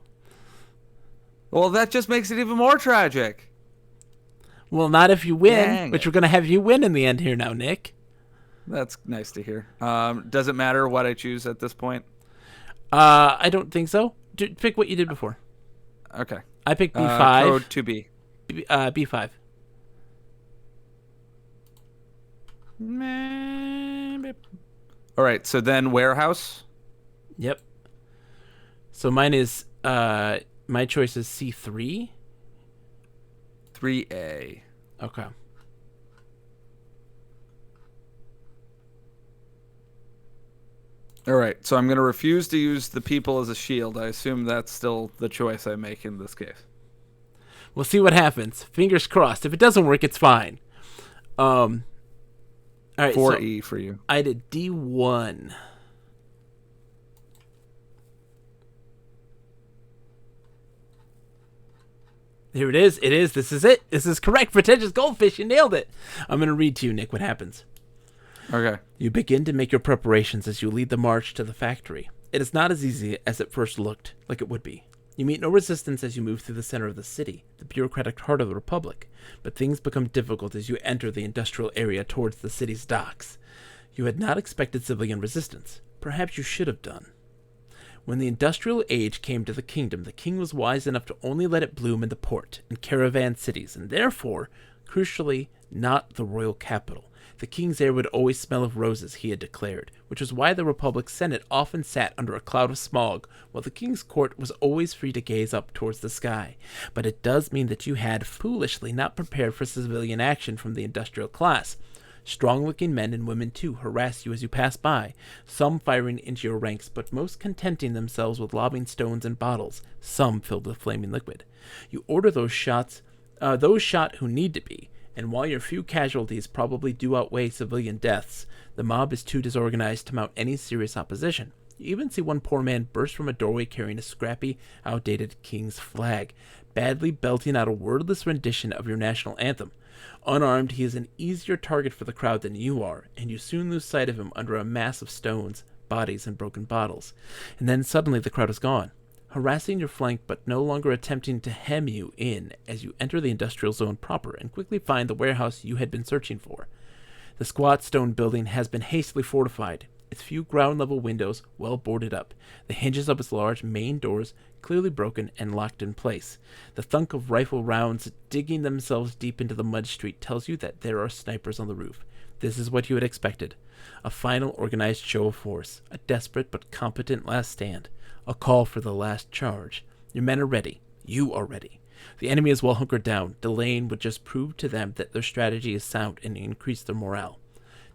Well, that just makes it even more tragic. Well, not if you win, Dang which it. we're going to have you win in the end here now, Nick. That's nice to hear. Does it matter what I choose at this point? I don't think so. Pick what you did before. Okay. I picked B5. Code 2B. B5. All right, so then warehouse. Yep. So mine is, my choice is C3. 3A. Okay. All right, so I'm going to refuse to use the people as a shield. I assume that's still the choice I make in this case. We'll see what happens. Fingers crossed. If it doesn't work, it's fine. All right. 4E for you. I did D1. Here it is. It is. This is it. This is correct. Pretentious goldfish. You nailed it. I'm going to read to you, Nick, what happens. Okay. You begin to make your preparations as you lead the march to the factory. It is not as easy as it first looked like it would be. You meet no resistance as you move through the center of the city, the bureaucratic heart of the Republic, but things become difficult as you enter the industrial area towards the city's docks. You had not expected civilian resistance. Perhaps you should have done. When the industrial age came to the kingdom, the king was wise enough to only let it bloom in the port and caravan cities, and therefore, crucially, not the royal capital. The king's air would always smell of roses, he had declared, which was why the Republic's Senate often sat under a cloud of smog, while the king's court was always free to gaze up towards the sky. But it does mean that you had, foolishly, not prepared for civilian action from the industrial class. Strong-looking men and women, too, harass you as you pass by, some firing into your ranks, but most contenting themselves with lobbing stones and bottles, some filled with flaming liquid. You order those shot who need to be, and while your few casualties probably do outweigh civilian deaths, the mob is too disorganized to mount any serious opposition. You even see one poor man burst from a doorway carrying a scrappy, outdated king's flag, badly belting out a wordless rendition of your national anthem. Unarmed, he is an easier target for the crowd than you are, and you soon lose sight of him under a mass of stones, bodies, and broken bottles. And then suddenly the crowd is gone, harassing your flank but no longer attempting to hem you in as you enter the industrial zone proper and quickly find the warehouse you had been searching for. The squat stone building has been hastily fortified, its few ground-level windows well boarded up, the hinges of its large main doors clearly broken and locked in place. The thunk of rifle rounds digging themselves deep into the mud street tells you that there are snipers on the roof. This is what you had expected. A final organized show of force, a desperate but competent last stand, a call for the last charge. Your men are ready. You are ready. The enemy is well hunkered down. Delaying would just prove to them that their strategy is sound and increase their morale.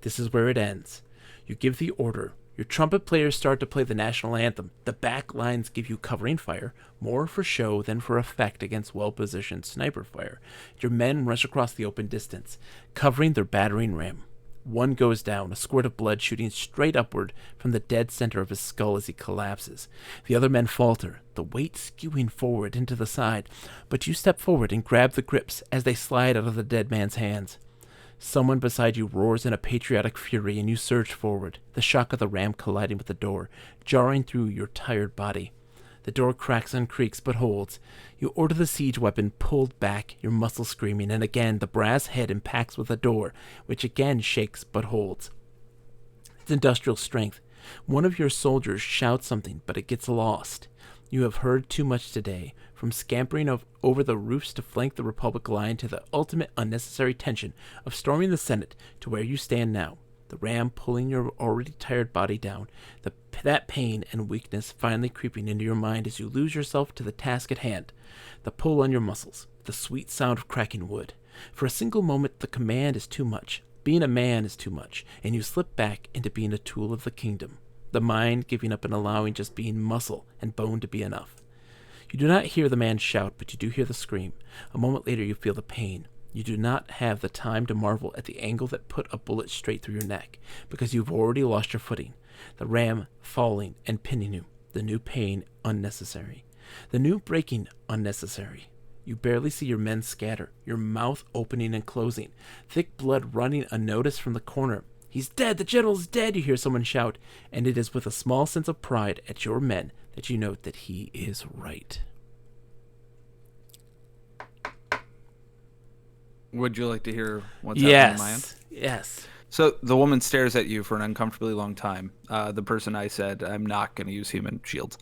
This is where it ends. You give the order. Your trumpet players start to play the national anthem. The back lines give you covering fire, more for show than for effect against well-positioned sniper fire. Your men rush across the open distance, covering their battering ram. One goes down, a squirt of blood shooting straight upward from the dead center of his skull as he collapses. The other men falter, the weight skewing forward into the side, but you step forward and grab the grips as they slide out of the dead man's hands. Someone beside you roars in a patriotic fury, and you surge forward, the shock of the ram colliding with the door, jarring through your tired body. The door cracks and creaks, but holds. You order the siege weapon pulled back, your muscles screaming, and again the brass head impacts with the door, which again shakes but holds. It's industrial strength. One of your soldiers shouts something, but it gets lost. You have heard too much today, from scampering over the roofs to flank the Republic line to the ultimate unnecessary tension of storming the Senate to where you stand now, the ram pulling your already tired body down, that pain and weakness finally creeping into your mind as you lose yourself to the task at hand, the pull on your muscles, the sweet sound of cracking wood. For a single moment the command is too much, being a man is too much, and you slip back into being a tool of the kingdom. The mind giving up and allowing just being muscle and bone to be enough. You do not hear the man shout, but you do hear the scream. A moment later you feel the pain. You do not have the time to marvel at the angle that put a bullet straight through your neck, because you've already lost your footing, the ram falling and pinning you. The new pain unnecessary. The new breaking unnecessary. You barely see your men scatter, your mouth opening and closing, thick blood running unnoticed from the corner. He's dead! The general's dead! You hear someone shout, and it is with a small sense of pride at your men that you note that he is right. Would you like to hear what's happening in my end? Yes. So the woman stares at you for an uncomfortably long time. The person I said I'm not going to use human shields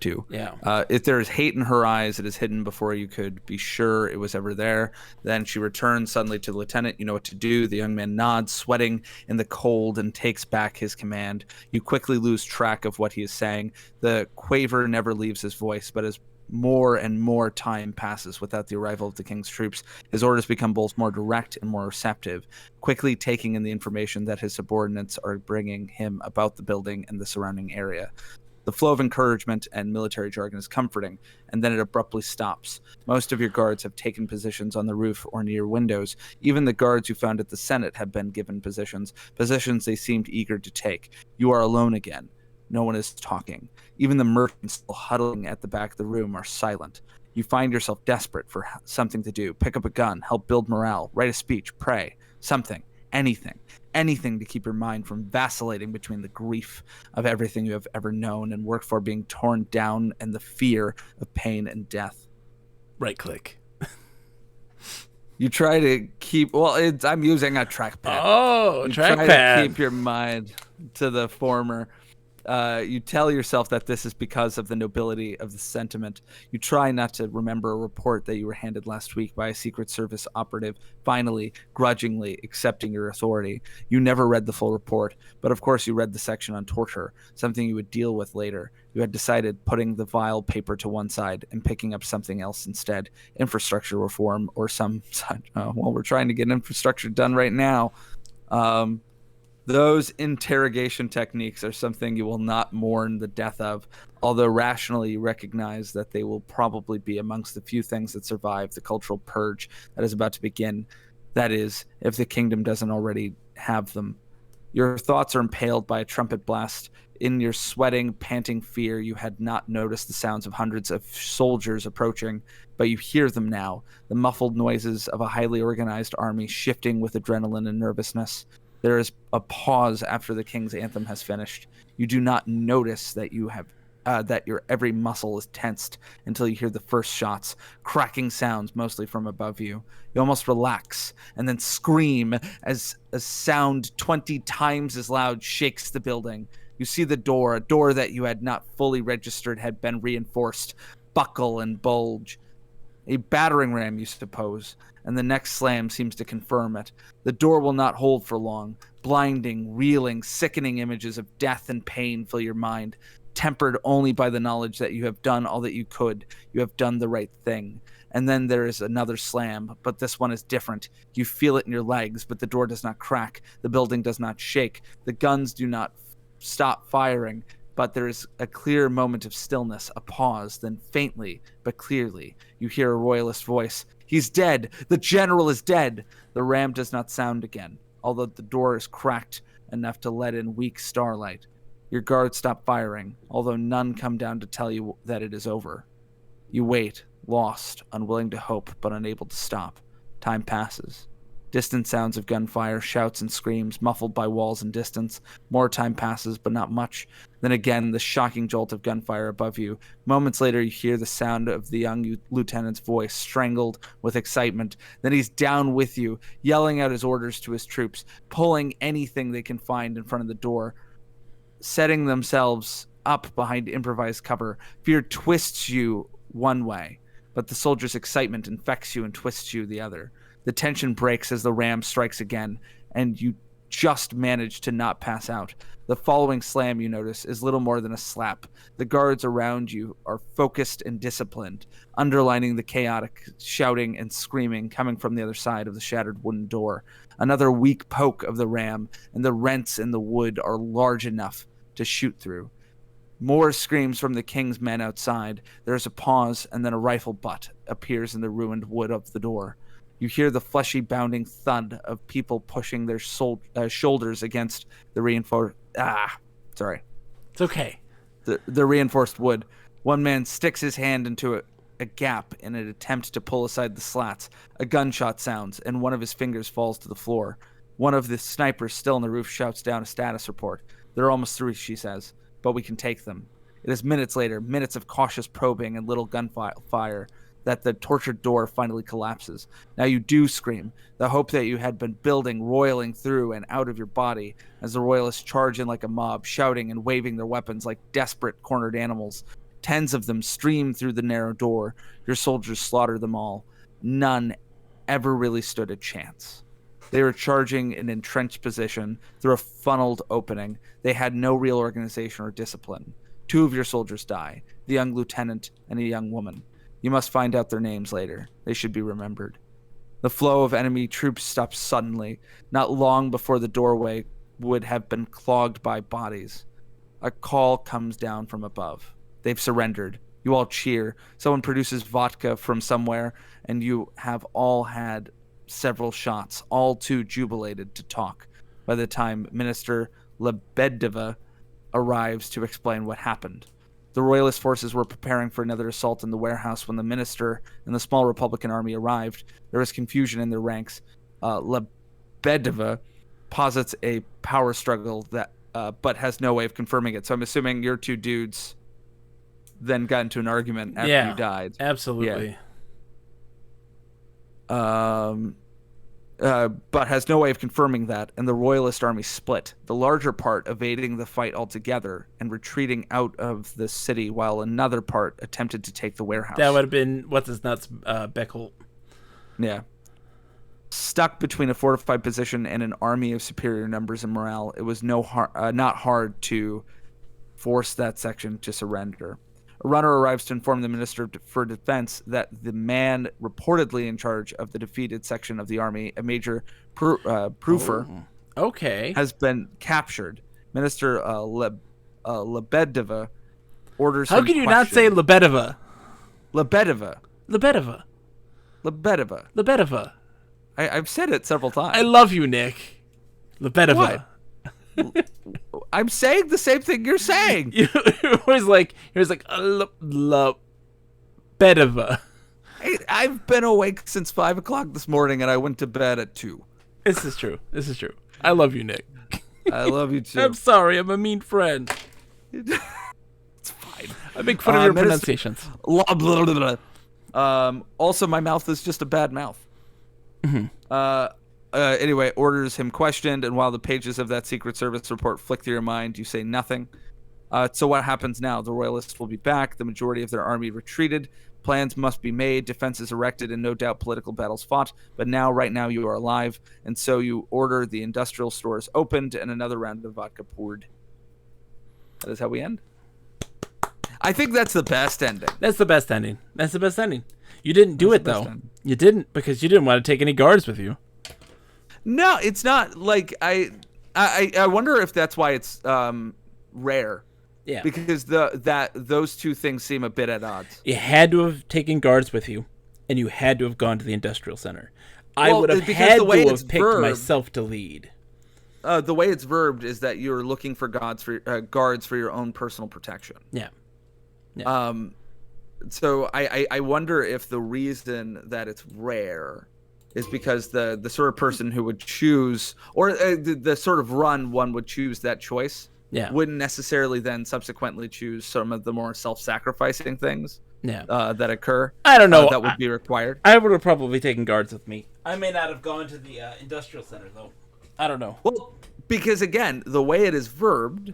to. Yeah. If there is hate in her eyes, it is hidden before you could be sure it was ever there. Then she returns suddenly to the lieutenant. You know what to do. The young man nods, sweating in the cold, and takes back his command. You quickly lose track of what he is saying. The quaver never leaves his voice, but as more and more time passes without the arrival of the king's troops, his orders become both more direct and more receptive, quickly taking in the information that his subordinates are bringing him about the building and the surrounding area. The flow of encouragement and military jargon is comforting, and then it abruptly stops. Most of your guards have taken positions on the roof or near windows. Even the guards you found at the Senate have been given positions they seemed eager to take. You are alone again. No one is talking. Even the merchants still huddling at the back of the room are silent. You find yourself desperate for something to do. Pick up a gun, help build morale, write a speech, pray, something, anything to keep your mind from vacillating between the grief of everything you have ever known and worked for being torn down and the fear of pain and death. Right click. You try to keep, I'm using a trackpad. Oh, you try trackpad. to keep your mind to the former. You tell yourself that this is because of the nobility of the sentiment. You try not to remember a report that you were handed last week by a Secret Service operative, finally, grudgingly accepting your authority. You never read the full report, but of course you read the section on torture, something you would deal with later. You had decided putting the vile paper to one side and picking up something else instead, infrastructure reform or some such. We're trying to get infrastructure done right now. Those interrogation techniques are something you will not mourn the death of, although rationally you recognize that they will probably be amongst the few things that survive the cultural purge that is about to begin. That is, if the kingdom doesn't already have them. Your thoughts are impaled by a trumpet blast. In your sweating, panting fear, you had not noticed the sounds of hundreds of soldiers approaching, but you hear them now, the muffled noises of a highly organized army shifting with adrenaline and nervousness. There is a pause after the king's anthem has finished. You do not notice that that your every muscle is tensed until you hear the first shots, cracking sounds mostly from above you. You almost relax and then scream as a sound 20 times as loud shakes the building. You see the door, a door that you had not fully registered had been reinforced, buckle and bulge. A battering ram, you suppose, and the next slam seems to confirm it. The door will not hold for long. Blinding, reeling, sickening images of death and pain fill your mind, tempered only by the knowledge that you have done all that you could. You have done the right thing. And then there is another slam, but this one is different. You feel it in your legs, but the door does not crack. The building does not shake. The guns do not stop firing. But there is a clear moment of stillness, a pause, then faintly but clearly, you hear a royalist voice. He's dead! The general is dead! The ram does not sound again, although the door is cracked enough to let in weak starlight. Your guards stop firing, although none come down to tell you that it is over. You wait, lost, unwilling to hope, but unable to stop. Time passes. Distant sounds of gunfire, shouts and screams, muffled by walls and distance. More time passes, but not much. Then again, the shocking jolt of gunfire above you. Moments later, you hear the sound of the young lieutenant's voice, strangled with excitement. Then he's down with you, yelling out his orders to his troops, pulling anything they can find in front of the door, setting themselves up behind improvised cover. Fear twists you one way, but the soldier's excitement infects you and twists you the other. The tension breaks as the ram strikes again, and you just manage to not pass out. The following slam, you notice, is little more than a slap. The guards around you are focused and disciplined, underlining the chaotic shouting and screaming coming from the other side of the shattered wooden door. Another weak poke of the ram, and the rents in the wood are large enough to shoot through. More screams from the king's men outside. There is a pause, and then a rifle butt appears in the ruined wood of the door. You hear the fleshy bounding thud of people pushing their shoulders against the reinforced... Sorry. It's okay. the reinforced wood. One man sticks his hand into a gap in an attempt to pull aside the slats. A gunshot sounds, and one of his fingers falls to the floor. One of the snipers still on the roof shouts down a status report. They're almost through, she says, but we can take them. It is minutes later, minutes of cautious probing and little gunfire, that the tortured door finally collapses. Now you do scream, the hope that you had been building, roiling through and out of your body as the royalists charge in like a mob, shouting and waving their weapons like desperate cornered animals. Tens of them stream through the narrow door. Your soldiers slaughter them all. None ever really stood a chance. They were charging an entrenched position through a funneled opening. They had no real organization or discipline. 2 of your soldiers die, the young lieutenant and a young woman. You must find out their names later. They should be remembered. The flow of enemy troops stops suddenly, not long before the doorway would have been clogged by bodies. A call comes down from above. They've surrendered. You all cheer. Someone produces vodka from somewhere, and you have all had several shots, all too jubilated to talk. By the time Minister Lebedeva arrives to explain what happened. The royalist forces were preparing for another assault on the warehouse when the minister and the small Republican army arrived. There was confusion in their ranks. Lebedeva posits a power struggle that, but has no way of confirming it. So I'm assuming your 2 dudes then got into an argument after you died. Absolutely. But has no way of confirming that, and the royalist army split, the larger part evading the fight altogether and retreating out of the city, while another part attempted to take the warehouse. That would have been, Beckholt. Yeah. Stuck between a fortified position and an army of superior numbers and morale, it was not hard to force that section to surrender. A runner arrives to inform the Minister for Defense that the man reportedly in charge of the defeated section of the army, a Major Proofer, has been captured. Minister Lebedeva orders How him can you not say Lebedeva? Lebedeva. Lebedeva. Lebedeva. Lebedeva. I've said it several times. I love you, Nick. Lebedeva. What? I'm saying the same thing you're saying. You're always like Lebedeva. I've been awake since 5 o'clock this morning, and I went to bed at 2. This is true. I love you, Nick. I love you too. I'm sorry. I'm a mean friend. It's fine. I make fun of your pronunciations. Also, my mouth is just a bad mouth. Mm-hmm. Anyway, orders him questioned, and while the pages of that Secret Service report flick through your mind, you say nothing. So what happens now? The royalists will be back. The majority of their army retreated. Plans must be made, defenses erected, and no doubt political battles fought. But now, right now, you are alive, and so you order the industrial stores opened and another round of vodka poured. That is how we end. I think that's the best ending. That's the best ending. You didn't do it, though. You didn't, because you didn't want to take any guards with you. No, it's not like I wonder if that's why it's rare. Yeah. Because those two things seem a bit at odds. You had to have taken guards with you, and you had to have gone to the industrial center. I would have had to have picked myself to lead. The way it's verbed is that you're looking for guards for your own personal protection. Yeah. So I wonder if the reason that it's rare is because the sort of person who would choose, or the sort of run one would choose that choice, wouldn't necessarily then subsequently choose some of the more self-sacrificing things that occur. I don't know. That would be required. I would have probably taken guards with me. I may not have gone to the industrial center, though. I don't know. Well, because again, the way it is verbed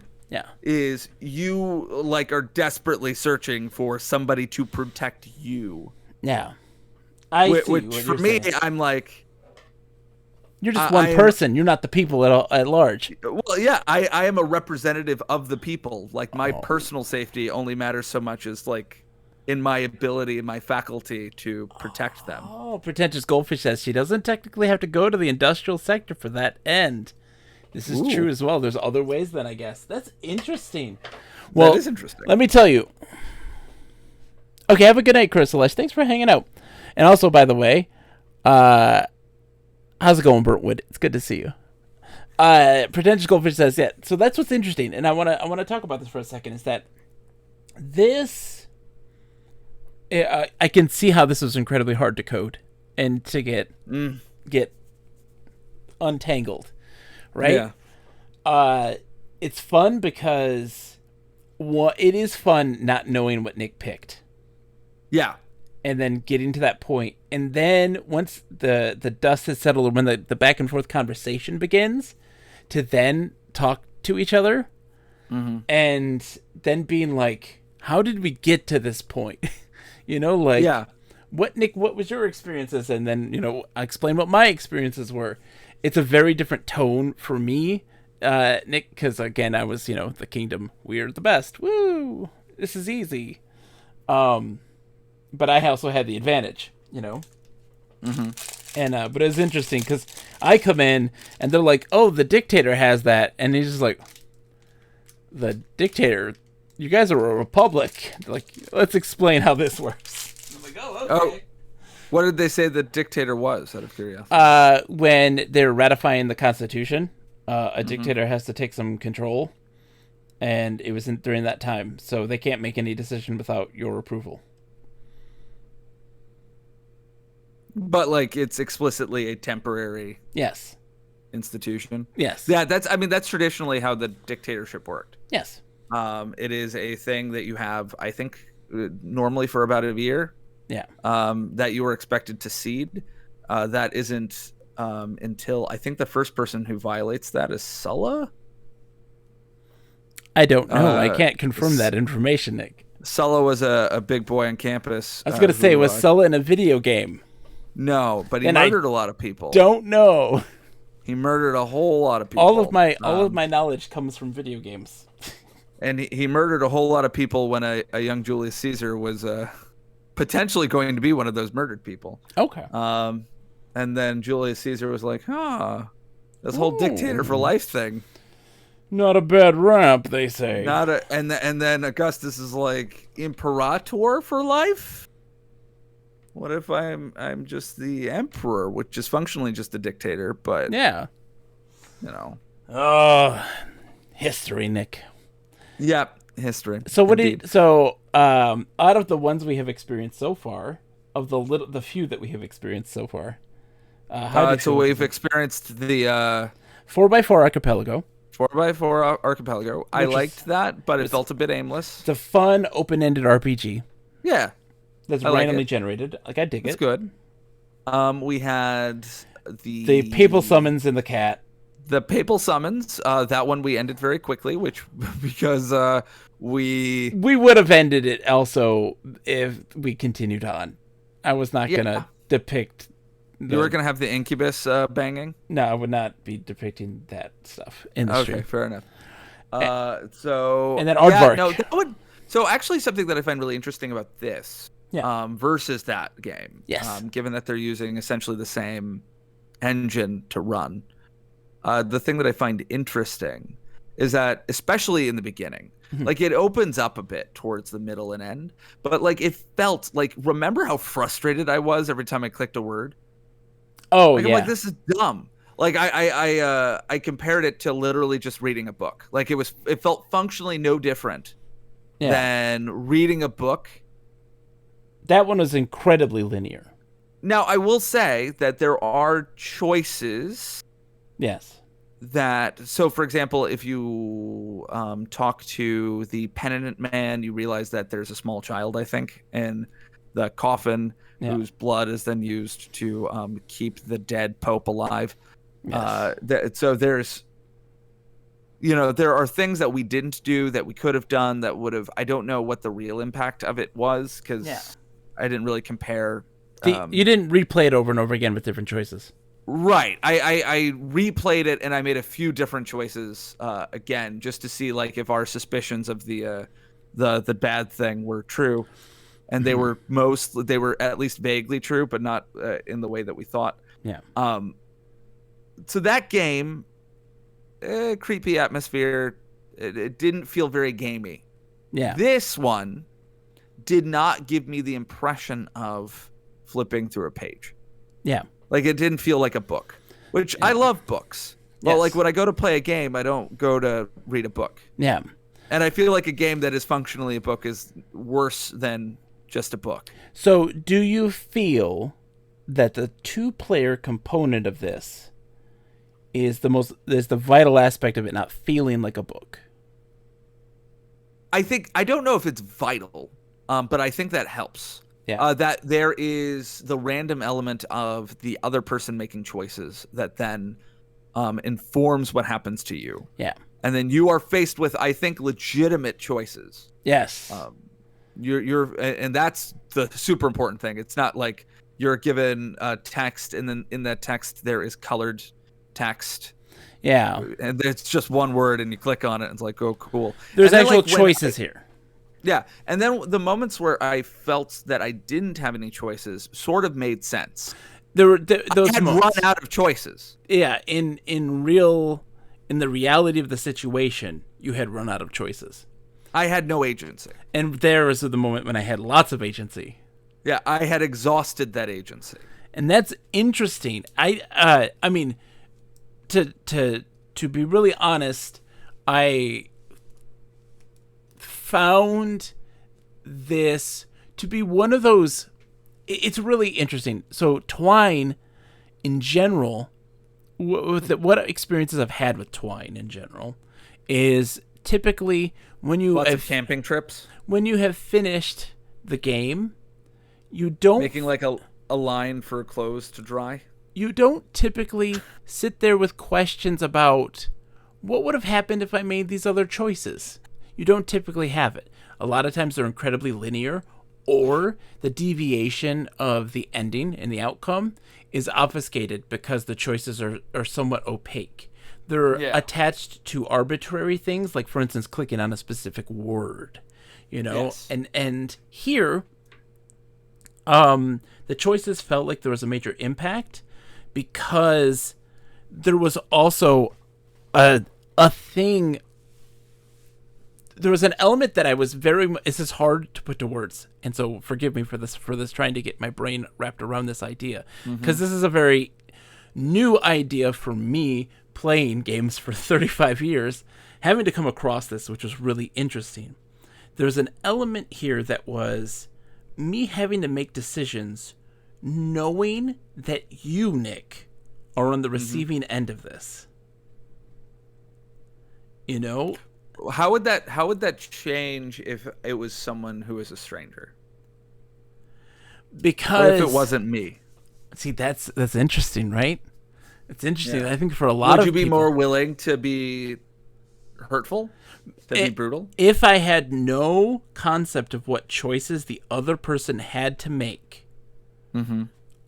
is you are desperately searching for somebody to protect you. Yeah. Which for me, saying. I'm like, you're just one person. You're not the people at large. Well, yeah, I am a representative of the people. Like, my personal safety only matters so much as in my ability and my faculty to protect them. Oh, Pretentious Goldfish says she doesn't technically have to go to the industrial sector for that end. This is true as well. There's other ways then, I guess. That's interesting. Well, that is interesting. Let me tell you. Okay, have a good night, Chrysalish. Thanks for hanging out. And also, by the way, how's it going, Burntwood? It's good to see you. Pretentious Goldfish says, so that's what's interesting, and I want to talk about this for a second, is that This, I can see how this was incredibly hard to code and to get untangled, right? Yeah. It's fun because it is fun not knowing what Nick picked. Yeah. And then getting to that point. And then once the dust has settled, when the back and forth conversation begins, to then talk to each other. Mm-hmm. And then being like, how did we get to this point? Like, yeah. What was your experiences? And then, I explain what my experiences were. It's a very different tone for me, Nick, because again, I was, the kingdom. We're the best. Woo! This is easy. But I also had the advantage, Mm-hmm. And but it was interesting because I come in and they're like, "Oh, the dictator has that," and he's just like, "The dictator? You guys are a republic. Like, let's explain how this works." I'm like, "Oh, okay." Oh, what did they say the dictator was? Out of curiosity. When they're ratifying the Constitution, a dictator has to take some control, and it was during that time, so they can't make any decision without your approval. But like it's explicitly a temporary Yes. institution. Yes. Yeah, that's traditionally how the dictatorship worked. Yes. It is a thing that you have, I think, normally for about a year. Yeah. That you were expected to cede. That isn't until I think the first person who violates that is Sulla. I don't know. I can't confirm that information, Nick. Sulla was a big boy on campus. I was going to say, was Sulla in a video game? No, but he And murdered a lot of people. Don't know. He murdered a whole lot of people. All of my knowledge comes from video games. And he murdered a whole lot of people when a young Julius Caesar was potentially going to be one of those murdered people. Okay. And then Julius Caesar was like, this whole dictator for life thing. Not a bad rap, they say. And then Augustus is like, imperator for life? What if I'm just the emperor, which is functionally just a dictator, but yeah, Oh, history, Nick. Yeah, history. So out of the ones we have experienced so far, of the few that we have experienced so far, so we've experienced the 4x4 archipelago. 4x4 archipelago. I liked that, but it felt a bit aimless. It's a fun, open-ended RPG. Yeah. That's randomly generated. Like, I dig it. It's good. We had the papal summons and the cat. The papal summons. That one we ended very quickly, because we would have ended it also if we continued on. I was not gonna depict. You were gonna have the incubus banging. No, I would not be depicting that stuff in the stream. Okay, fair enough. And then Aardvark. So actually, something that I find really interesting about this. Yeah. Versus that game. Yes. Given that they're using essentially the same engine to run. The thing that I find interesting is that, especially in the beginning, like it opens up a bit towards the middle and end, but like it felt like, remember how frustrated I was every time I clicked a word? Oh, like, yeah. I'm like, this is dumb. Like I compared it to literally just reading a book. Like it felt functionally no different than reading a book. That one was incredibly linear. Now, I will say that there are choices. Yes. So, for example, if you talk to the penitent man, you realize that there's a small child, I think, in the coffin whose blood is then used to keep the dead pope alive. Yes. So there's, there are things that we didn't do that we could have done that would have, I don't know what the real impact of it was, because I didn't really compare. You didn't replay it over and over again with different choices. Right. I replayed it and I made a few different choices again, just to see like if our suspicions of the bad thing were true, and they were at least vaguely true, but not in the way that we thought. Yeah. So that game, creepy atmosphere. It didn't feel very gamey. Yeah. This one did not give me the impression of flipping through a page. Yeah. Like, it didn't feel like a book, which I love books. Well, like when I go to play a game, I don't go to read a book. Yeah. And I feel like a game that is functionally a book is worse than just a book. So, do you feel that the 2-player component of this is the vital aspect of it not feeling like a book? I don't know if it's vital, but I think that helps. Yeah. That there is the random element of the other person making choices that then informs what happens to you. Yeah. And then you are faced with, I think, legitimate choices. Yes. And that's the super important thing. It's not like you're given text, and then in that text there is colored text. Yeah. And it's just one word, and you click on it, and it's like, oh, cool. There's And then, actual like, when choices here. Yeah, and then the moments where I felt that I didn't have any choices sort of made sense. There were those I had moments. run out of choices. Yeah, in the reality of the situation, you had run out of choices. I had no agency. And there was the moment when I had lots of agency. Yeah, I had exhausted that agency. And that's interesting. I mean, to be really honest, I found this to be one of those. It's really interesting. So Twine, in general, what experiences I've had with Twine in general, is typically when you Lots have of camping trips. when you have finished the game, you don't Making like a line for clothes to dry. you don't typically sit there with questions about what would have happened if I made these other choices. You don't typically have it. A lot of times they're incredibly linear, or the deviation of the ending and the outcome is obfuscated because the choices are somewhat opaque. They're attached to arbitrary things, like, for instance, clicking on a specific word, Yes. and here, the choices felt like there was a major impact because there was also a thing. There was an element that I was this is hard to put to words, and so forgive me for this trying to get my brain wrapped around this idea, because this is a very new idea for me, playing games for 35 years, having to come across this, which was really interesting. There's an element here that was me having to make decisions knowing that you, Nick, are on the receiving end of this. How would that change if it was someone who is a stranger? Because Or if it wasn't me? see, that's interesting, right? It's interesting. Yeah. I think for a lot Would of you be people, more willing to be hurtful, to be brutal? If I had no concept of what choices the other person had to make,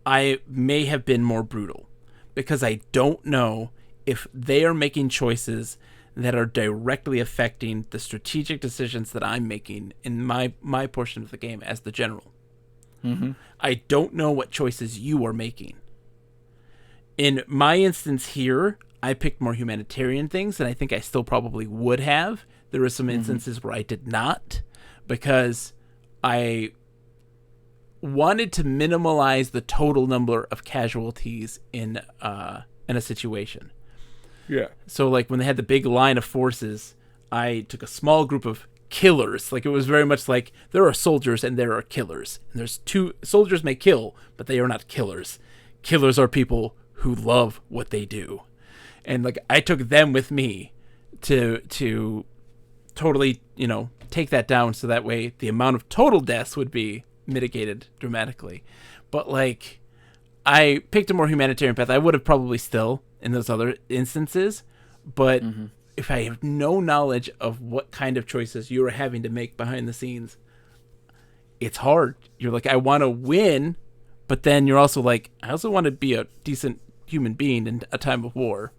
I may have been more brutal, because I don't know if they are making choices that are directly affecting the strategic decisions that I'm making in my portion of the game as the general. I don't know what choices you are making. In my instance here, I picked more humanitarian things, and I think I still probably would have. There were some instances where I did not, because I wanted to minimize the total number of casualties in a situation. Yeah. So, like, when they had the big line of forces, I took a small group of killers. Like, it was very much like, there are soldiers and there are killers. And there's two. Soldiers may kill, but they are not killers. Killers are people who love what they do. And, like, I took them with me to totally, take that down, so that way the amount of total deaths would be mitigated dramatically. But, like, I picked a more humanitarian path. I would have probably still in those other instances, but if I have no knowledge of what kind of choices you are having to make behind the scenes, it's hard. You're like, I want to win, but then you're also like, I also want to be a decent human being in a time of war.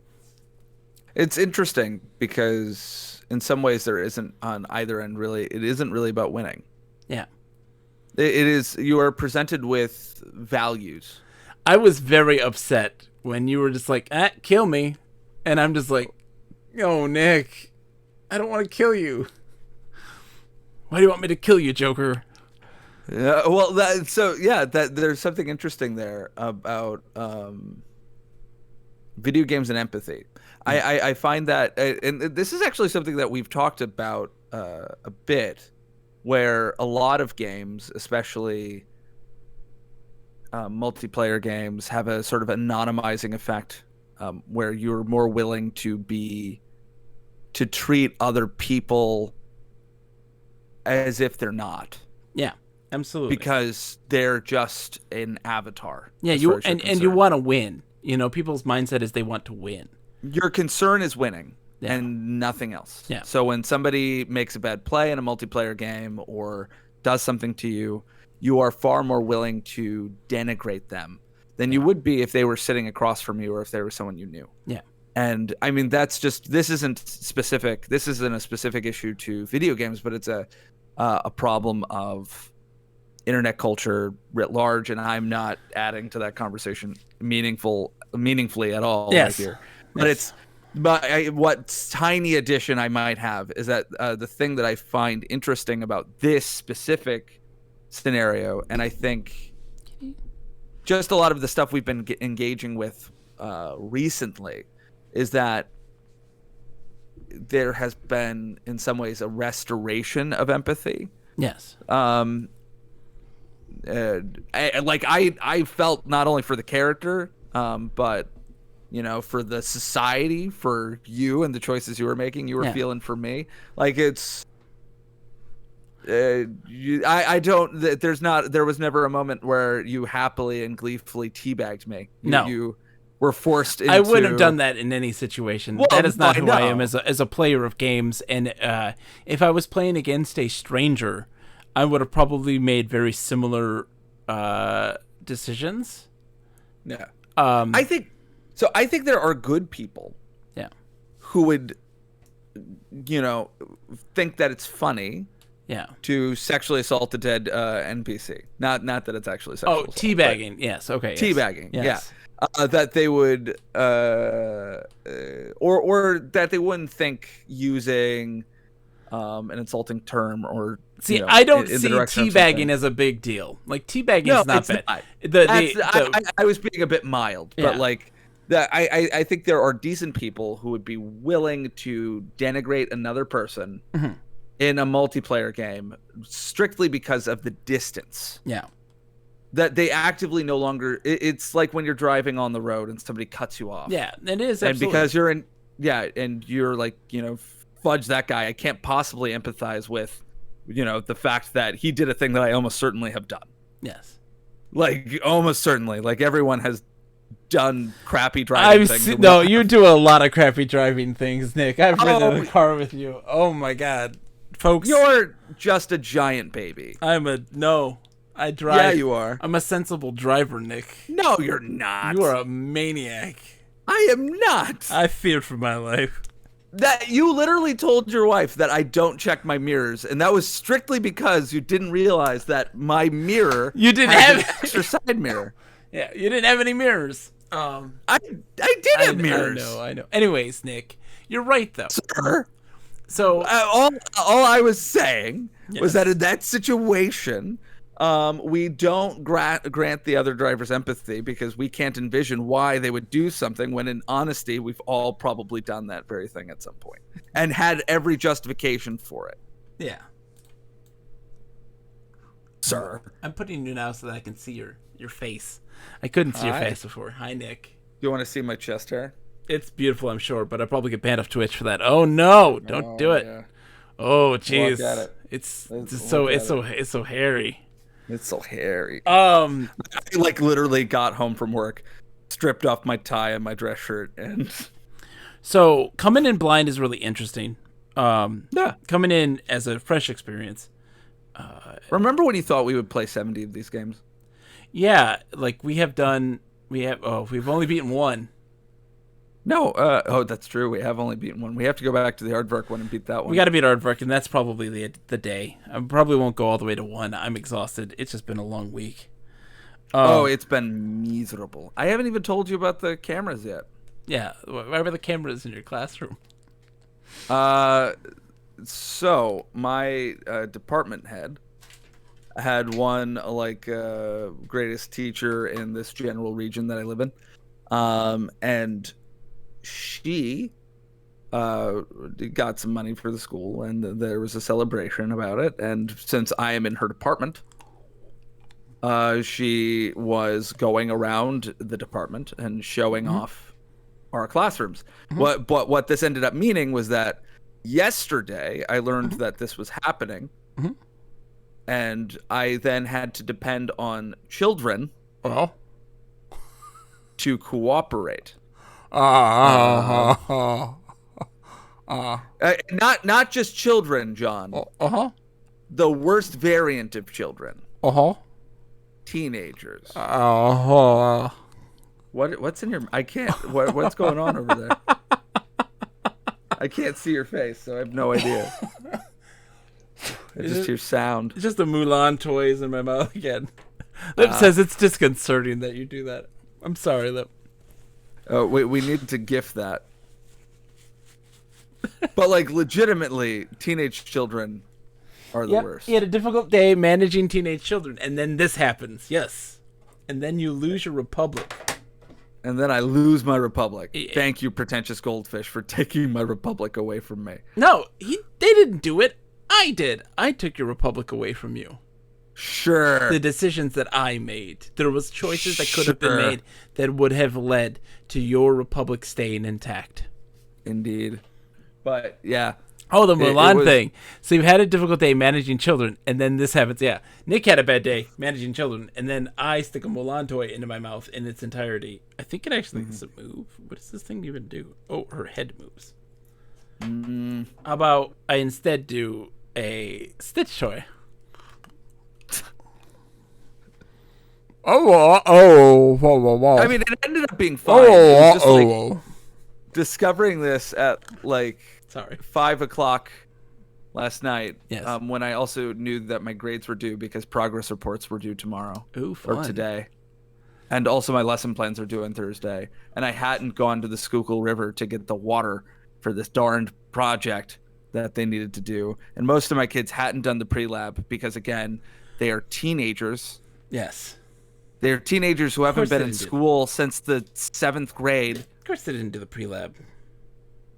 It's interesting because in some ways there isn't on either end really. It isn't really about winning. Yeah. It is, you are presented with values. I was very upset when you were just like, kill me. And I'm just like, oh, Nick, I don't want to kill you. Why do you want me to kill you, Joker? Yeah, well, that there's something interesting there about video games and empathy. I find that, and this is actually something that we've talked about a bit, where a lot of games, especially multiplayer games, have a sort of anonymizing effect, where you're more willing to treat other people as if they're not. Yeah, absolutely. Because they're just an avatar. Yeah, and you want to win. You know, people's mindset is they want to win. Your concern is winning. Yeah. And nothing else. Yeah. So when somebody makes a bad play in a multiplayer game or does something to you, you are far more willing to denigrate them than you would be if they were sitting across from you or if they were someone you knew. Yeah. And I mean, this isn't a specific issue to video games, but it's a problem of internet culture writ large, and I'm not adding to that conversation meaningfully at all. Yes. Right here. But what tiny addition I might have is that the thing that I find interesting about this specific scenario, and I think just a lot of the stuff we've been engaging with recently, is that there has been, in some ways, a restoration of empathy. Yes. I felt not only for the character, but for the society, for you and the choices you were making, you were feeling for me. Like it's, there was never a moment where you happily and gleefully teabagged me. You were forced into... I wouldn't have done that in any situation. Well, that is not who I am know. as a player of games. And if I was playing against a stranger, I would have probably made very similar decisions. Yeah. I think there are good people who would, think that it's funny to sexually assault a dead NPC. Not that it's actually sexual assault. Teabagging. Yes. Okay. Teabagging. Yes. Yeah. That they would, or that they wouldn't think using an insulting term or... See, I don't see teabagging as a big deal. Like, teabagging is not bad. I was being a bit mild, but I think there are decent people who would be willing to denigrate another person in a multiplayer game strictly because of the distance. Yeah. That they actively no longer... It's like when you're driving on the road and somebody cuts you off. Yeah, it is, absolutely. And absolutely. because and you're like, fudge that guy. I can't possibly empathize with, the fact that he did a thing that I almost certainly have done. Yes. Like, almost certainly. Like, everyone has done crappy driving things. No, you do a lot of crappy driving things, Nick. I've ridden in a car with you. Oh, my God. Folks. You're just a giant baby. I drive. Yeah, you are. I'm a sensible driver, Nick. No, you're not. You are a maniac. I am not. I fear for my life. That you literally told your wife that I don't check my mirrors, and that was strictly because you didn't realize that my mirror you didn't has have an extra side mirror. Yeah, you didn't have any mirrors. I did have mirrors. I know. Anyways, Nick, you're right though. Sir. So all I was saying was that in that situation, we don't grant the other drivers empathy because we can't envision why they would do something when, in honesty, we've all probably done that very thing at some point and had every justification for it. Yeah. Sir. I'm putting you now so that I can see your face. I couldn't see your face before. Hi, Nick. You want to see my chest hair? It's beautiful, I'm sure, but I'll probably get banned off Twitch for that. Oh no! Don't do it. Yeah. Oh jeez. It's so hairy. It's so hairy. I literally got home from work, stripped off my tie and my dress shirt, and so coming in blind is really interesting. Coming in as a fresh experience. Remember when you thought we would play 70 of these games? Yeah, like we've only beaten one. No, that's true. We have only beaten one. We have to go back to the Aardvark one and beat that one. We got to beat Aardvark, and that's probably the day. I probably won't go all the way to one. I'm exhausted. It's just been a long week. It's been miserable. I haven't even told you about the cameras yet. Yeah, why were the cameras in your classroom? So my department head had one greatest teacher in this general region that I live in, and she got some money for the school, and there was a celebration about it. And since I am in her department, she was going around the department and showing off our classrooms. What this ended up meaning was that yesterday I learned that this was happening, and I then had to depend on children Well. to cooperate. Not just children, John. The worst variant of children. Teenagers. What's in your? I can't. What's going on over there? I can't see your face, so I have no idea. I just hear sound. It's just the Mulan toys in my mouth again. Lip says it's disconcerting that you do that. I'm sorry, Lip. We need to gift that. But like legitimately, teenage children are the worst. You had a difficult day managing teenage children, and then this happens. Yes. And then you lose your republic. And then I lose my republic. Thank you, pretentious goldfish, for taking my republic away from me. No, they didn't do it. I did. I took your republic away from you. Sure. The decisions that I made. There was choices that could have been made that would have led to your republic staying intact. Indeed. But, yeah. Oh, the Mulan thing. So you've had a difficult day managing children, and then this happens. Yeah. Nick had a bad day managing children, and then I stick a Mulan toy into my mouth in its entirety. I think it actually is a move. What does this thing even do? Oh, her head moves. How about I instead do a Stitch toy? I mean, it ended up being fine. It was just like discovering this at like 5 o'clock last night. Yes. When I also knew that my grades were due because progress reports were due tomorrow. Ooh, fun. Or today. And also my lesson plans are due on Thursday. And I hadn't gone to the Schuylkill River to get the water for this darned project that they needed to do. And most of my kids hadn't done the pre-lab because, again, they are teenagers. Yes. They're teenagers who haven't been in school since the 7th grade. Of course they didn't do the pre-lab.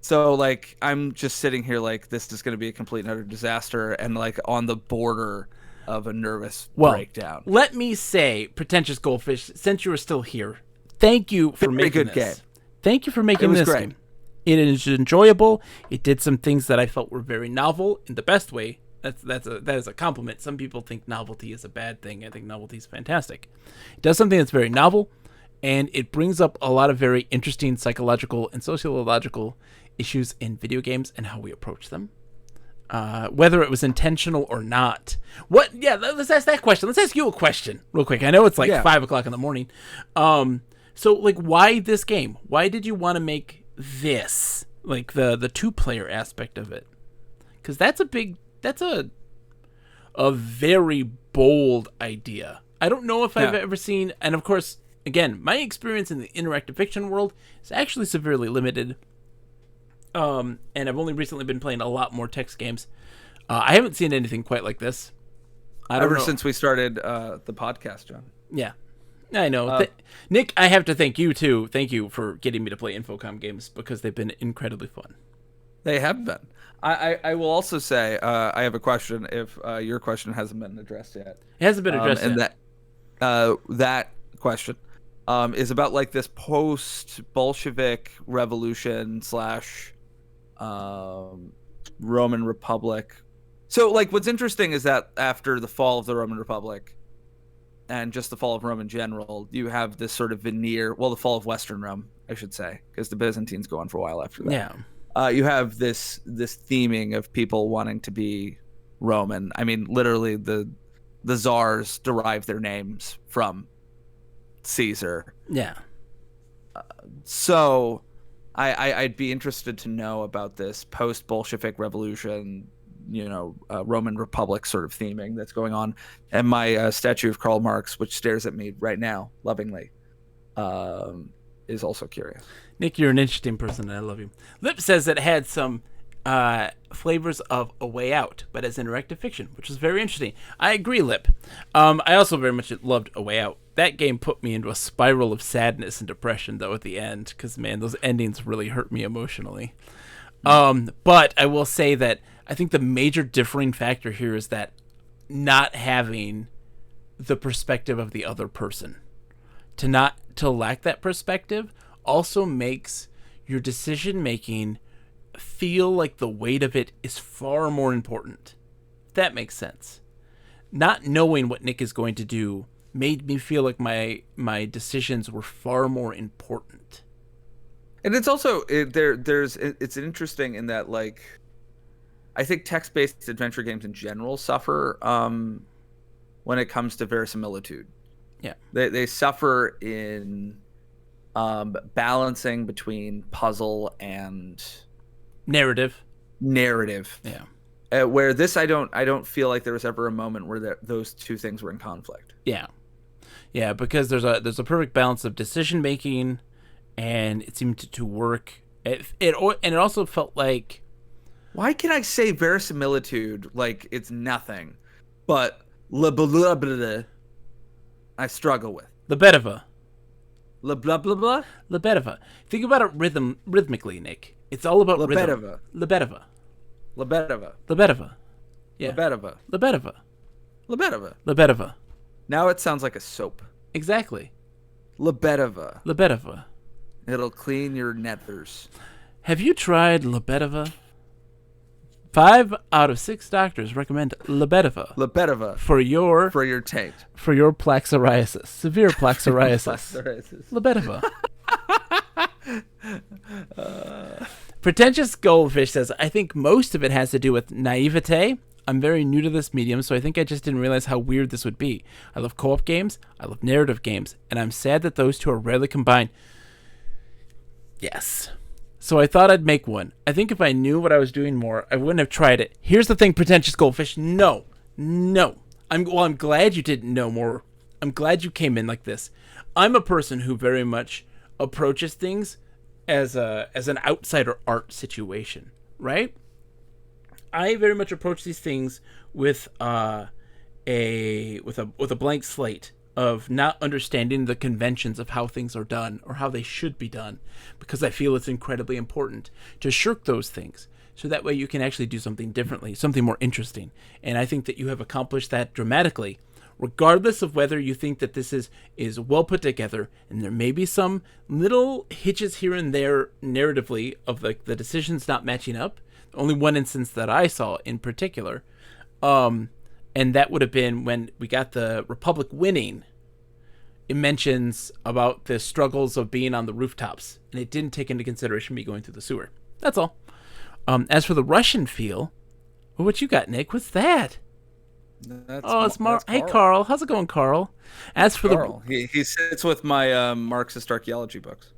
So, like, I'm just sitting here like this is going to be a complete and utter disaster and, like, on the border of a nervous breakdown. Let me say, pretentious goldfish, since you are still here, thank you for making this. Game. Thank you for making this game. It is enjoyable. It did some things that I felt were very novel in the best way. That is a compliment. Some people think novelty is a bad thing. I think novelty is fantastic. It does something that's very novel, and it brings up a lot of very interesting psychological and sociological issues in video games and how we approach them. Whether it was intentional or not. Let's ask that question. Let's ask you a question real quick. I know it's like 5 o'clock in the morning. So like, why this game? Why did you want to make this? Like the 2-player aspect of it? Because that's a very bold idea. I don't know if I've ever seen, and of course, again, my experience in the interactive fiction world is actually severely limited. And I've only recently been playing a lot more text games. I haven't seen anything quite like this. Ever since we started the podcast, John. Yeah, I know. Nick, I have to thank you too. Thank you for getting me to play Infocom games because they've been incredibly fun. They have been. I will also say I have a question if your question hasn't been addressed yet. It hasn't been addressed yet. And that question is about like this post-Bolshevik revolution / Roman Republic. So like what's interesting is that after the fall of the Roman Republic and just the fall of Rome in general, you have this sort of veneer, the fall of Western Rome, I should say, because the Byzantines go on for a while after that. Yeah. You have this theming of people wanting to be Roman. I mean, literally, the czars derive their names from Caesar. Yeah. So, I'd be interested to know about this post-Bolshevik revolution, Roman Republic sort of theming that's going on. And my statue of Karl Marx, which stares at me right now, lovingly, is also curious. Nick, you're an interesting person, and I love you. Lip says it had some flavors of A Way Out, but as interactive fiction, which was very interesting. I agree, Lip. I also very much loved A Way Out. That game put me into a spiral of sadness and depression, though, at the end, because, man, those endings really hurt me emotionally. But I will say that I think the major differing factor here is that not having the perspective of the other person. To lack that perspective also makes your decision making feel like the weight of it is far more important. If that makes sense. Not knowing what Nick is going to do made me feel like my decisions were far more important. And it's also it's interesting in that, like, I think text-based adventure games in general suffer when it comes to verisimilitude. Yeah. They suffer in balancing between puzzle and Narrative. Yeah. Where this, I don't feel like there was ever a moment where those two things were in conflict. Yeah, because there's a perfect balance of decision making, and it seemed to work. And it also felt like, why can I say verisimilitude like it's nothing, but I struggle with Lebedeva. Lebedeva. Think about it rhythmically, Nick. It's all about rhythm. Lebedeva. Yeah. Lebedeva. Now it sounds like a soap. Exactly. Lebedeva. It'll clean your nethers. Have you tried Lebedeva? 5 out of 6 doctors recommend Lebedeva for your taint. For your plaque psoriasis, severe plaque psoriasis. Lebedeva. Pretentious Goldfish says, I think most of it has to do with naivete. I'm very new to this medium, so I think I just didn't realize how weird this would be. I love co-op games, I love narrative games, and I'm sad that those two are rarely combined. Yes. So I thought I'd make one. I think if I knew what I was doing more, I wouldn't have tried it. Here's the thing, Pretentious Goldfish. No. I'm glad you didn't know more. I'm glad you came in like this. I'm a person who very much approaches things as an outsider art situation, right? I very much approach these things with a blank slate of not understanding the conventions of how things are done or how they should be done, because I feel it's incredibly important to shirk those things so that way you can actually do something differently, something more interesting. And I think that you have accomplished that dramatically, regardless of whether you think that this is well put together, and there may be some little hitches here and there narratively of like the decisions not matching up. Only one instance that I saw in particular, and that would have been when we got the Republic winning. It mentions about the struggles of being on the rooftops, and it didn't take into consideration me going through the sewer. That's all. As for the Russian feel, well, what you got, Nick? What's that? It's Mark. Hey, Carl. How's it going, Carl? As for Carl, he sits with my Marxist archaeology books.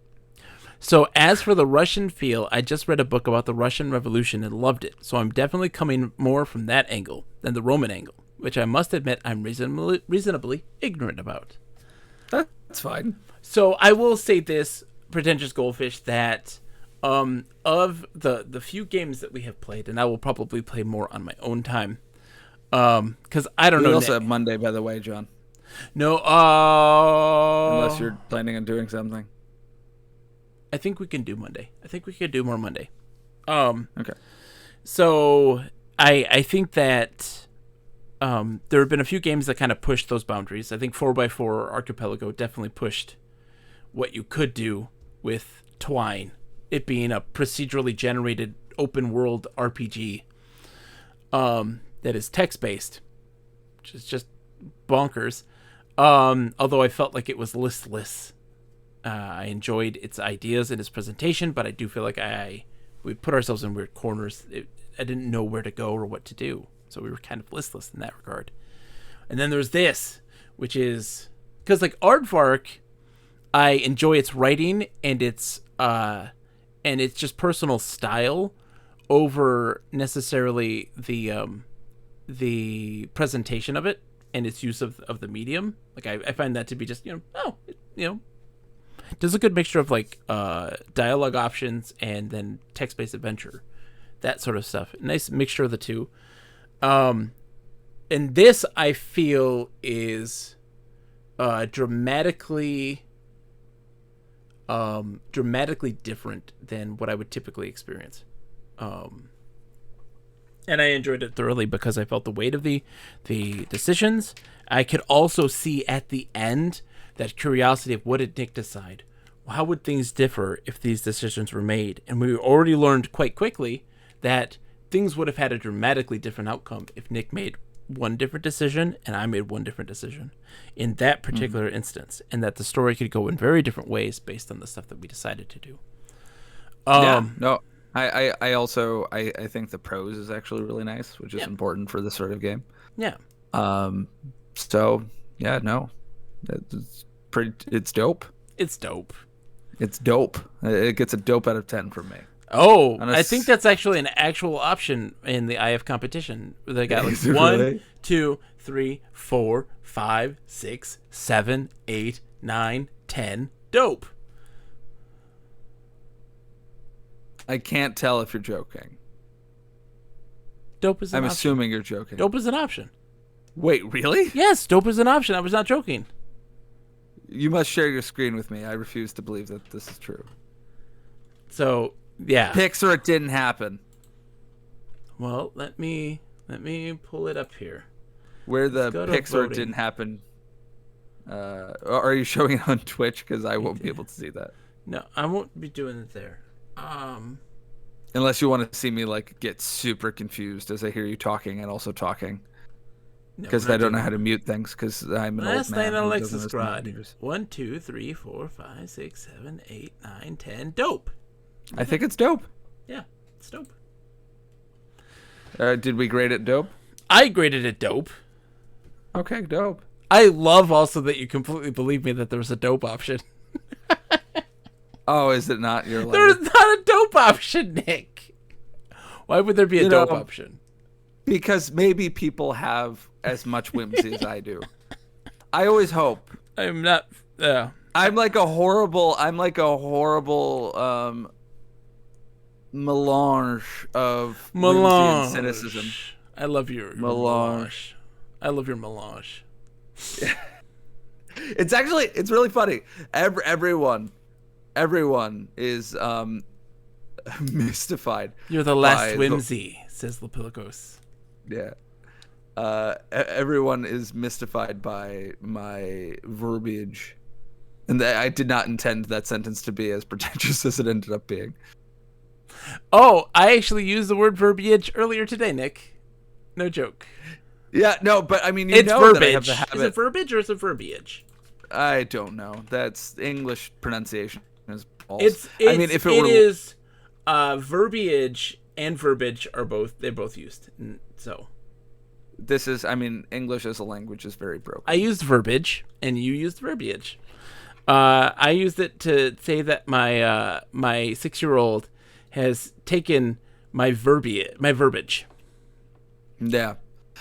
So as for the Russian feel, I just read a book about the Russian Revolution and loved it. So I'm definitely coming more from that angle than the Roman angle, which I must admit I'm reasonably ignorant about. That's fine. So I will say this, Pretentious Goldfish, that of the few games that we have played, and I will probably play more on my own time, because I don't know. We also have Monday, by the way, John. No, unless you're planning on doing something. I think we can do Monday. I think we could do more Monday. Okay. So I think that there have been a few games that kind of pushed those boundaries. I think 4x4 Archipelago definitely pushed what you could do with Twine, it being a procedurally generated open world RPG that is text-based, which is just bonkers. Although I felt like it was listless. I enjoyed its ideas and its presentation, but I do feel like we put ourselves in weird corners. I didn't know where to go or what to do, so we were kind of listless in that regard. And then there's this, which is because like Aardvark, I enjoy its writing and its just personal style over necessarily the presentation of it and its use of the medium. Like I find that to be just does a good mixture of like dialogue options and then text-based adventure, that sort of stuff. Nice mixture of the two. And this I feel is dramatically different than what I would typically experience. And I enjoyed it thoroughly because I felt the weight of the decisions. I could also see at the end that curiosity of what did Nick decide? How would things differ if these decisions were made? And we already learned quite quickly that things would have had a dramatically different outcome if Nick made one different decision and I made one different decision in that particular instance, and that the story could go in very different ways based on the stuff that we decided to do. No, I also think the prose is actually really nice, which is important for this sort of game. Yeah. So yeah, no, it's dope. It's dope. It's dope. It gets a dope out of 10 from me. Oh, I think that's actually an actual option in the IF competition. They got like 1, 2, 3, 4, 5, 6, 7, 8, 9, 10. Dope. I can't tell if you're joking. Dope is an option. I'm assuming you're joking. Dope is an option. Wait, really? Yes, dope is an option. I was not joking. You must share your screen with me. I refuse to believe that this is true. So, yeah. Picks or it didn't happen. Well, let me pull it up here. Where the picks or it voting. didn't happen. Are you showing it on Twitch? Because I won't be able to see that. No, I won't be doing it there. Unless you want to see me like get super confused as I hear you talking and also talking. Because I don't know how to mute things because I'm an Last old man. night on who Alexis doesn't listen to Squad. computers. 1, 2, 3, 4, 5, 6, 7, 8, 9, 10. Dope. I think it's dope. Yeah, it's dope. Did we grade it dope? I graded it dope. Okay, dope. I love also that you completely believe me that there was a dope option. Oh, is it not your letter? There's not a dope option, Nick. Why would there be a dope option? Because maybe people have as much whimsy as I do. I always hope. I'm not. I'm like a horrible melange of whimsy and cynicism. I love your melange. I love your melange. It's really funny. Everyone is mystified. You're the last whimsy, says Lepilikos. Yeah. Everyone is mystified by my verbiage. And I did not intend that sentence to be as pretentious as it ended up being. Oh, I actually used the word verbiage earlier today, Nick. No joke. Yeah, no, but I mean, It's know verbiage. that I have the habit. Is it verbiage or is it verbiage? I don't know. That's English pronunciation is false. I mean, if it is verbiage and verbiage are both used. So this is, I mean, English as a language is very broken. I used verbiage and you used verbiage. I used it to say that my 6-year-old has taken my verbiage. Yeah,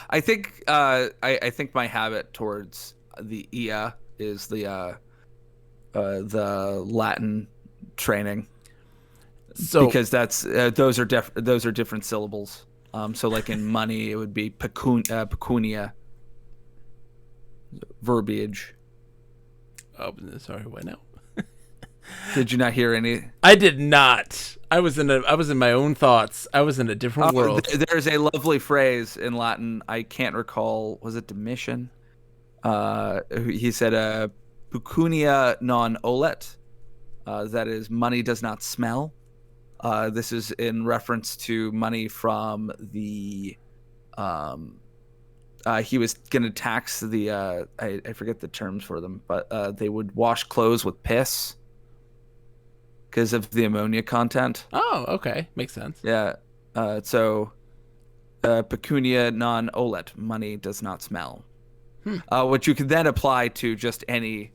I think I think my habit towards the IA is the Latin training. So because that's those are different syllables. So like in money, it would be pecunia. Verbiage. Oh, sorry, what now? Did you not hear any? I did not. I was in my own thoughts. I was in a different world. There's a lovely phrase in Latin. I can't recall. Was it Domitian? He said, "Pecunia non olet." That is, money does not smell. This is in reference to money from the. He was going to tax the. I forget the terms for them, but they would wash clothes with piss. Because of the ammonia content. Oh, okay. Makes sense. Yeah. So, pecunia non olet, money does not smell. Which you can then apply to just any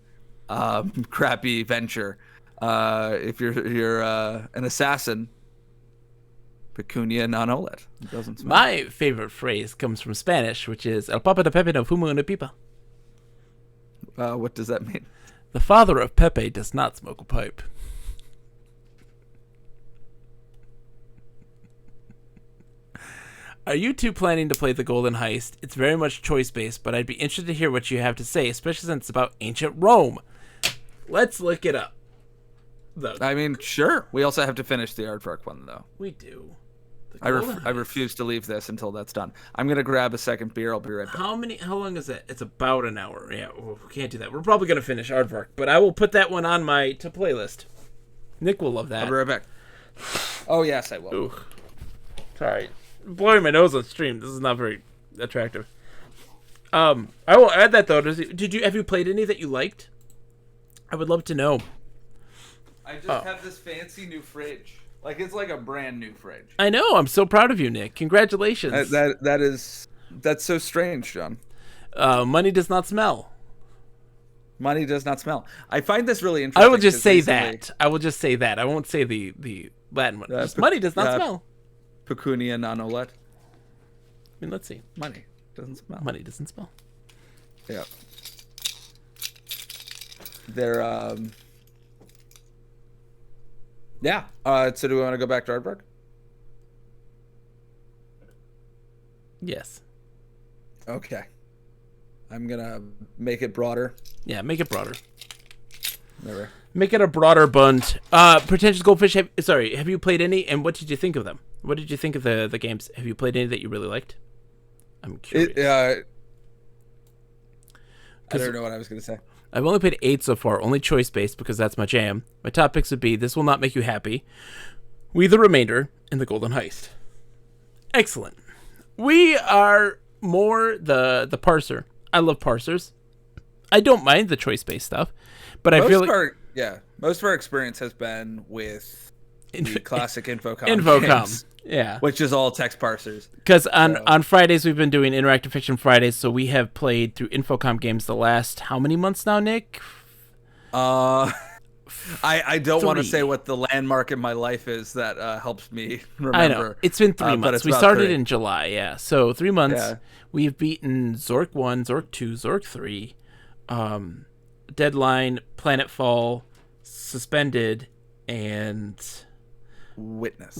crappy venture. If you're an assassin, pecunia non olet, it doesn't smell. My favorite phrase comes from Spanish, which is El Papa de Pepe no fuma una pipa. What does that mean? The father of Pepe does not smoke a pipe. Are you two planning to play the Golden Heist? It's very much choice-based, but I'd be interested to hear what you have to say, especially since it's about ancient Rome. Let's look it up. I mean, sure. We also have to finish the aardvark one, though. We do. I refuse to leave this until that's done. I'm gonna grab a second beer. I'll be right back. How long is it? It's about an hour. Yeah, we can't do that. We're probably gonna finish Aardvark, but I will put that one on my to playlist. Nick will love that. I'll be right back. Oh yes, I will. Ooh. Sorry, blowing my nose on stream. This is not very attractive. I will add that though. Have you played any that you liked? I would love to know. I just have this fancy new fridge. Like it's like a brand new fridge. I know. I'm so proud of you, Nick. Congratulations. That's so strange, John. Money does not smell. Money does not smell. I find this really interesting. I will just say that. I will just say that. I won't say the Latin one. Just money does not smell. Pecunia non olet. I mean, let's see. Money doesn't smell. Money doesn't smell. Yeah. They're Yeah. So do we want to go back to Aardvark? Yes. Okay. I'm gonna make it broader. Yeah, make it broader. There. Make it a broader bunt. Pretentious Goldfish. Have you played any? And what did you think of them? What did you think of the games? Have you played any that you really liked? I'm curious. I don't know what I was gonna say. I've only played 8 so far, only choice-based because that's my jam. My top picks would be This Will Not Make You Happy, We the Remainder, and The Golden Heist. Excellent. We are more the parser. I love parsers. I don't mind the choice-based stuff, but I feel like... most of our experience has been with the classic Infocom games, yeah. Which is all text parsers. Because on Fridays, we've been doing Interactive Fiction Fridays, so we have played through Infocom games the last, how many months now, Nick? I don't want to say what the landmark in my life is that helps me remember. I know. It's been 3 months. We started in July, yeah. So 3 months. Yeah. We've beaten Zork 1, Zork 2, Zork 3, Deadline, Planetfall, Suspended, and... Witness.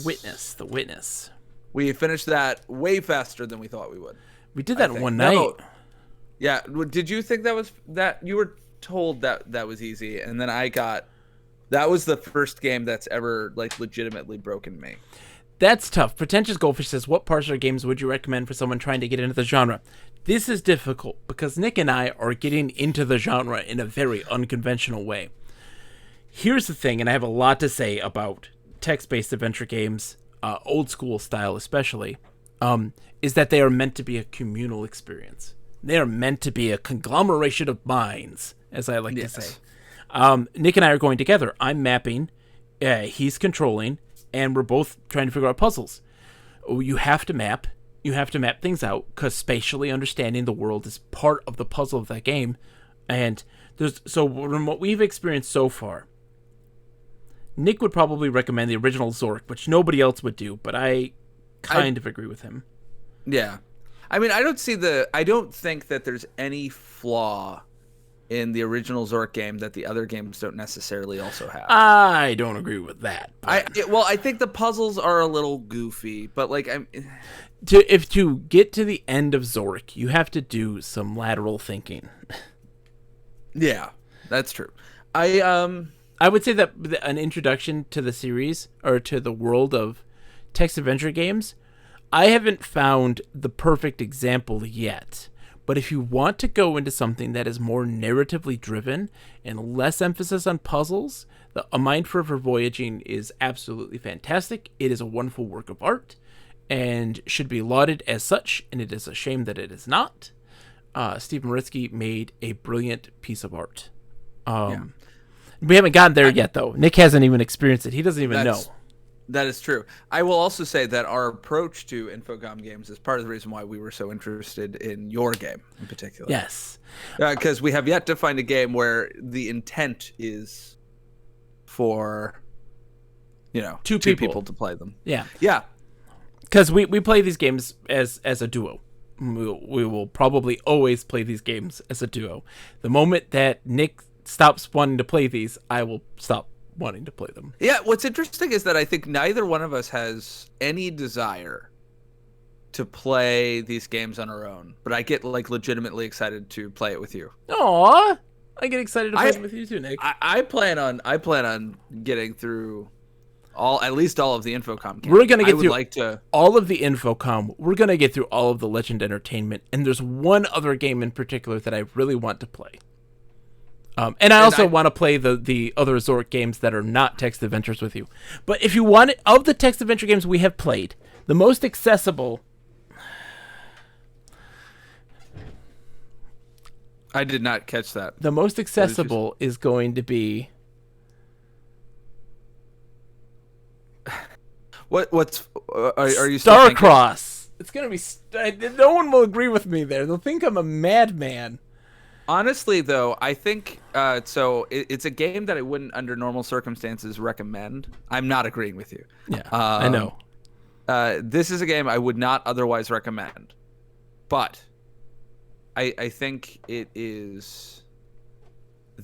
The Witness. We finished that way faster than we thought we would. We did that in one night. No. Yeah. Did you think that you were told that was easy, and then that was the first game that's ever like legitimately broken me. That's tough. Pretentious Goldfish says, what parser games would you recommend for someone trying to get into the genre? This is difficult because Nick and I are getting into the genre in a very unconventional way. Here's the thing, and I have a lot to say about text-based adventure games, old school style especially, is that they are meant to be a communal experience. They are meant to be a conglomeration of minds, as I like to say. Nick and I are going together. I'm mapping, he's controlling, and we're both trying to figure out puzzles. You have to map things out, because spatially understanding the world is part of the puzzle of that game. And so from what we've experienced so far, Nick would probably recommend the original Zork, which nobody else would do, but I kind of agree with him. Yeah. I mean, I don't think that there's any flaw in the original Zork game that the other games don't necessarily also have. I don't agree with that. I think the puzzles are a little goofy, but like to get to the end of Zork, you have to do some lateral thinking. Yeah, that's true. I would say that an introduction to the series or to the world of text adventure games, I haven't found the perfect example yet. But if you want to go into something that is more narratively driven and less emphasis on puzzles, A Mind Forever Voyaging is absolutely fantastic. It is a wonderful work of art and should be lauded as such, and it is a shame that it is not. Steve Maritsky made a brilliant piece of art. We haven't gotten there yet, though. Nick hasn't even experienced it. He doesn't even know. That is true. I will also say that our approach to Infocom games is part of the reason why we were so interested in your game in particular. Yes. Because we have yet to find a game where the intent is for, two people to play them. Yeah. Yeah. Because we play these games as a duo. We will probably always play these games as a duo. The moment that Nick stops wanting to play these, I will stop wanting to play them. Yeah, what's interesting is that I think neither one of us has any desire to play these games on our own, but I get legitimately excited to play it with you. Aww, I get excited to play it with you too, Nick. I plan on getting through at least all of the Infocom games. We're gonna get I would through like to. all of the Infocom. We're gonna get through all of the Legend Entertainment, and there's one other game in particular that I really want to play. And I also want to play the other Zork games that are not text adventures with you. But if you want it, of the text adventure games we have played, the most accessible. I did not catch that. The most accessible is going to be. What's are you still thinking? Starcross? It's gonna be. No one will agree with me there. They'll think I'm a madman. Honestly, though, I think so. It's a game that I wouldn't, under normal circumstances, recommend. I'm not agreeing with you. Yeah, I know. This is a game I would not otherwise recommend, but I think it is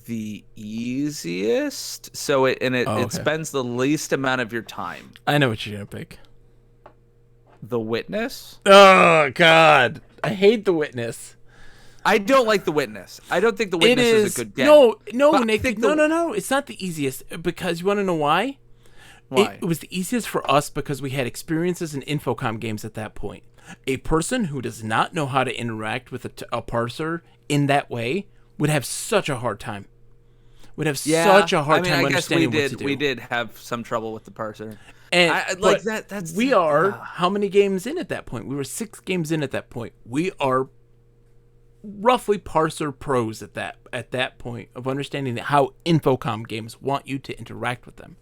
the easiest. So it spends the least amount of your time. I know what you're gonna pick. The Witness. Oh God, I hate The Witness. I don't like The Witness. I don't think The Witness is a good game. No, But Nathan, no. It's not the easiest because you want to know why? Why? It was the easiest for us because we had experiences in Infocom games at that point. A person who does not know how to interact with a parser in that way would have such a hard time. Such a hard time understanding what to do. We did have some trouble with the parser. And That's we are how many games in at that point? We were 6 games in at that point. We are roughly parser pros at that point of understanding how Infocom games want you to interact with them.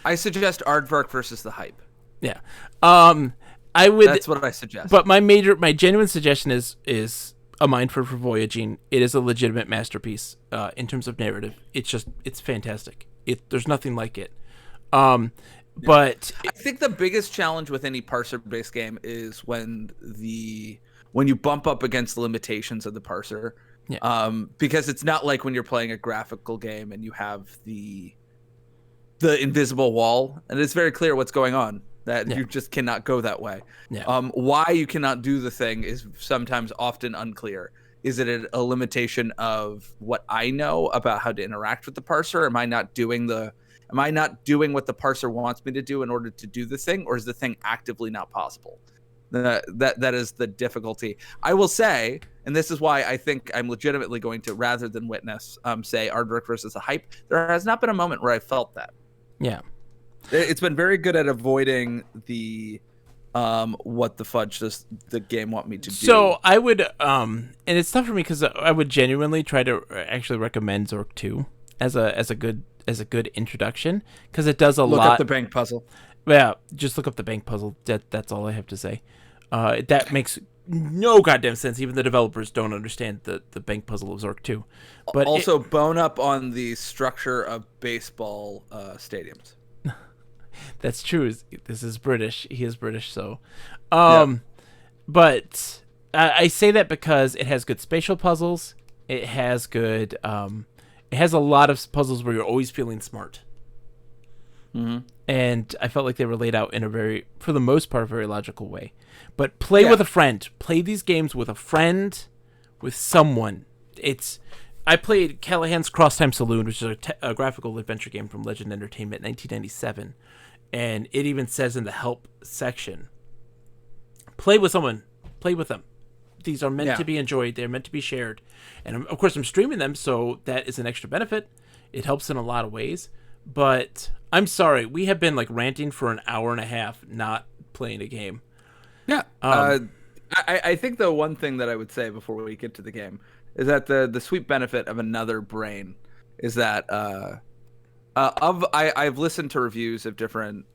I suggest Aardvark versus the Hype. Yeah. I would. That's what I suggest. But my genuine suggestion is A Mind for Voyaging. It is a legitimate masterpiece in terms of narrative. It's fantastic. There's nothing like it. But I think the biggest challenge with any parser-based game is when you bump up against the limitations of the parser. Yeah. Because it's not like when you're playing a graphical game and you have the invisible wall, and it's very clear what's going on. That you just cannot go that way. Yeah. Why you cannot do the thing is sometimes often unclear. Is it a limitation of what I know about how to interact with the parser? Am I not doing what the parser wants me to do in order to do the thing, or is the thing actively not possible? That is the difficulty. I will say, and this is why I think I'm legitimately going to, rather than Witness, say Aardvark versus the Hype. There has not been a moment where I felt that. Yeah. It's been very good at avoiding the what the fudge does the game want me to do. So I would and it's tough for me because I would genuinely try to actually recommend Zork 2 as a good introduction because it does a lot. Look up the bank puzzle. Yeah, just look up the bank puzzle. That's all I have to say. That makes no goddamn sense. Even the developers don't understand the bank puzzle of Zork 2. But also, bone up on the structure of baseball stadiums. That's true. This is British. He is British, so. Yep. But I say that because it has good spatial puzzles. It has good. It has a lot of puzzles where you're always feeling smart. Mm-hmm. And I felt like they were laid out in a very, for the most part, very logical way. But play with a friend. Play these games with a friend, with someone. I played Callahan's Cross Time Saloon, which is a graphical adventure game from Legend Entertainment, 1997. And it even says in the help section, play with someone. Play with them. These are meant to be enjoyed. They're meant to be shared. And of course, I'm streaming them, so that is an extra benefit. It helps in a lot of ways. But I'm sorry, we have been like ranting for an hour and a half not playing a game. Yeah. I think the one thing that I would say before we get to the game is that the sweet benefit of another brain is that I've listened to reviews of different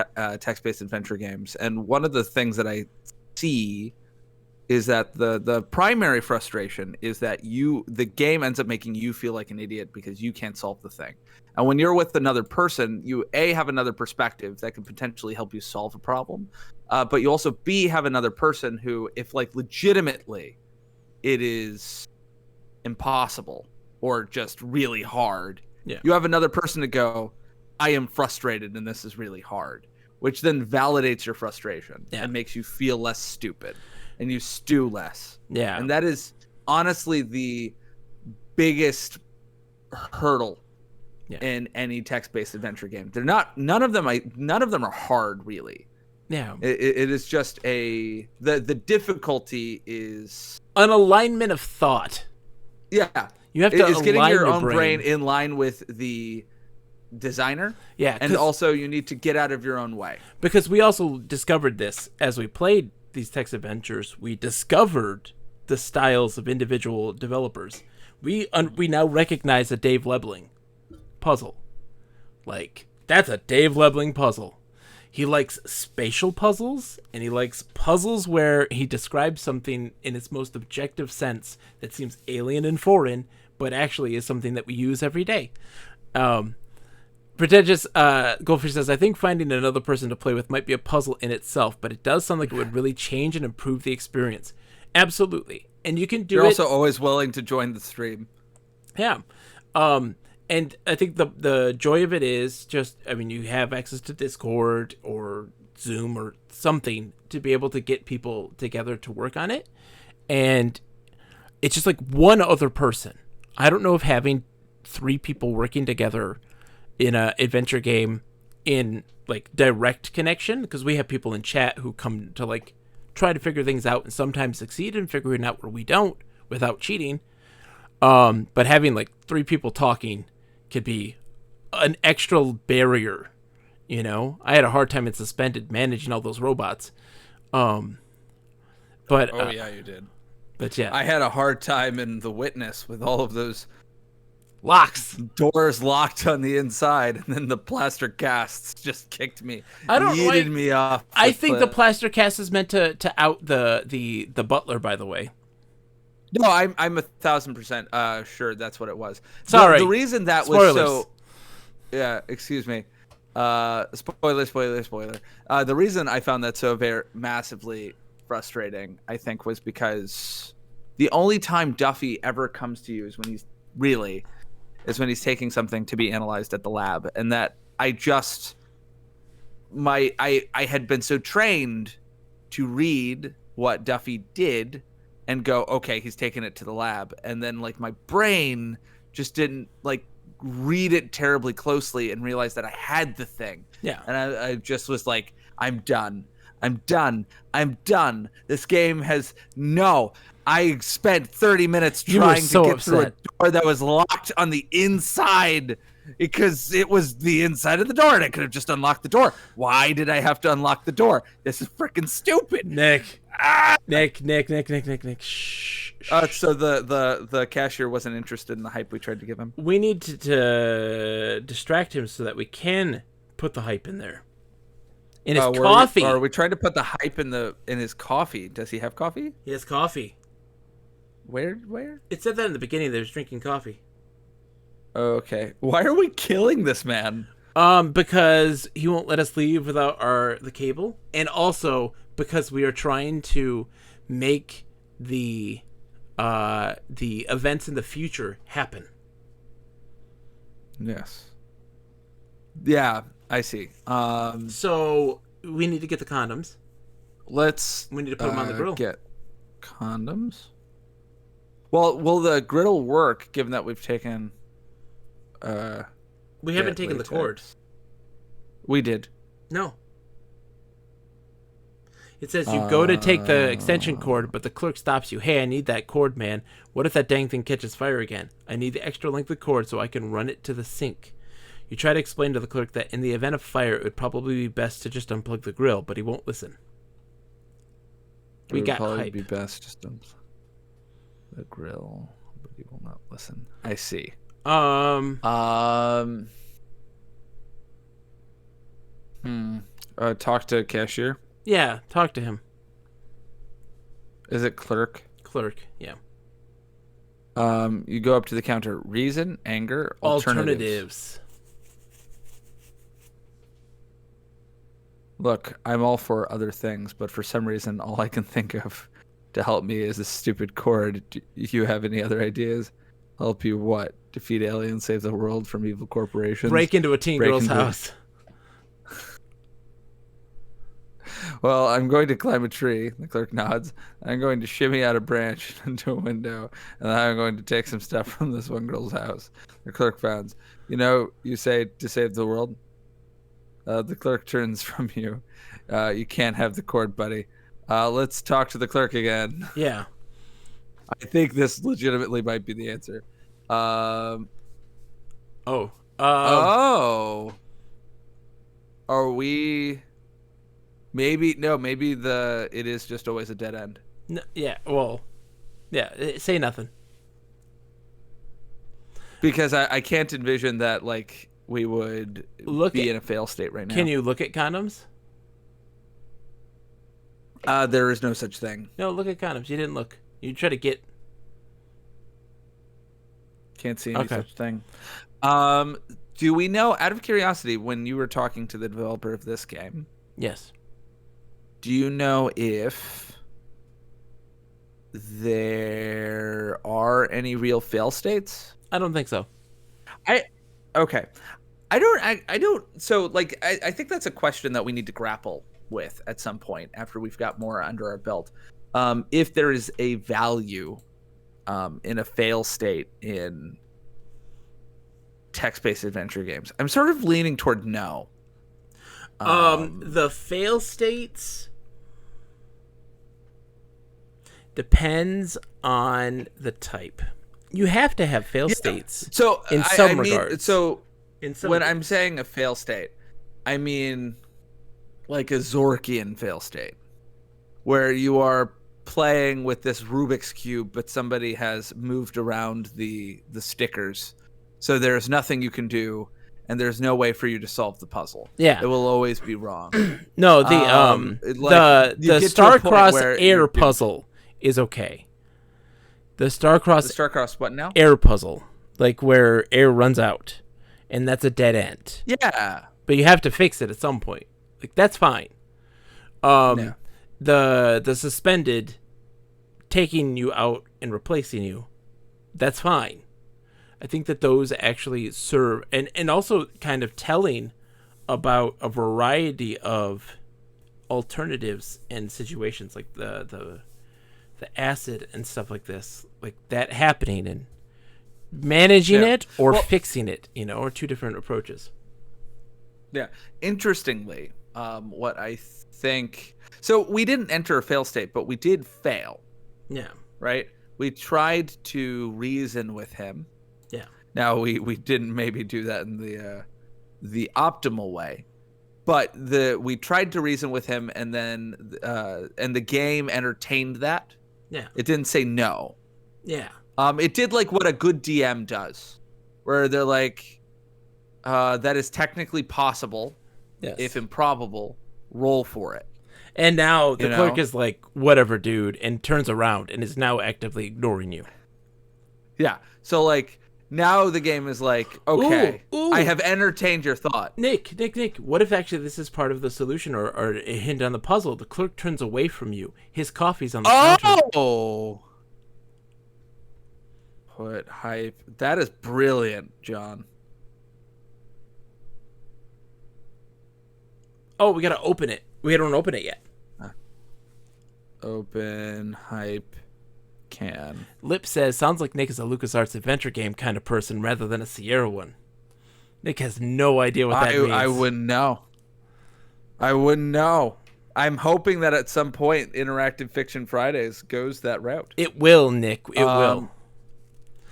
text-based adventure games, and one of the things that I see is that the primary frustration is that the game ends up making you feel like an idiot because you can't solve the thing. And when you're with another person, you have another perspective that can potentially help you solve a problem, but you also have another person who, if like legitimately it is impossible or just really hard, you have another person to go, I am frustrated and this is really hard, which then validates your frustration and makes you feel less stupid. And you stew less. Yeah. And that is honestly the biggest hurdle Yeah. in any text-based adventure game. They're not. None of them are hard, really. Yeah. It is just the difficulty is An alignment of thought. yeah. You have to It's getting align your your own brain in line with the designer. Yeah, and also you need to get out of your own way. Because we also discovered this as we played these text adventures. We discovered the styles of individual developers. We now recognize a Dave Lebling puzzle. Like, that's a Dave Lebling puzzle. He likes spatial puzzles, and he likes puzzles where he describes something in its most objective sense that seems alien and foreign, but actually is something that we use every day. Pretentious Goldfish says, I think finding another person to play with might be a puzzle in itself, but it does sound like it would really change and improve the experience. Absolutely. And you can do You're it. also always willing to join the stream. Yeah. And I think the joy of it is just, I mean, you have access to Discord or Zoom or something to be able to get people together to work on it. And it's just like one other person. I don't know if having 3 people working together in a adventure game in like direct connection, because we have people in chat who come to like try to figure things out and sometimes succeed in figuring out where we don't without cheating. But having like 3 people talking could be an extra barrier, you know. I had a hard time in Suspended managing all those robots. But yeah, you did. But yeah, I had a hard time in The Witness with all of those locks. doors locked on the inside, and then the plaster casts just kicked me. I don't yeeted like- me off. I think the plaster cast is meant to out the butler, by the way. No, I'm 1,000% sure that's what it was. Sorry. The reason that Spoilers. was so... Yeah, excuse me. Spoiler. The reason I found that so very massively frustrating, I think, was because the only time Duffy ever comes to you is when he's taking something to be analyzed at the lab. And that I had been so trained to read what Duffy did and go, okay, he's taking it to the lab. And then like my brain just didn't like read it terribly closely and realize that I had the thing. Yeah. And I just was like, I'm done. This game has I spent 30 minutes You were trying so to get through a upset. door that was locked on the inside because it was the inside of the door and I could have just unlocked the door. Why did I have to unlock the door? This is freaking stupid. Nick. Nick. Shh. So the cashier wasn't interested in the hype we tried to give him. We need to distract him so that we can put the hype in there. In his coffee. Are we trying to put the hype in his coffee? Does he have coffee? He has coffee. Where? It said that in the beginning. They was drinking coffee. Okay. Why are we killing this man? Because he won't let us leave without the cable, and also because we are trying to make the events in the future happen. Yes. Yeah, I see. So we need to get the condoms. We need to put them on the grill. Get condoms. Well, will the griddle work given that we've taken? We haven't taken the cord. We did. No. It says you go to take the extension cord, but the clerk stops you. Hey, I need that cord, man. What if that dang thing catches fire again? I need the extra length of cord so I can run it to the sink. You try to explain to the clerk that in the event of fire, it would probably be best to just unplug the grill, but he won't listen. We got probably hype. be best just unplug the grill, but he will not listen. I see. Talk to cashier. Yeah, talk to him. Is it clerk? Clerk, yeah. You go up to the counter. Reason, anger, alternatives. Look, I'm all for other things, but for some reason, all I can think of to help me is this stupid cord. Do you have any other ideas? Help you what? Defeat aliens, save the world from evil corporations? Break into a teen girl's house. Well, I'm going to climb a tree. The clerk nods. I'm going to shimmy out a branch into a window, and then I'm going to take some stuff from this one girl's house. The clerk frowns. You say to save the world. The clerk turns from you. You can't have the cord, buddy. Let's talk to the clerk again. Yeah. I think this legitimately might be the answer. Oh. Oh. Are we? Maybe no. Maybe it is just always a dead end. Yeah. Well. Yeah. Say nothing. Because I can't envision that like we would be in a fail state right now. Can you look at condoms? There is no such thing. No, look at condoms. You didn't look. You try to get. Can't see any such thing. Do we know, out of curiosity, when you were talking to the developer of this game? Yes. Do you know if there are any real fail states? I don't think so. Okay. I don't. So, like, I think that's a question that we need to grapple with at some point after we've got more under our belt. If there is a value in a fail state in text-based adventure games, I'm sort of leaning toward no. The fail states depends on the type. You have to have fail states. So in some regards. So in some when regards. I'm saying a fail state, I mean like a Zorkian fail state, where you are playing with this Rubik's Cube, but somebody has moved around the stickers. So there's nothing you can do, and there's no way for you to solve the puzzle. Yeah. It will always be wrong. No, the Star-Crossed air puzzle is okay. The Star-Crossed what now? Air puzzle, like where air runs out, and that's a dead end. Yeah. But you have to fix it at some point. Like that's fine. Yeah. The suspended taking you out and replacing you, that's fine. I think that those actually serve and also kind of telling about a variety of alternatives and situations, like the acid and stuff like this, like that happening, and managing it or fixing it, are two different approaches. Yeah. Interestingly, what I think, so we didn't enter a fail state, but we did fail. Yeah. Right? We tried to reason with him. Yeah. Now we didn't maybe do that in the optimal way, but we tried to reason with him, and then and the game entertained that. Yeah. It didn't say no. Yeah. It did like what a good DM does, where they're like, that is technically possible. Yes. If improbable, roll for it. And now the clerk is like, whatever, dude, and turns around and is now actively ignoring you. Yeah. So, like, now the game is like, okay, Ooh. I have entertained your thought. Nick, what if actually this is part of the solution or a hint on the puzzle? The clerk turns away from you. His coffee's on the counter. Oh! Put hype. That is brilliant, John. Oh, we gotta open it. We don't open it yet. Open hype can. Lip says, sounds like Nick is a LucasArts adventure game kind of person rather than a Sierra one. Nick has no idea what that means. I wouldn't know. I'm hoping that at some point Interactive Fiction Fridays goes that route. It will, Nick. It will.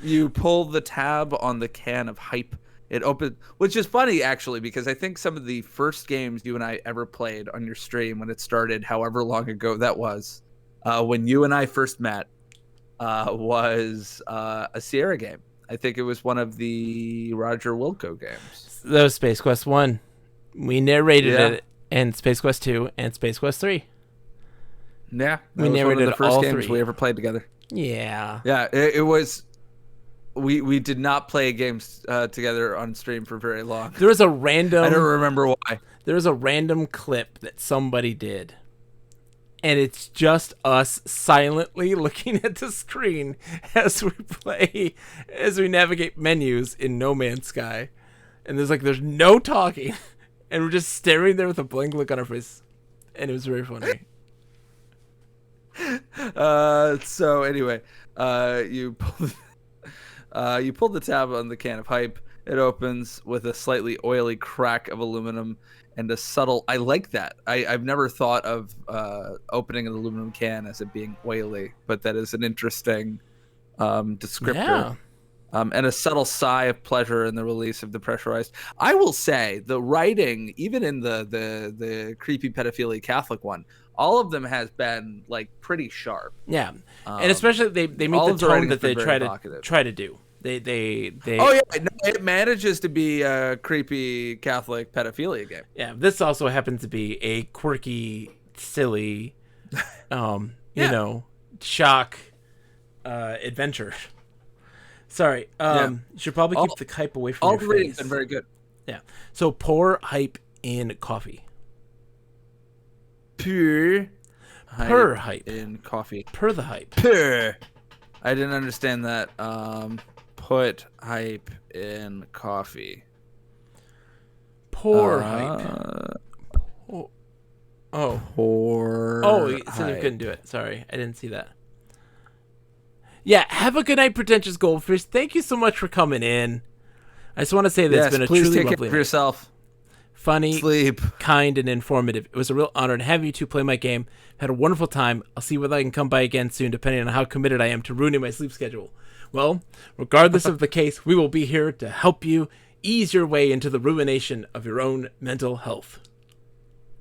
You pull the tab on the can of hype. It opened, which is funny actually, because I think some of the first games you and I ever played on your stream when it started, however long ago that was, when you and I first met, was a Sierra game. I think it was one of the Roger Wilco games. That was Space Quest 1. We narrated it, and Space Quest 2 and Space Quest 3. Yeah, we narrated one of the first all games three. we ever played together. Yeah. Yeah, it was. We did not play games together on stream for very long. There was a random... I don't remember why. There was a random clip that somebody did. And it's just us silently looking at the screen as we play, as we navigate menus in No Man's Sky. And there's no talking. And we're just staring there with a blank look on our face. And it was very funny. So anyway, you pulled the tab on the can of hype. It opens with a slightly oily crack of aluminum and a subtle. I like that. I've never thought of opening an aluminum can as it being oily, but that is an interesting descriptor. Yeah. And a subtle sigh of pleasure in the release of the pressurized. I will say the writing, even in the creepy pedophilia Catholic one, all of them has been like pretty sharp. Yeah, and especially they meet all the of the tone writing that has they been try very to evocative. try to do. They Oh yeah, no, it manages to be a creepy Catholic pedophilia game. yeah. This also happens to be a quirky, silly, you Yeah. know, shock adventure. Sorry, you should probably keep the hype away from All your the reading's face. been very good. Yeah. So pour hype in coffee. Pure Hype. in coffee. Per the hype. Pure. I didn't understand that. Put hype in coffee. Pour hype. Oh. Pour. Oh, you said you hype. couldn't do it. Sorry, I didn't see that. Yeah, have a good night, pretentious goldfish. Thank you so much for coming in. I just want to say that Yes, it's been a please truly take care lovely of night. yourself. Funny, Sleep. kind, and informative. It was a real honor to have you two play my game. Had a wonderful time. I'll see whether I can come by again soon, depending on how committed I am to ruining my sleep schedule. Well, regardless of the case, we will be here to help you ease your way into the ruination of your own mental health.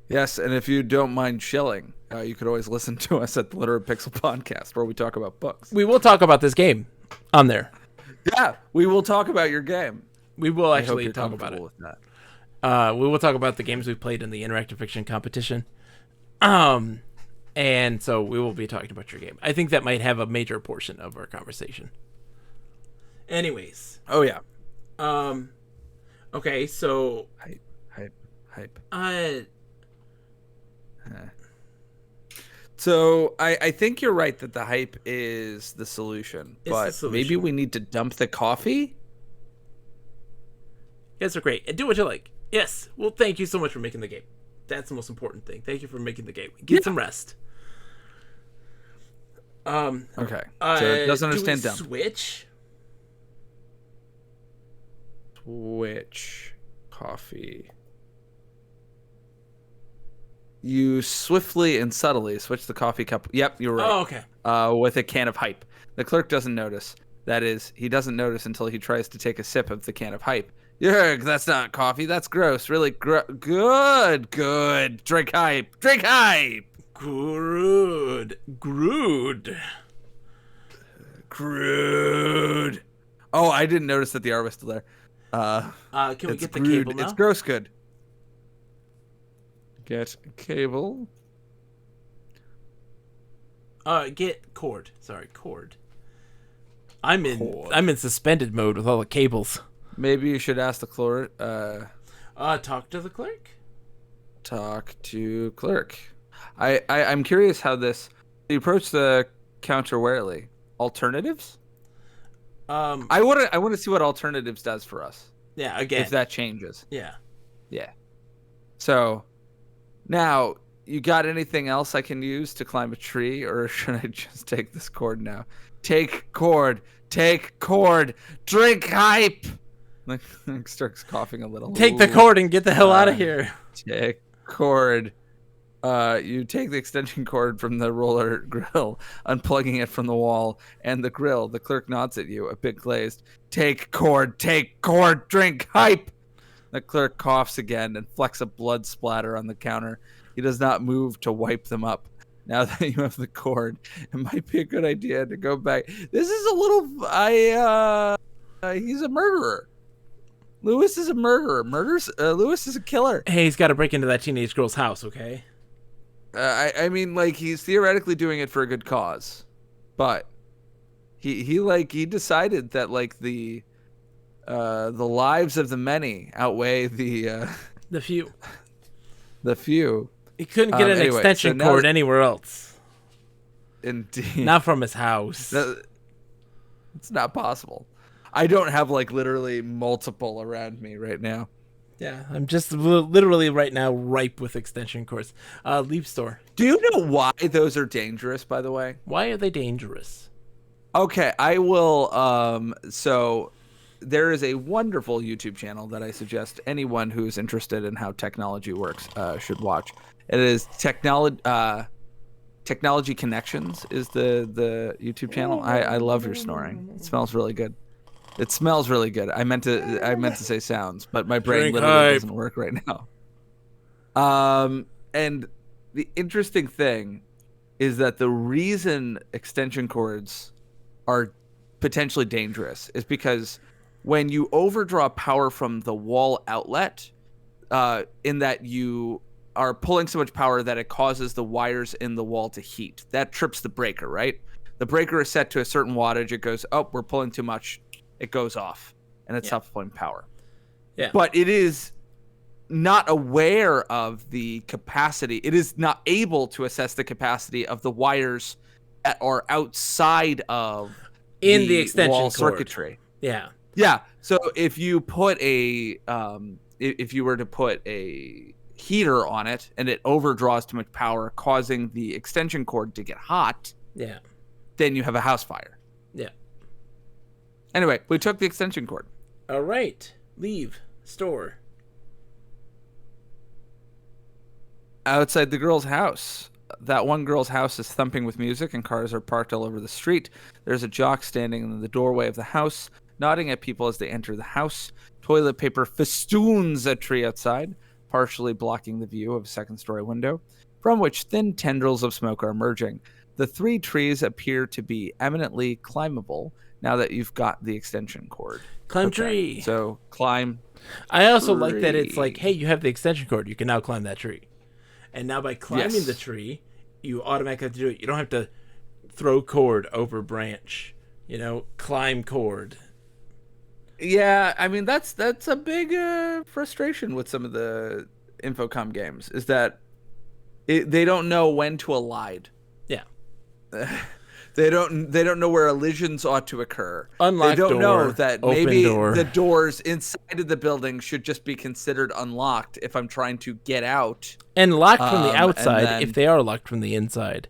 Yes, and if you don't mind chilling, you could always listen to us at the Literate Pixel Podcast, where we talk about books. We will talk about this game on there. Yeah, we will talk about your game. We will I hope actually you're talk about it. comfortable with that. We will talk about the games we played in the interactive fiction competition. And so we will be talking about your game. I think that might have a major portion of our conversation. Anyways. Oh yeah. Okay, so Hype. uh So I think you're right that the hype is the solution, It's but the solution. maybe we need to dump the coffee. you guys are great. And do what you like. Yes. Well, thank you so much for making the game. That's the most important thing. Thank you for making the game. Get some rest. Okay. So it doesn't understand do we dump. switch? Switch coffee. You swiftly and subtly switch the coffee cup. Yep, you're right. Oh, okay. With a can of hype. The clerk doesn't notice. That is, he doesn't notice until he tries to take a sip of the can of hype. Yerg, that's not coffee. That's gross. Really good. Drink hype. Drink hype. Grood. Crude. Oh, I didn't notice that the R was still there. Can we It's get the crude. cable now? It's gross good. Get cable. Get cord. Sorry, cord. I'm in Cord. suspended mode with all the cables. Maybe you should ask the clerk. Talk to the clerk. Talk to clerk. I'm curious how this. You approach the counter warily. Alternatives? I want to see what alternatives does for us. Yeah, again. If that changes. Yeah. Yeah. So, now you got anything else I can use to climb a tree, or should I just take this cord now? Take cord. Take cord. Drink hype. Like starts coughing a little. Take the Ooh. cord and get the hell out of here. Take cord. You take the extension cord from the roller grill, unplugging it from the wall and the grill. The clerk nods at you, a bit glazed. Take cord, drink hype. The clerk coughs again and flecks a blood splatter on the counter. He does not move to wipe them up. Now that you have the cord, it might be a good idea to go back. This is a little. He's a murderer. Lewis is a murderer. Lewis is a killer. Hey, he's got to break into that teenage girl's house, okay? I mean, like, he's theoretically doing it for a good cause, but he decided that like the lives of the many outweigh the few. the few. He couldn't get an Anyway, extension so now- cord anywhere else. Indeed, Not from his house. it's not possible. I don't have like literally multiple around me right now. Yeah, I'm just literally right now ripe with extension cords. Leaf store. Do you know why those are dangerous, by the way? Why are they dangerous? Okay, I will. So there is a wonderful YouTube channel that I suggest anyone who's interested in how technology works should watch. It is Technology Connections is the YouTube channel. I love your snoring. It smells really good. It smells really good. I meant to say sounds, but my brain Drink literally hype. doesn't work right now. And the interesting thing is that the reason extension cords are potentially dangerous is because when you overdraw power from the wall outlet, in that you are pulling so much power that it causes the wires in the wall to heat. That trips the breaker, right? The breaker is set to a certain wattage. It goes, oh, we're pulling too much. It goes off, and it stops pulling power. Yeah. But it is not aware of the capacity. It is not able to assess the capacity of the wires that are outside of the extension wall cord. circuitry. Yeah. Yeah. So if you put if you were to put a heater on it and it overdraws too much power, causing the extension cord to get hot, Yeah. then you have a house fire. Yeah. Anyway, we took the extension cord. All right. Leave. Store. Outside the girl's house. That one girl's house is thumping with music and cars are parked all over the street. There's a jock standing in the doorway of the house, nodding at people as they enter the house. Toilet paper festoons a tree outside, partially blocking the view of a second-story window, from which thin tendrils of smoke are emerging. The 3 trees appear to be eminently climbable now that you've got the extension cord. Climb tree. So climb. I also like that it's tree. like, hey, you have the extension cord. You can now climb that tree. And now by climbing Yes. the tree, you automatically have to do it. You don't have to throw cord over branch. Climb cord. Yeah, I mean that's a big frustration with some of the Infocom games is that they don't know when to elide. Yeah. They don't know where elisions ought to occur. Unlock they don't door, know that open maybe door. the doors inside of the building should just be considered unlocked if I'm trying to get out. And locked from the and outside then- if they are locked from the inside.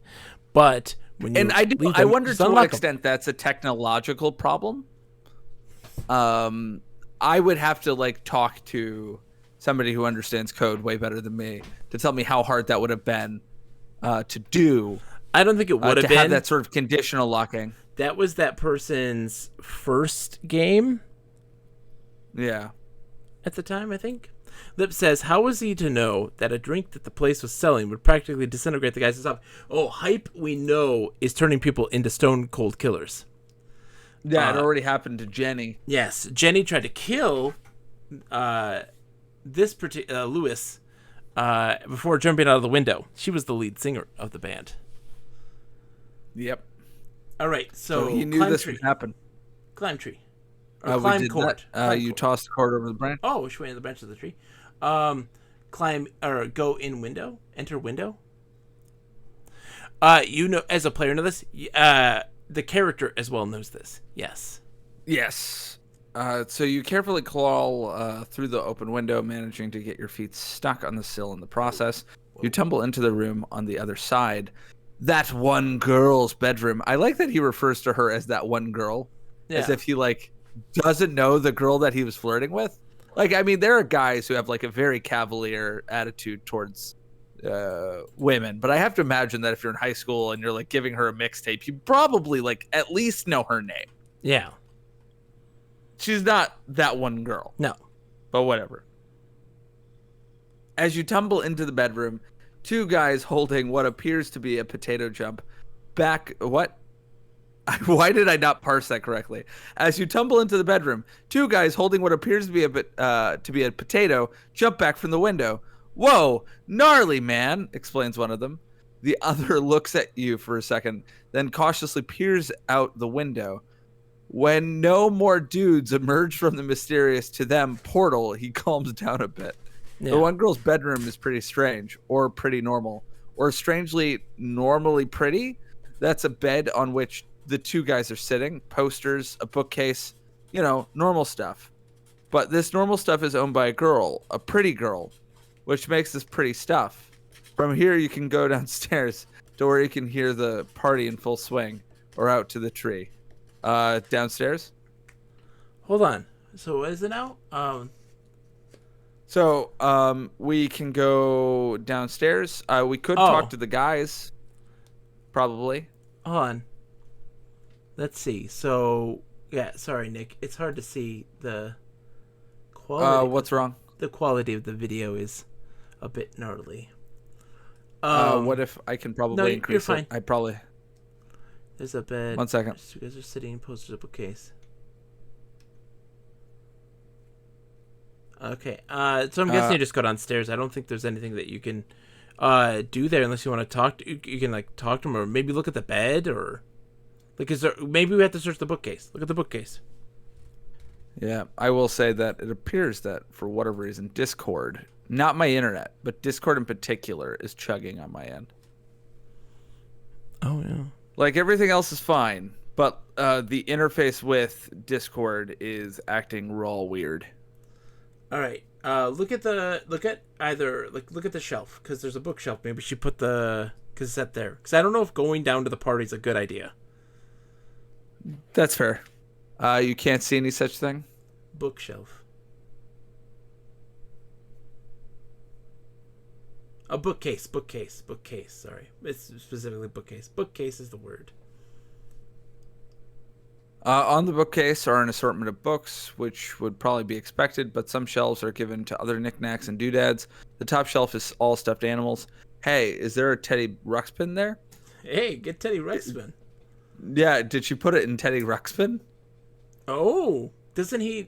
But when you And leave I them, wonder just to what unlock 'em. extent that's a technological problem. I would have to talk to somebody who understands code way better than me to tell me how hard that would have been to do. I don't think it would To have been. have that sort of conditional locking. That was that person's first game Yeah. at the time, I think. Lip says, how was he to know that a drink that the place was selling would practically disintegrate the guy's stuff? Oh, hype, we know, is turning people into stone cold killers. Yeah, it already happened to Jenny. Yes, Jenny tried to kill this particular Lewis before jumping out of the window. She was the lead singer of the band. Yep. All right, so he knew climb this tree. would happen. Climb tree. Or We climb did cord. that. Climb You cord. tossed the cord over the branch. Oh, which way in the branch of the tree? Climb or go in window. Enter window. As a player know this. The character as well knows this. Yes. Yes. So you carefully crawl through the open window, managing to get your feet stuck on the sill in the process. You tumble into the room on the other side. That one girl's bedroom. I like that he refers to her as that one girl. Yeah. As if he doesn't know the girl that he was flirting with. I mean, there are guys who have a very cavalier attitude towards women, but I have to imagine that if you're in high school and you're giving her a mixtape, you probably at least know her name. Yeah. She's not that one girl, No. but whatever. As you tumble into the bedroom, 2 guys holding what appears to be a potato jump back. What? Why did I not parse that correctly? As you tumble into the bedroom, 2 guys holding what appears to be a potato jump back from the window. Whoa, gnarly, man, explains one of them. The other looks at you for a second, then cautiously peers out the window. When no more dudes emerge from the mysterious to them portal, he calms down a bit. Yeah. The one girl's bedroom is pretty strange, or pretty normal, or strangely normally pretty. That's a bed on which the 2 guys are sitting, posters, a bookcase, normal stuff. But this normal stuff is owned by a girl, a pretty girl, which makes this pretty stuff. From here, you can go downstairs to where you can hear the party in full swing, or out to the tree. Downstairs? Hold on. So what is it now? So, we can go downstairs. We could Oh. talk to the guys. Probably. Hold on. Let's see. So yeah, sorry, Nick. It's hard to see the quality. What's wrong? The quality of the video is a bit gnarly. What if I can probably no, increase you're fine. it? I probably. There's a bed. 1 second. You guys are sitting in posters of bookcase. Okay. So I'm guessing you just go downstairs. I don't think there's anything that you can do there unless you want to talk. You can like talk to him or maybe look at the bed or like is there? Maybe we have to search the bookcase. Look at the bookcase. Yeah, I will say that it appears that for whatever reason, Discord, not my internet, but Discord in particular, is chugging on my end. Oh yeah. Like everything else is fine, but the interface with Discord is acting raw weird. All right. Look at the shelf because there's a bookshelf. Maybe she put the cassette there because I don't know if going down to the party is a good idea. That's fair. You can't see any such thing? Bookshelf. A bookcase. Sorry, it's specifically bookcase. Bookcase is the word. On the bookcase are an assortment of books, which would probably be expected, but some shelves are given to other knickknacks and doodads. The top shelf is all stuffed animals. Hey, is there a Teddy Ruxpin there? Hey, get Teddy Ruxpin. Yeah, did she put it in Teddy Ruxpin? Oh, doesn't he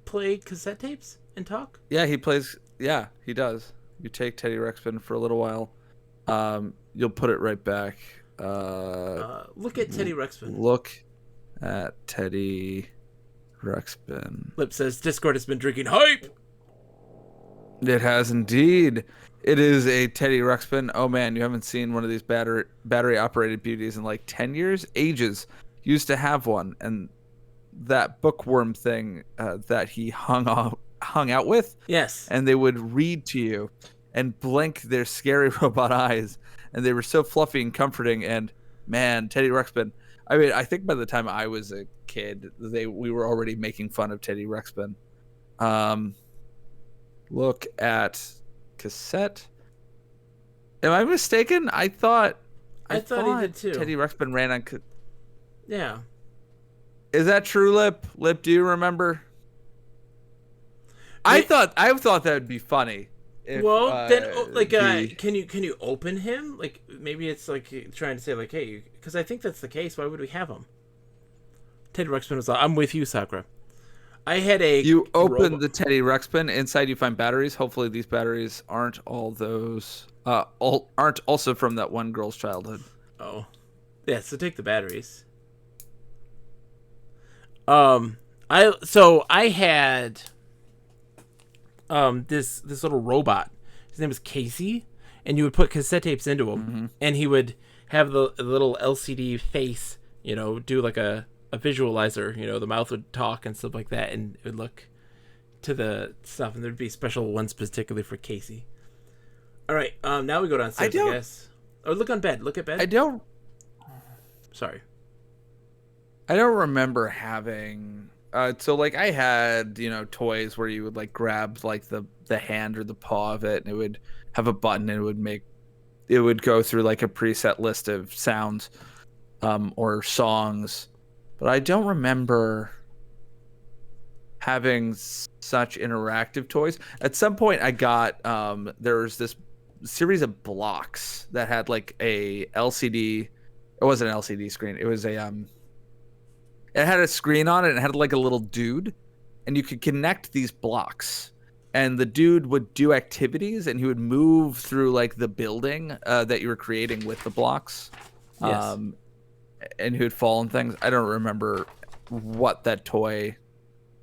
play cassette tapes and talk? Yeah, he plays. Yeah, he does. You take Teddy Ruxpin for a little while. You'll put it right back. Look at Teddy Ruxpin. Look at Teddy Ruxpin. Lip says Discord has been drinking hype. It has indeed. It is a Teddy Ruxpin. Oh man, you haven't seen one of these battery operated beauties in like 10 years? Ages. Used to have one, and that bookworm thing that he hung out with. Yes. And they would read to you and blink their scary robot eyes, and they were so fluffy and comforting. And man, Teddy Ruxpin. I mean, I think by the time I was a kid, we were already making fun of Teddy Ruxpin. Look at cassette. Am I mistaken? I thought he did too. Teddy Ruxpin ran on. Yeah. Is that true, Lip? Lip, do you remember? I thought that would be funny. If, can you open him? Like maybe it's like trying to say like, hey, because I think that's the case. Why would we have him? Teddy Ruxpin was. I'm with you, Sakura. I had a. You open the Teddy Ruxpin. Inside, you find batteries. Hopefully, these batteries aren't all those. Aren't also from that one girl's childhood. Oh, yeah. So take the batteries. I had this little robot. His name was Casey, and you would put cassette tapes into him, and he would have the little LCD face, do like a visualizer. The mouth would talk and stuff like that, and it would look to the stuff, and there'd be special ones particularly for Casey. All right, now we go downstairs, I guess. Or look on bed. Look at bed. Sorry. I don't remember having. So like I had, toys where you would like grab like the hand or the paw of it, and it would have a button, and it would go through like a preset list of sounds, or songs, but I don't remember having such interactive toys. At some point, I got there was this series of blocks that had like a LCD. It wasn't an LCD screen. It was a It had a screen on it, and it had like a little dude, and you could connect these blocks, and the dude would do activities, and he would move through like the building that you were creating with the blocks. Yes. And he would fall on things. I don't remember what that toy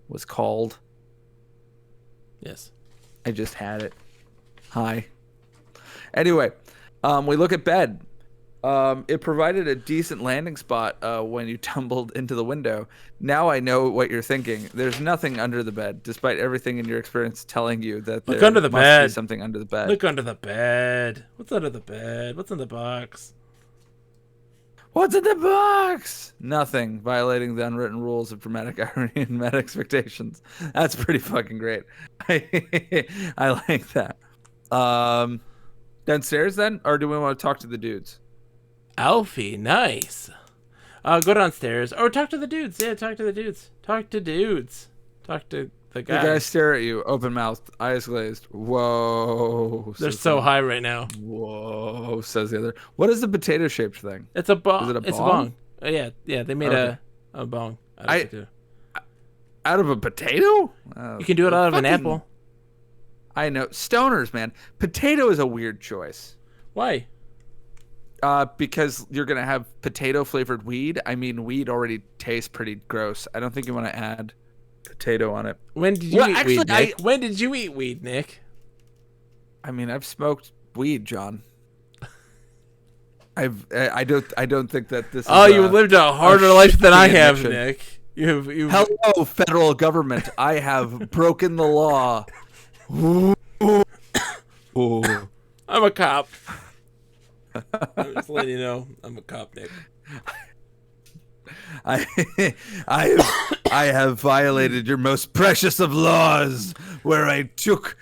was called. Yes. I just had it. Hi. Anyway, we look at bed. It provided a decent landing spot when you tumbled into the window. Now I know what you're thinking. There's nothing under the bed, despite everything in your experience telling you that Look under the must bed. be something under the bed. Look under the bed. What's under the bed? What's in the box? What's in the box? Nothing. Violating the unwritten rules of dramatic irony and meta expectations. That's pretty fucking great. I like that. Downstairs then, or do we want to talk to the dudes? Alfie, nice. Go downstairs or talk to the dudes. Yeah, talk to the dudes. Talk to dudes. Talk to the The guys. guys stare at you, open mouthed, eyes glazed. Whoa. They're says so one. high right now. Whoa, says the other. What is the potato shaped thing? It's a bong. Is it a It's a bong? bong. Yeah. They made Okay. a bong. Out of it too. Out of a potato? You can do it out of an apple. I know. Stoners, man. Potato is a weird choice. Why? Because you're going to have potato flavored weed. I mean, weed already tastes pretty gross. I don't think you want to add potato on it. When did you Well, eat actually, weed, Nick? When did you eat weed, Nick? I mean, I've smoked weed, John. I don't think that this is You lived a harder life than I have, addiction. Nick. You've Hello, federal government. I have broken the law. I'm a cop. I'm just letting you know I'm a cop, Nick. I have violated your most precious of laws, where I took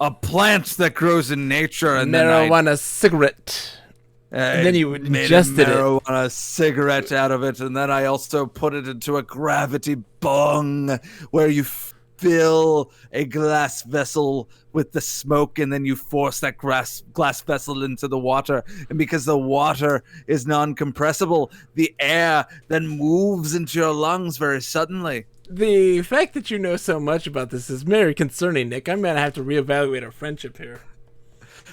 a plant that grows in nature and Marijuana cigarette. then then you made ingested a it. marijuana cigarette out of it, and then I also put it into a gravity bong, where you fill a glass vessel with the smoke, and then you force that glass vessel into the water. And because the water is non-compressible, the air then moves into your lungs very suddenly. The fact that you know so much about this is very concerning, Nick. I'm gonna have to reevaluate our friendship here.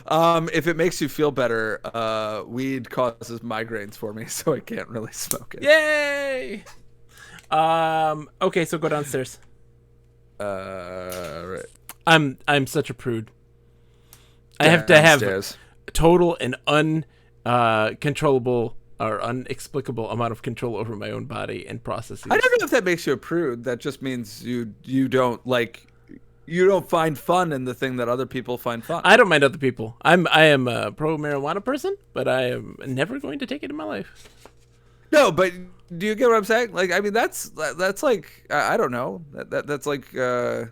If it makes you feel better, weed causes migraines for me, so I can't really smoke it. Yay! Okay, so go downstairs. Right. I'm such a prude. I have to have Downstairs. total and uncontrollable or inexplicable amount of control over my own body and processes. I don't know if that makes you a prude. That just means you don't find fun in the thing that other people find fun. I don't mind other people. I am a pro marijuana person, but I am never going to take it in my life. No, but do you get what I'm saying? Like, I mean, that's like I don't know. That's like a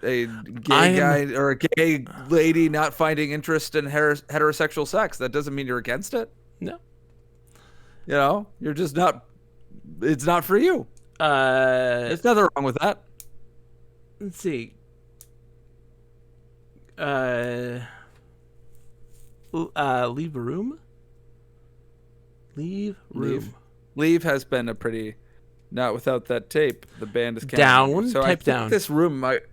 gay guy or a gay lady not finding interest in heterosexual sex. That doesn't mean you're against it. No. You know, you're just not. It's not for you. There's nothing wrong with that. Let's see. Leave room. Leave room. Leave has been a pretty. Not without that tape. The band is Down. So I Type think down. this room might.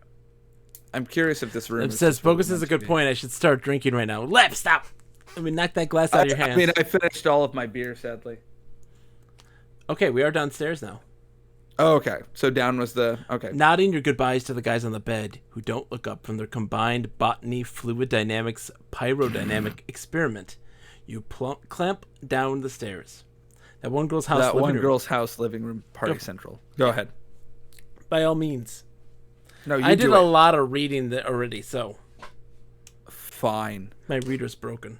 I'm curious if this room. It is says just what focus it is a meant to good be. point. I should start drinking right now. Left, stop. I mean, knock that glass out of your hand. I mean, I finished all of my beer, sadly. Okay, we are downstairs now. Oh, okay. So down was the okay. Nodding your goodbyes to the guys on the bed who don't look up from their combined botany, fluid dynamics, pyrodynamic experiment. You clamp down the stairs. That one girl's house. That living one room. girl's house, living room, party Go. central. Go ahead. By all means. No, you I did do a it. lot of reading already, so Fine. my reader's broken.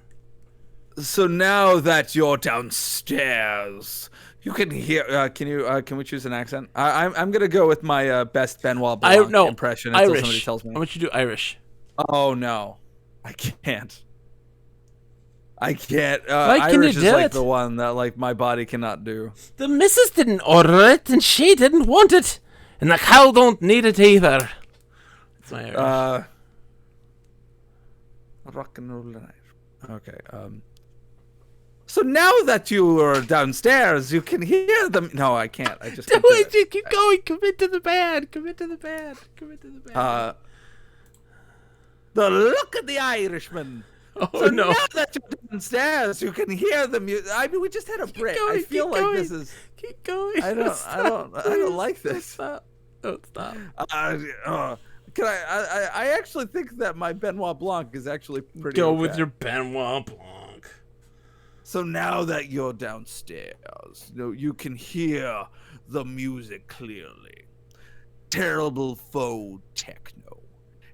So now that you're downstairs, you can hear. Can we choose an accent? I'm gonna go with my best Benoit Blanc impression until Irish. somebody tells me. I want you to do Irish. Oh no, I can't. I can't. Why can Irish you is do like it? the one that like my body cannot do. The missus didn't order it, and she didn't want it, and the cow don't need it either. That's my Irish. Rock and roll tonight. Okay. So now that you are downstairs, you can hear them. No, I can't. I just can't do it. Just keep going. Commit to the bad. Commit to the bad. Commit to the bad. The look at the Irishman. Oh So no! now that you're downstairs, you can hear the music. I mean, we just had a break. going, I feel keep like going. this is. Keep going. I don't Stop, like please. this. Stop. Don't stop. Can I actually think that my Benoit Blanc is actually pretty. Go okay. with your Benoit Blanc. So now that you're downstairs, you can hear the music clearly. Terrible faux techno.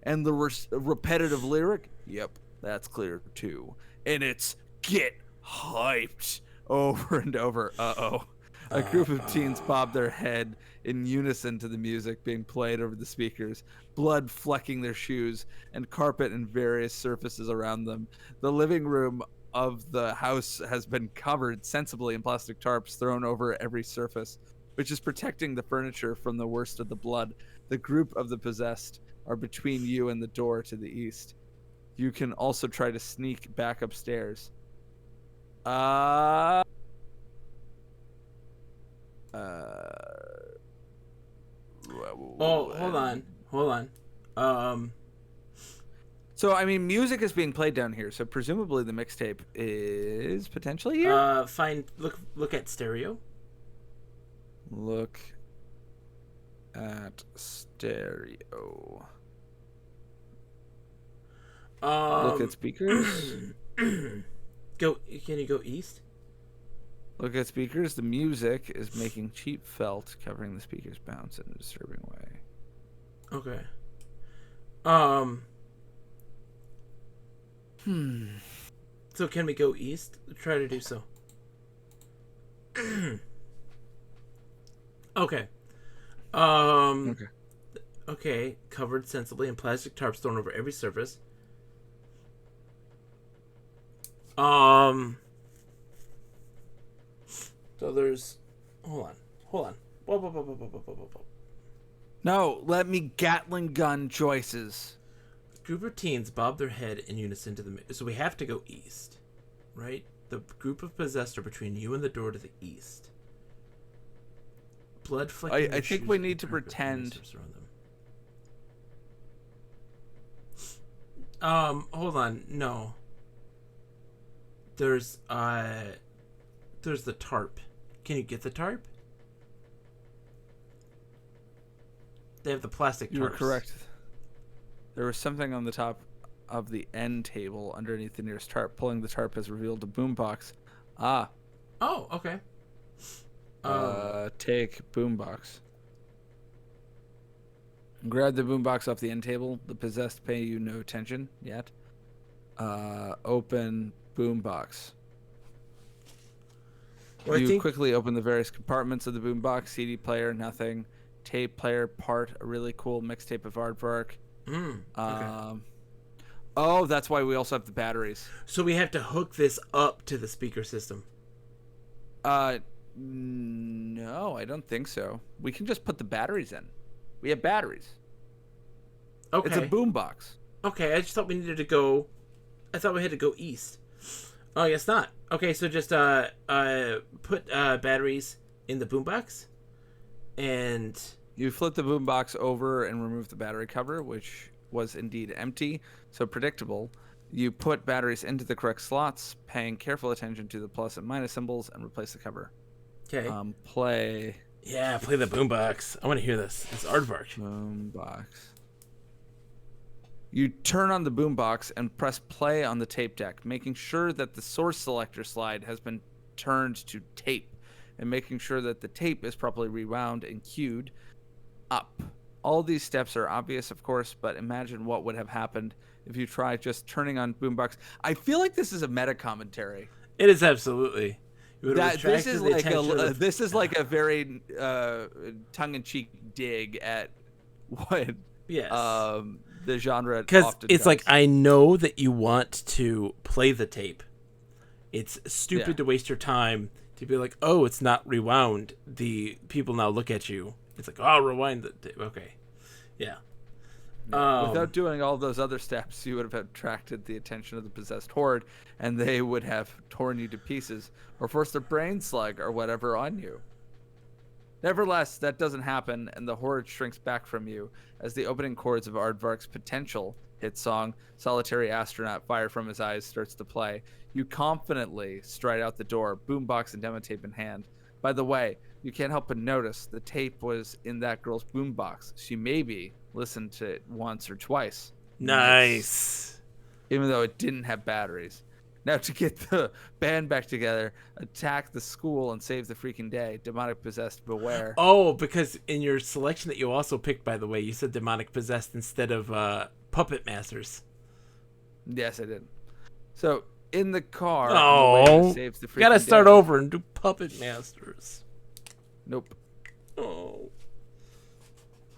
And the repetitive lyric, yep, that's clear too. And it's get hyped over and over. Uh-oh. A group of teens bob their head in unison to the music being played over the speakers, blood flecking their shoes and carpet and various surfaces around them. The living room of the house has been covered sensibly in plastic tarps thrown over every surface, which is protecting the furniture from the worst of the blood. The group of the possessed are between you and the door to the east. You can also try to sneak back upstairs. Oh, hold on. So I mean, music is being played down here, so presumably the mixtape is potentially here. Look at stereo. Look at stereo. Look at speakers. Can you go east? Look at speakers. The music is making cheap felt, covering the speakers' bounce in a disturbing way. Okay. So can we go east? Try to do so. Okay. Okay. Okay. Covered sensibly in plastic tarps thrown over every surface. So there's. Hold on. Whoa. No, let me Gatling gun choices. Group of teens bob their head in unison to the. So we have to go east, right? The group of possessed are between you and the door to the east. Blood flecking. I think we need to pretend. Hold on. No. There's the tarp. Can you get the tarp? They have the plastic tarps. You were correct. There was something on the top of the end table underneath the nearest tarp. Pulling the tarp has revealed a boombox. Ah. Oh, okay. Take boombox. Grab the boombox off the end table. The possessed pay you no attention yet. Open boombox. Well, you quickly open the various compartments of the boombox. CD player, nothing. Tape player, part, a really cool mixtape of aardvark. Okay. Oh, that's why we also have the batteries. So we have to hook this up to the speaker system. No, I don't think so. We can just put the batteries in. We have batteries. Okay. It's a boombox. Okay, I just thought we needed to go. I thought we had to go east. Oh, I guess not. Okay, so just put batteries in the boombox, and you flip the boombox over and remove the battery cover, which was indeed empty, so predictable. You put batteries into the correct slots, paying careful attention to the plus and minus symbols, and replace the cover. Okay. Play. Yeah, play the boombox. I want to hear this. It's aardvark. Boombox. You turn on the boombox and press play on the tape deck, making sure that the source selector slide has been turned to tape, and making sure that the tape is properly rewound and queued up. All these steps are obvious, of course, but imagine what would have happened if you tried just turning on boombox. I feel like this is a meta commentary. It is absolutely. This is like a very tongue-in-cheek dig at what the genre because often it's does. Like, I know that you want to play the tape. It's stupid to waste your time to be like, oh, it's not rewound. The people now look at you. It's like, oh, rewind the tape. Okay. Yeah. Without doing all those other steps, you would have attracted the attention of the possessed horde, and they would have torn you to pieces or forced a brain slug or whatever on you. Nevertheless, that doesn't happen, and the horde shrinks back from you as the opening chords of Aardvark's potential hit song, Solitary Astronaut, Fire from His Eyes, starts to play. You confidently stride out the door, boombox and demo tape in hand. By the way, you can't help but notice the tape was in that girl's boombox. She maybe listened to it once or twice. Nice. Even though it didn't have batteries. Now to get the band back together, attack the school and save the freaking day. Demonic possessed, beware. Oh, because in your selection that you also picked, by the way, you said demonic possessed instead of puppet masters. Yes, I did. So in the car on the way Oh, to save the freaking gotta start day. over and do Puppet Masters. Nope. Oh.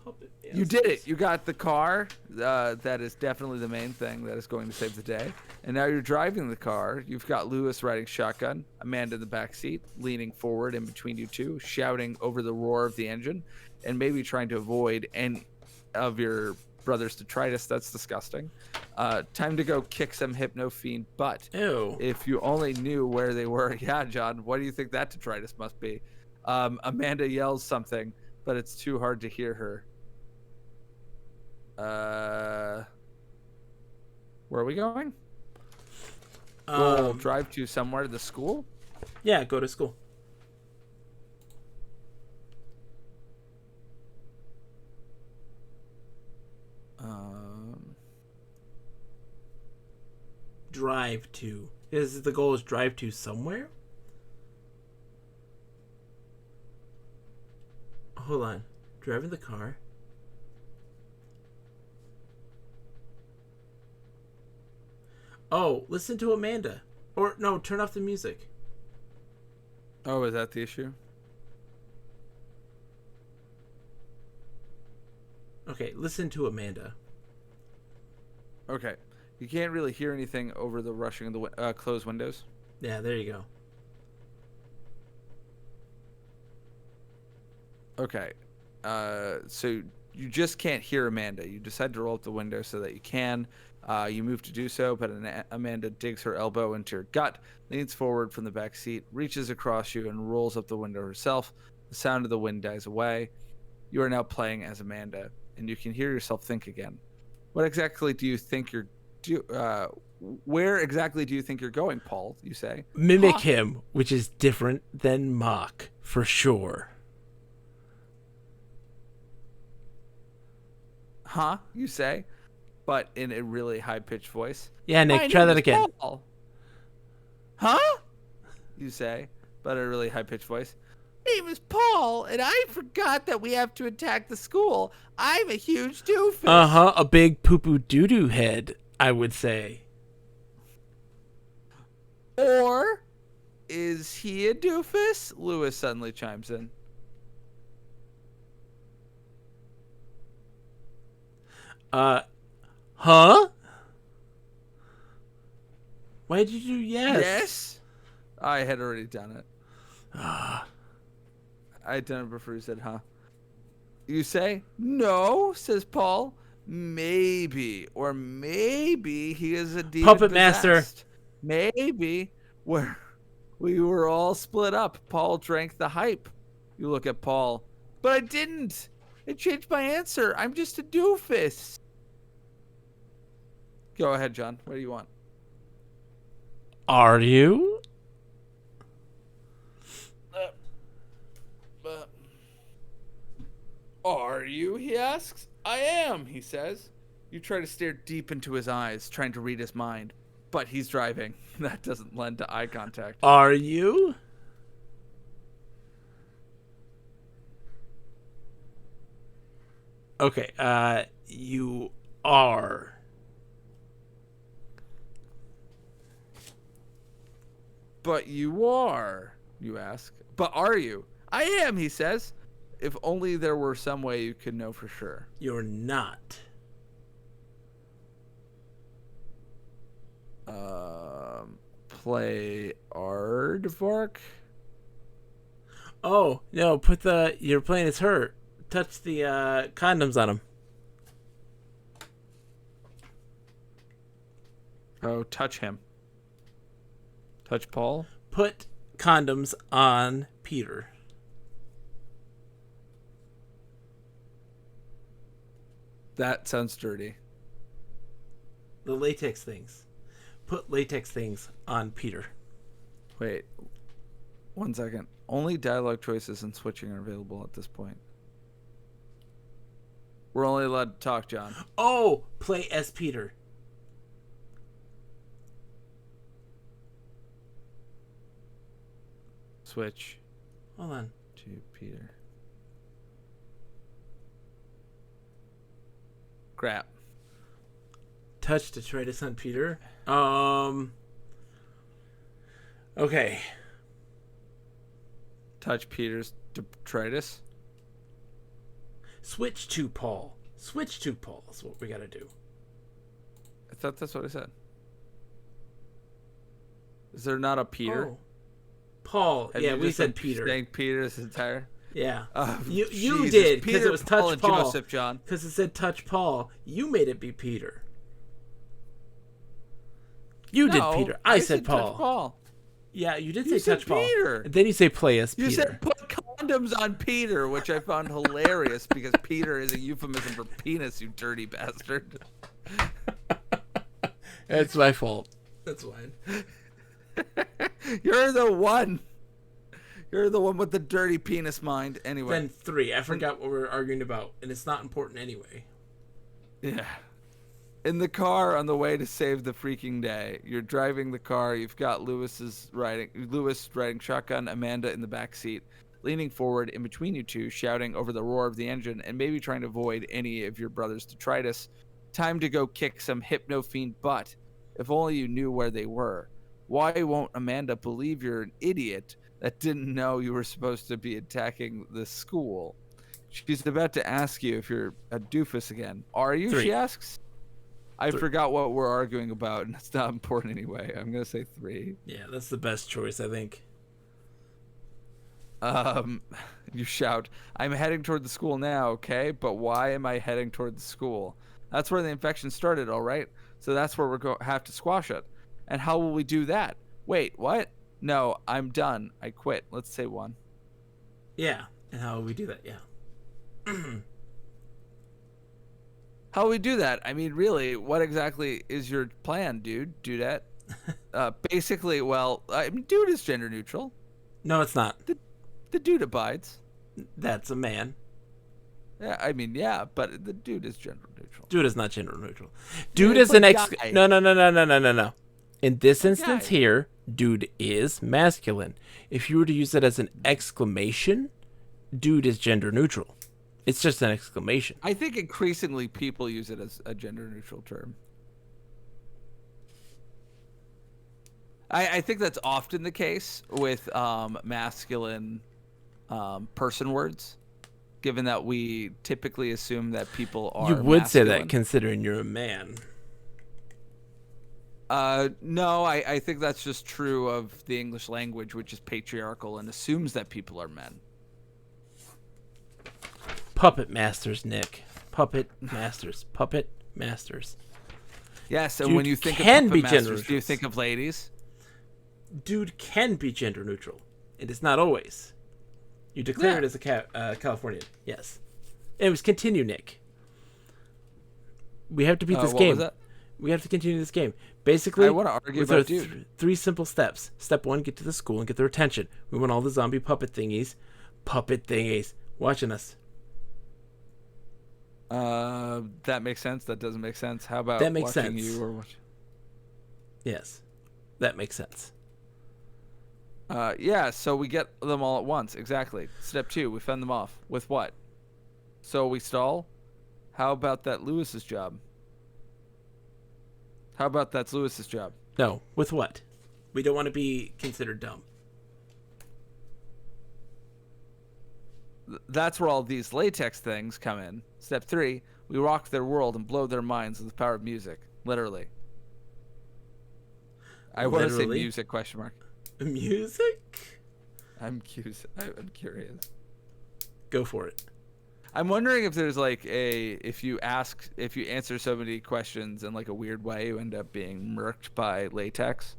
Puppet Masters. You did it. You got the car. That is definitely the main thing that is going to save the day. And now you're driving the car. You've got Lewis riding shotgun, Amanda in the back seat, leaning forward in between you two, shouting over the roar of the engine, and maybe trying to avoid any of your brother's detritus. That's disgusting. Time to go kick some hypno fiend butt. Ew. If you only knew where they were. Yeah, John, what do you think that detritus must be? Amanda yells something, but it's too hard to hear her. Where are we going? We'll drive to somewhere to the school. Yeah, go to school. Drive to. Is the goal is drive to somewhere? Hold on. Driving the car. Oh, listen to Amanda. Or no, turn off the music. Oh, is that the issue? Okay, listen to Amanda. Okay. You can't really hear anything over the rushing of the closed windows. Yeah, there you go. Okay. So you just can't hear Amanda. You decide to roll up the window so that you can. You move to do so, but Amanda digs her elbow into your gut, leans forward from the back seat, reaches across you, and rolls up the window herself. The sound of the wind dies away. You are now playing as Amanda, and you can hear yourself think again. What exactly do you think you're where exactly do you think you're going, Paul? You say. Mimic him, which is different than mock, for sure. Huh? You say, but in a really high-pitched voice. Yeah, Nick, My try name that is again. Paul. Huh? You say, but in a really high-pitched voice. My name is Paul, and I forgot that we have to attack the school. I'm a huge doofus. Uh-huh, a big poo-poo doo-doo head, I would say. Or is he a doofus? Lewis suddenly chimes in. Huh? Why did you do yes? Yes? I had already done it. I had done it before you said, huh? You say, no, says Paul. Maybe. Or maybe he is a demon Puppet Master. possessed. Maybe. Where we were all split up. Paul drank the hype. You look at Paul. But I didn't. I changed my answer. I'm just a doofus. Go ahead, John. What do you want? Are you? Are you? He asks. I am, he says. You try to stare deep into his eyes, trying to read his mind. But he's driving. That doesn't lend to eye contact. Are you? Okay, you are. But you are, you ask. But are you? I am, he says. If only there were some way you could know for sure. You're not. Play Aardvark? Oh, no, you're playing as her. Touch the condoms on him. Oh, touch him. Touch Paul? Put condoms on Peter. That sounds dirty. The latex things. Put latex things on Peter. Wait. 1 second. Only dialogue choices and switching are available at this point. We're only allowed to talk, John. Oh, play as Peter. Switch Hold on. to Peter. Crap. Touch detritus on Peter. Okay. Touch Peter's detritus. Switch to Paul. Switch to Paul is what we gotta do. I thought that's what I said. Is there not a Peter? Oh. Paul. Have yeah, you we just said been Peter. saying Peter this entire. Yeah. You Jesus. did, because Peter, it was Paul, Touch and Paul. Joseph, John. Because it said Touch Paul. You made it be Peter. You did No, Peter. I said Touch Paul. Paul. Yeah, you did You say said Touch Paul. Peter. And then you say play as Peter. You said put condoms on Peter, which I found hilarious because Peter is a euphemism for penis, you dirty bastard. It's my fault. That's fine. You're the one. You're the one with the dirty penis mind. Anyway. Then 3. I forgot what we were arguing about, and it's not important anyway. Yeah. In the car on the way to save the freaking day. You're driving the car. You've got Lewis riding shotgun, Amanda in the back seat, leaning forward in between you two, shouting over the roar of the engine and maybe trying to avoid any of your brother's detritus. Time to go kick some hypno fiend butt. If only you knew where they were. Why won't Amanda believe you're an idiot that didn't know you were supposed to be attacking the school? She's about to ask you if you're a doofus again. Are you? 3. She asks. I 3. forgot what we're arguing about, and it's not important anyway. I'm gonna say 3. Yeah, that's the best choice, I think. You shout, "I'm heading toward the school now, okay? But why am I heading toward the school? That's where the infection started, all right? So that's where we're have to squash it. And how will we do that? Wait, what? No, I'm done. I quit. Let's say 1. Yeah, and how will we do that? Yeah. How will we do that? I mean, really, what exactly is your plan, dude? Dudette? Basically, well, I mean, dude is gender neutral. No, it's not. The dude abides. That's a man. Yeah, I mean, yeah, but the dude is gender neutral. Dude is not gender neutral. Dude Yeah, is an it's like ex. guy. No. In this instance guy. here, dude is masculine. If you were to use it as an exclamation, dude is gender neutral. It's just an exclamation. I think increasingly people use it as a gender neutral term. I think that's often the case with masculine person words, given that we typically assume that people are You would say that masculine. considering you're a man. No, I think that's just true of the English language, which is patriarchal and assumes that people are men. Puppet masters, Nick. Puppet masters. Puppet masters. Yes, and Dude when you think of can puppet be masters, gender do you neutral. think of ladies? Dude can be gender neutral. It is not always. You declare Yeah. it as a Californian. Yes. Anyways, continue, Nick. We have to beat this what game. was that? We have to continue this game. Basically, I wanna argue with about our dude. 3 simple steps. Step 1, get to the school and get their attention. We want all the zombie puppet thingies watching us. That makes sense. That doesn't make sense. How about That makes watching sense. you or watch? Yes. That makes sense. Yeah, so we get them all at once. Exactly. Step 2, we fend them off. With what? So we stall? How about that Lewis's job? How about that's Lewis's job? No. With what? We don't want to be considered dumb. That's where all these latex things come in. Step 3, we rock their world and blow their minds with the power of music. Literally. I want to say Literally? music, question mark. Music? I'm curious. Go for it. I'm wondering if there's like if you answer so many questions in like a weird way, you end up being murked by latex.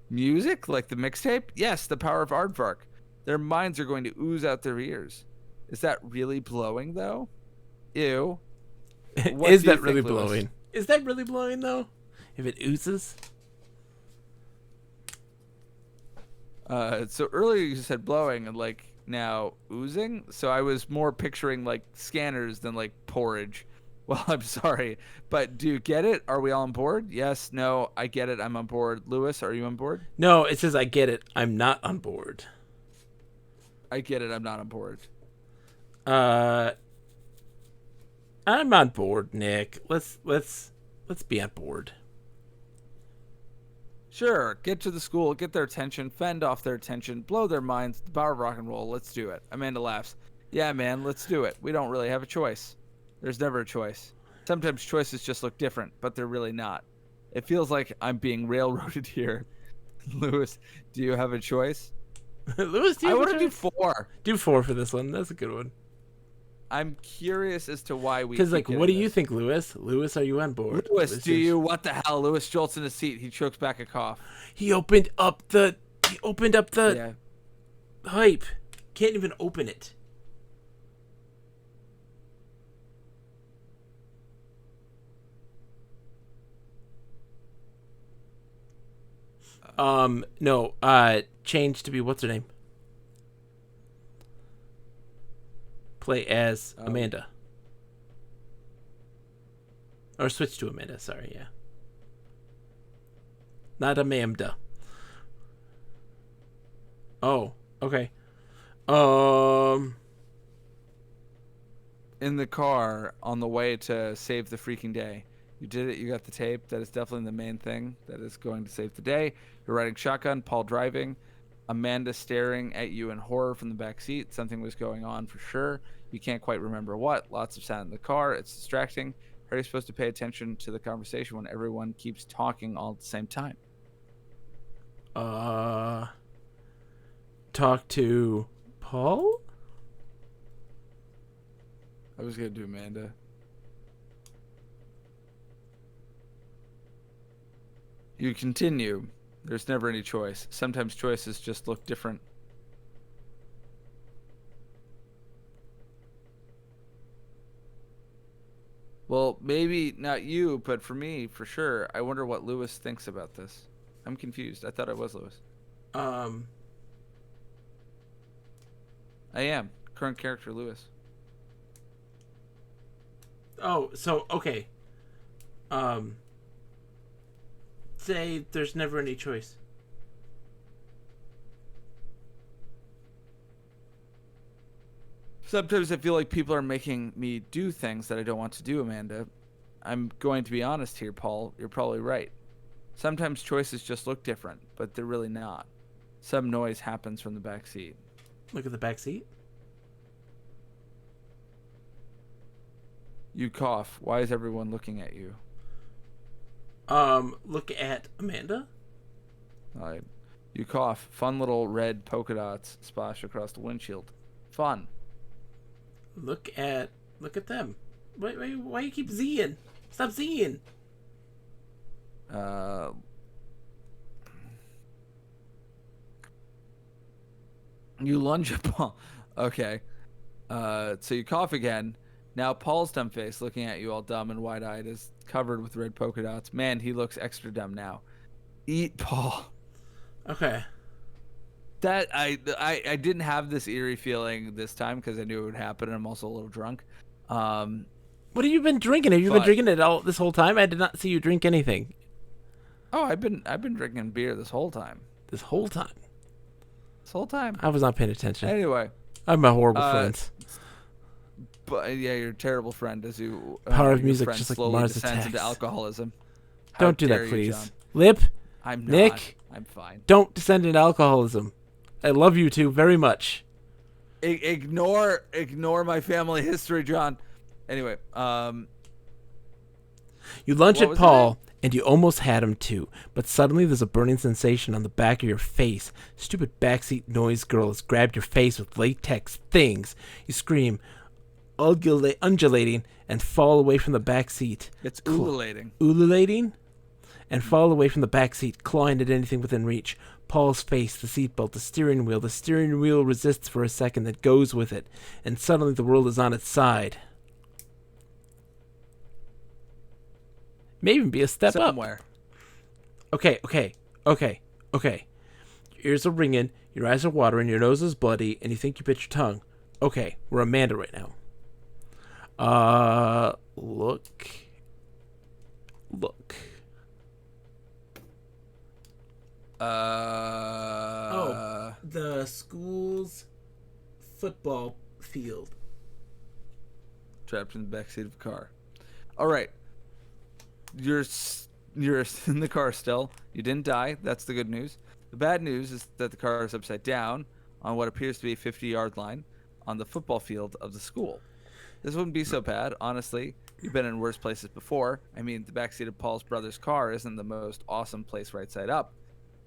Music, like the mixtape? Yes, the power of aardvark. Their minds are going to ooze out their ears. Is that really blowing though? Ew. What Is do you that really think, Lewis? blowing? Is that really blowing though? If it oozes? So earlier you said blowing and like now oozing. So I was more picturing like scanners than like porridge. Well, I'm sorry, but do you get it? Are we all on board? Yes, no, I get it. I'm on board. Lewis, are you on board? No, it says I get it. I'm not on board. I get it. I'm not on board. I'm on board, Nick. Let's be on board. Sure, get to the school, get their attention, fend off their attention, blow their minds, the power of rock and roll. Let's do it. Amanda laughs. Yeah, man, let's do it. We don't really have a choice. There's never a choice. Sometimes choices just look different, but they're really not. It feels like I'm being railroaded here. Lewis, do you have a choice? Lewis, do you I have a want to do choice? 4. Do 4 for this one. That's a good one. I'm curious as to why we. Because, keep like, what do getting you this. think, Lewis? Lewis, are you on board? Lewis, do is- you? What the hell? Lewis jolts in his seat. He chokes back a cough. He opened up the Yeah. hype. Can't even open it. No, change to be what's her name? Play as Amanda. Or switch to Amanda, sorry, yeah. Not Amanda. Oh, okay. In the car on the way to save the freaking day. You did it. You got the tape. That is definitely the main thing that is going to save the day. You're riding shotgun, Paul driving, Amanda staring at you in horror from the back seat. Something was going on for sure. You can't quite remember what. Lots of sound in the car. It's distracting. How are you supposed to pay attention to the conversation when everyone keeps talking all at the same time? Talk to Paul? I was going to do Amanda. You continue. There's never any choice. Sometimes choices just look different. Well, maybe not you, but for me, for sure. I wonder what Lewis thinks about this. I'm confused. I thought I was Lewis. I am. Current character, Lewis. Oh, so, okay. Say there's never any choice. Sometimes I feel like people are making me do things that I don't want to do, Amanda. I'm going to be honest here, Paul. You're probably right. Sometimes choices just look different, but they're really not. Some noise happens from the back seat. Look at the back seat. You cough. Why is everyone looking at you? Look at Amanda. You cough. Fun little red polka dots splash across the windshield. Fun. Look at them. Why you keep Zing? Stop Zing. You lunge at Paul. Okay. So you cough again. Now Paul's dumb face, looking at you all dumb and wide-eyed, is covered with red polka dots. Man, he looks extra dumb now. Eat Paul. Okay. That I didn't have this eerie feeling this time because I knew it would happen, and I'm also a little drunk. What have you been drinking? Have you been drinking it all this whole time? I did not see you drink anything. Oh, I've been drinking beer this whole time. This whole time. This whole time. I was not paying attention. Anyway. I'm a horrible friend. But yeah, you're a terrible friend as you Power of your music, friend just like slowly Mars descends Attacks. into alcoholism. How Don't do dare that, you, please. John. Lip, I'm not. Nick, I'm fine. don't descend into alcoholism. I love you two very much. Ignore my family history, John. Anyway, You lunge What at was Paul, and you almost had him too, but suddenly there's a burning sensation on the back of your face. Stupid backseat noise girl has grabbed your face with latex things. You scream, undulating, and fall away from the back seat. it's ululating. Ululating? And fall away from the back seat, clawing at anything within reach. Paul's face, the seatbelt, the steering wheel. The steering wheel resists for a second, that goes with it, and suddenly the world is on its side. May even be a step Somewhere. up. Okay. Your ears are ringing, your eyes are watering, your nose is bloody, and you think you bit your tongue. Okay, we're Amanda right now. Look. The school's football field. Trapped in the backseat of a car. All right. You're You're in the car still. You didn't die. That's the good news. The bad news is that the car is upside down on what appears to be a 50-yard line on the football field of the school. This wouldn't be so bad, honestly. You've been in worse places before. I mean, the backseat of Paul's brother's car isn't the most awesome place right side up.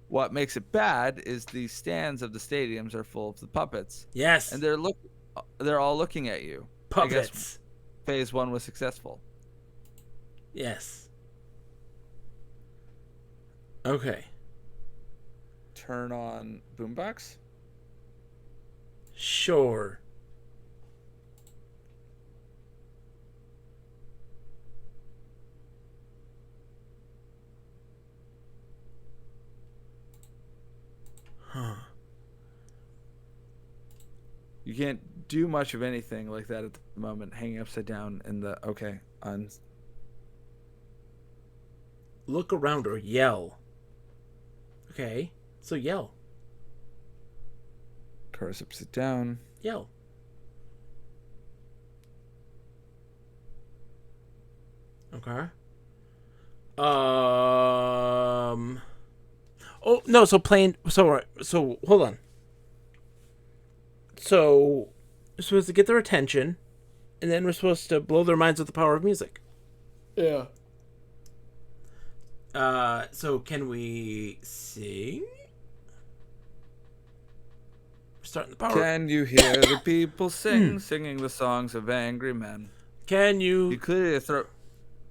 What makes it bad is the stands of the stadiums are full of the puppets. Yes. And they're all looking at you. I guess Puppets. phase 1 was successful. Yes. Okay. Turn on boombox. Sure. Huh. You can't do much of anything like that at the moment. Hanging upside down in the Look around or yell. Okay. So yell. Car's upside down. Yell. Okay. Oh no! So playing. So hold on. So we're supposed to get their attention, and then we're supposed to blow their minds with the power of music. Yeah. So can we sing? We're starting the power. Can you hear the people sing, singing the songs of angry men? Can you? You clearly throw.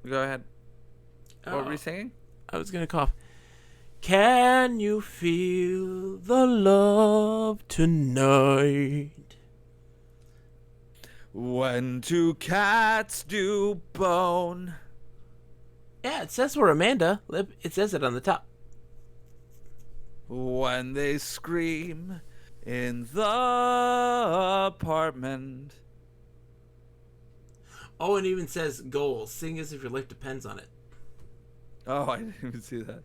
Go ahead. What Oh, were you singing? I was gonna cough. Can you feel the love tonight? When two cats do bone. Yeah, it says we're Amanda. It says it on the top. When they scream in the apartment. Oh, it even says goals. Sing as if your life depends on it. Oh, I didn't even see that.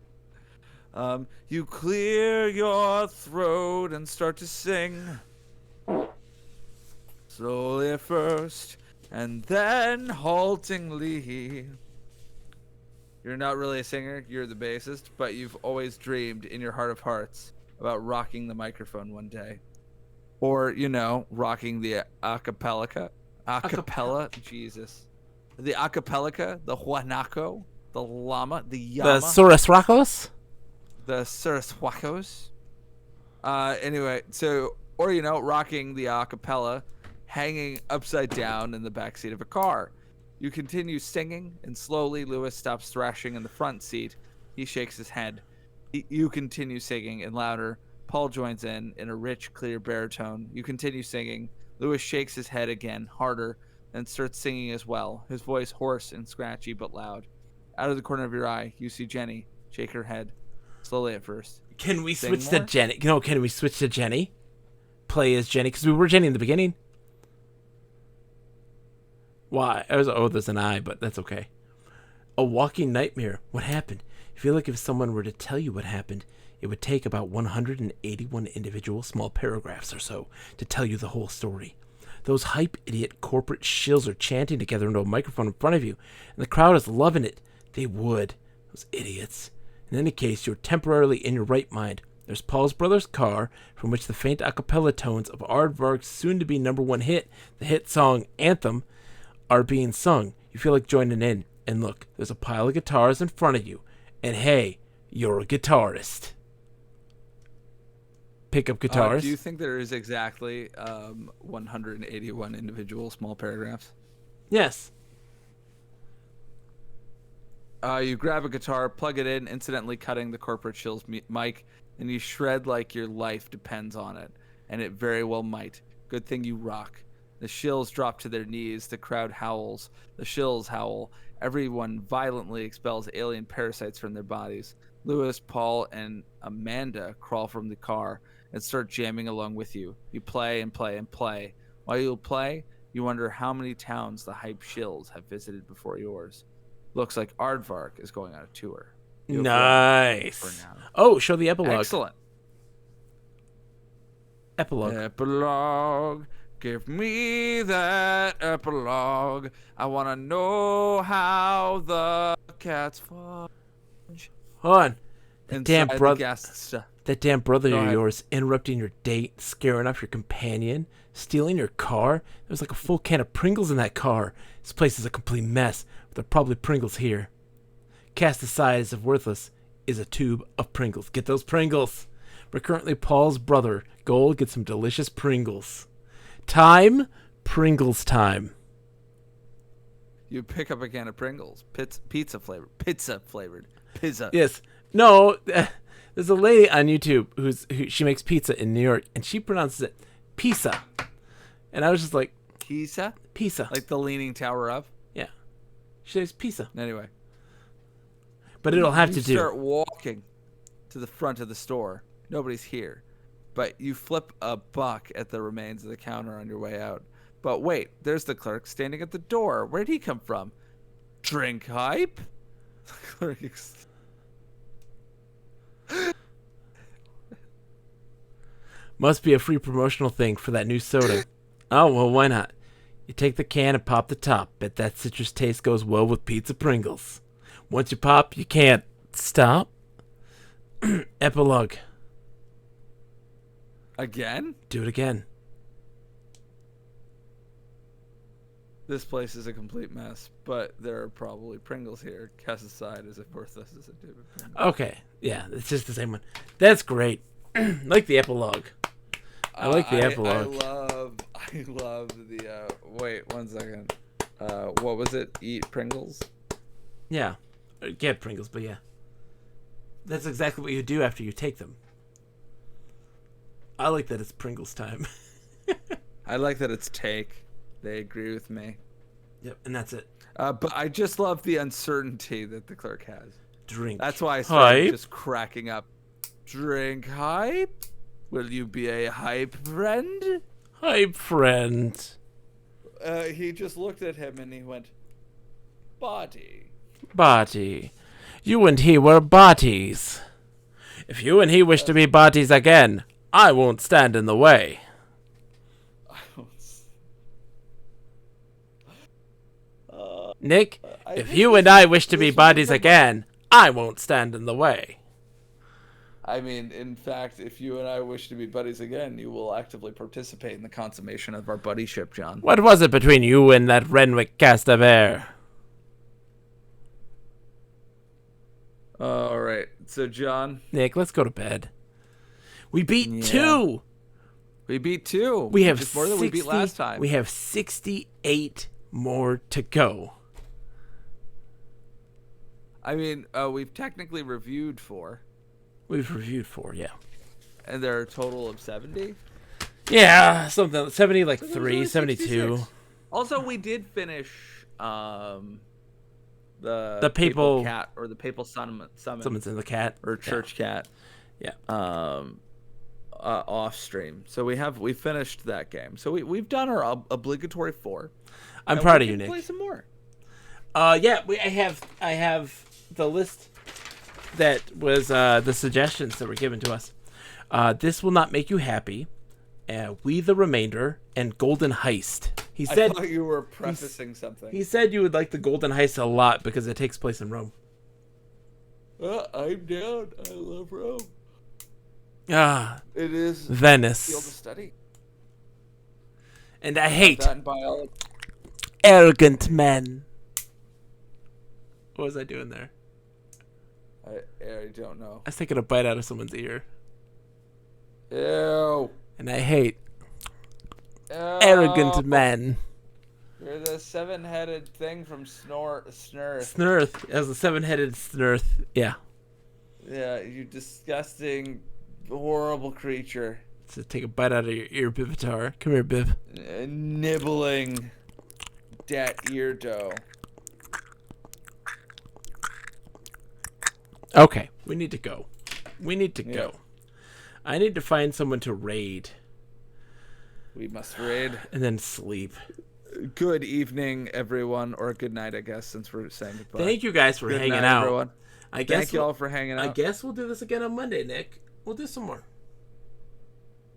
You clear your throat and start to sing. Slowly at first, and then haltingly. You're not really a singer, you're the bassist, but you've always dreamed in your heart of hearts about rocking the microphone one day. Or, rocking the acapella. Acapella? Jesus. The acapella, the Huanaco, the Llama, the Yama. The Surasrakos? The Saraswakos. Anyway, so, or, rocking the acapella, hanging upside down in the backseat of a car. You continue singing, and slowly Lewis stops thrashing in the front seat. He shakes his head. You continue singing, and louder. Paul joins in a rich, clear baritone. You continue singing. Lewis shakes his head again, harder, and starts singing as well, his voice hoarse and scratchy but loud. Out of the corner of your eye, you see Jenny shake her head, slowly at first. Can we Sing switch more? to Jenny? No, can we switch to Jenny? Play as Jenny? Because we were Jenny in the beginning. Why? There's an I, but that's okay. A walking nightmare. What happened? I feel like if someone were to tell you what happened, it would take about 181 individual small paragraphs or so to tell you the whole story. Those hype idiot corporate shills are chanting together into a microphone in front of you, and the crowd is loving it. They would. Those idiots. In any case, you're temporarily in your right mind. There's Paul's brother's car, from which the faint a cappella tones of Aardvark's soon-to-be #1 hit, the hit song Anthem, are being sung. You feel like joining in. And look, there's a pile of guitars in front of you. And hey, you're a guitarist. Pick up guitars. Do you think there is exactly 181 individual small paragraphs? Yes. You grab a guitar, plug it in, incidentally cutting the corporate shill's mic, and you shred like your life depends on it. And it very well might. Good thing you rock. The shills drop to their knees, the crowd howls, the shills howl. Everyone violently expels alien parasites from their bodies. Lewis, Paul, and Amanda crawl from the car and start jamming along with you. You play and play and play. While you play, you wonder how many towns the hype shills have visited before yours. Looks like Aardvark is going on a tour. You have one Nice. for now. Oh, show the epilogue. Excellent. Epilogue. Epilogue. Give me that epilogue. I want to know how the cats fall. Hold on. That inside damn the brother. guests. That damn brother Go of ahead. yours interrupting your date, scaring off your companion, stealing your car. There's like a full can of Pringles in that car. This place is a complete mess. But there are probably Pringles here. Cast aside as if worthless is a tube of Pringles. Get those Pringles. We're currently Paul's brother. Go get some delicious Pringles. Time, Pringles time. You pick up a can of Pringles, pizza flavored, pizza. Yes. No. There's a lady on YouTube who she makes pizza in New York, and she pronounces it pizza. And I was just like, Pizza, pizza. like the Leaning Tower of. Yeah. She says pizza. Anyway, But it'll have you to do. start walking to the front of the store. Nobody's here, but you flip a buck at the remains of the counter on your way out. But wait, there's the clerk standing at the door. Where'd he come from? Drink hype? The clerk Must be a free promotional thing for that new soda. Oh, well, why not? You take the can and pop the top. Bet that citrus taste goes well with pizza Pringles. Once you pop, you can't stop. Epilogue. Again? Do it again. This place is a complete mess, but there are probably Pringles here. Cast aside as if worthless as a tube of Pringles. Okay. Yeah, it's just the same one. That's great. Like the epilogue. I like the epilogue. I love the, wait, 1 second. What was it? Eat Pringles? Yeah. Get Pringles, but yeah. That's exactly what you do after you take them. I like that it's Pringles time. I like that it's take. They agree with me. Yep, and that's it. But I just love the uncertainty that the clerk has. Drink. That's why I started Hype. just cracking up. Drink hype? Will you be a hype friend? Hype friend. He just looked at him and he went, body. Body. You and he were bodies. If you and he wish to be bodies again, I won't stand in the way. Nick, if you and I wish to be bodies again, I won't stand in the way. I mean, in fact, if you and I wish to be buddies again, you will actively participate in the consummation of our buddyship, John. What was it between you and that Renwick Castaver? All right. So, John, Nick, let's go to bed. We beat Yeah. 2. we beat 2. We have just more than we beat last time. We have 68 more to go. I mean, we've technically reviewed 4, We've reviewed 4, yeah. and there are a total of 70. Yeah, something 70, like There's 3, only 72. 66. Also, we did finish the papal cat or the papal summon Someone's in the cat or church cat. Yeah. Off stream. So we finished that game. So we've done our obligatory 4. I'm and proud we of you, can Nick. Play some more. Yeah, I have the list that was the suggestions that were given to us. This will not make you happy. We the Remainder and Golden Heist. He said I thought you were prefacing something. he said you would like the Golden Heist a lot because it takes place in Rome. I'm down. I love Rome. Ah, It is field of Venice. study. And I hate That in biology. arrogant men. What was I doing there? I don't know. I was taking a bite out of someone's ear. Ew. And I hate Ew. arrogant men. You're the 7-headed thing from Snurth. Snurth. As a 7-headed snurth. Yeah. Yeah, you disgusting, horrible creature. So take a bite out of your ear, Bivitar. Come here, Biv. Nibbling that ear dough. Okay, we need to go. We need to Yeah. go. I need to find someone to raid We must raid. and then sleep. Good evening, everyone, or good night, I guess, since we're saying goodbye. Thank you guys for Good hanging night, out. everyone. I guess Thank you all for hanging out. I guess we'll do this again on Monday, Nick. We'll do some more.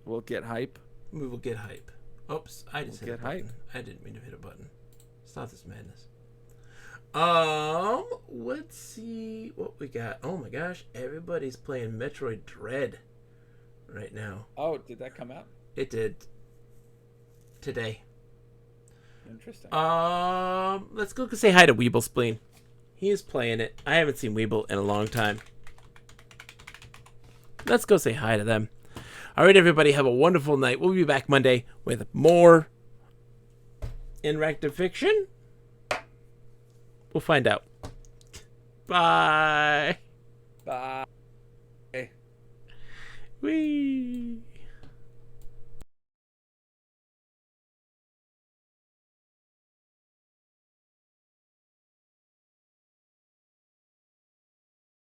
We'll get hype. We will get hype. Oops, I just We'll hit a get button. hype. I didn't mean to hit a button. Stop this madness. Let's see what we got. Oh my gosh, everybody's playing Metroid Dread right now. Oh, did that come out? It did today. Interesting. Let's go say hi to Weeble Spleen. He is playing it. I haven't seen Weeble in a long time. Let's go say hi to them. All right, everybody, have a wonderful night. We'll be back Monday with more interactive fiction. We'll find out. Bye. Bye. Whee.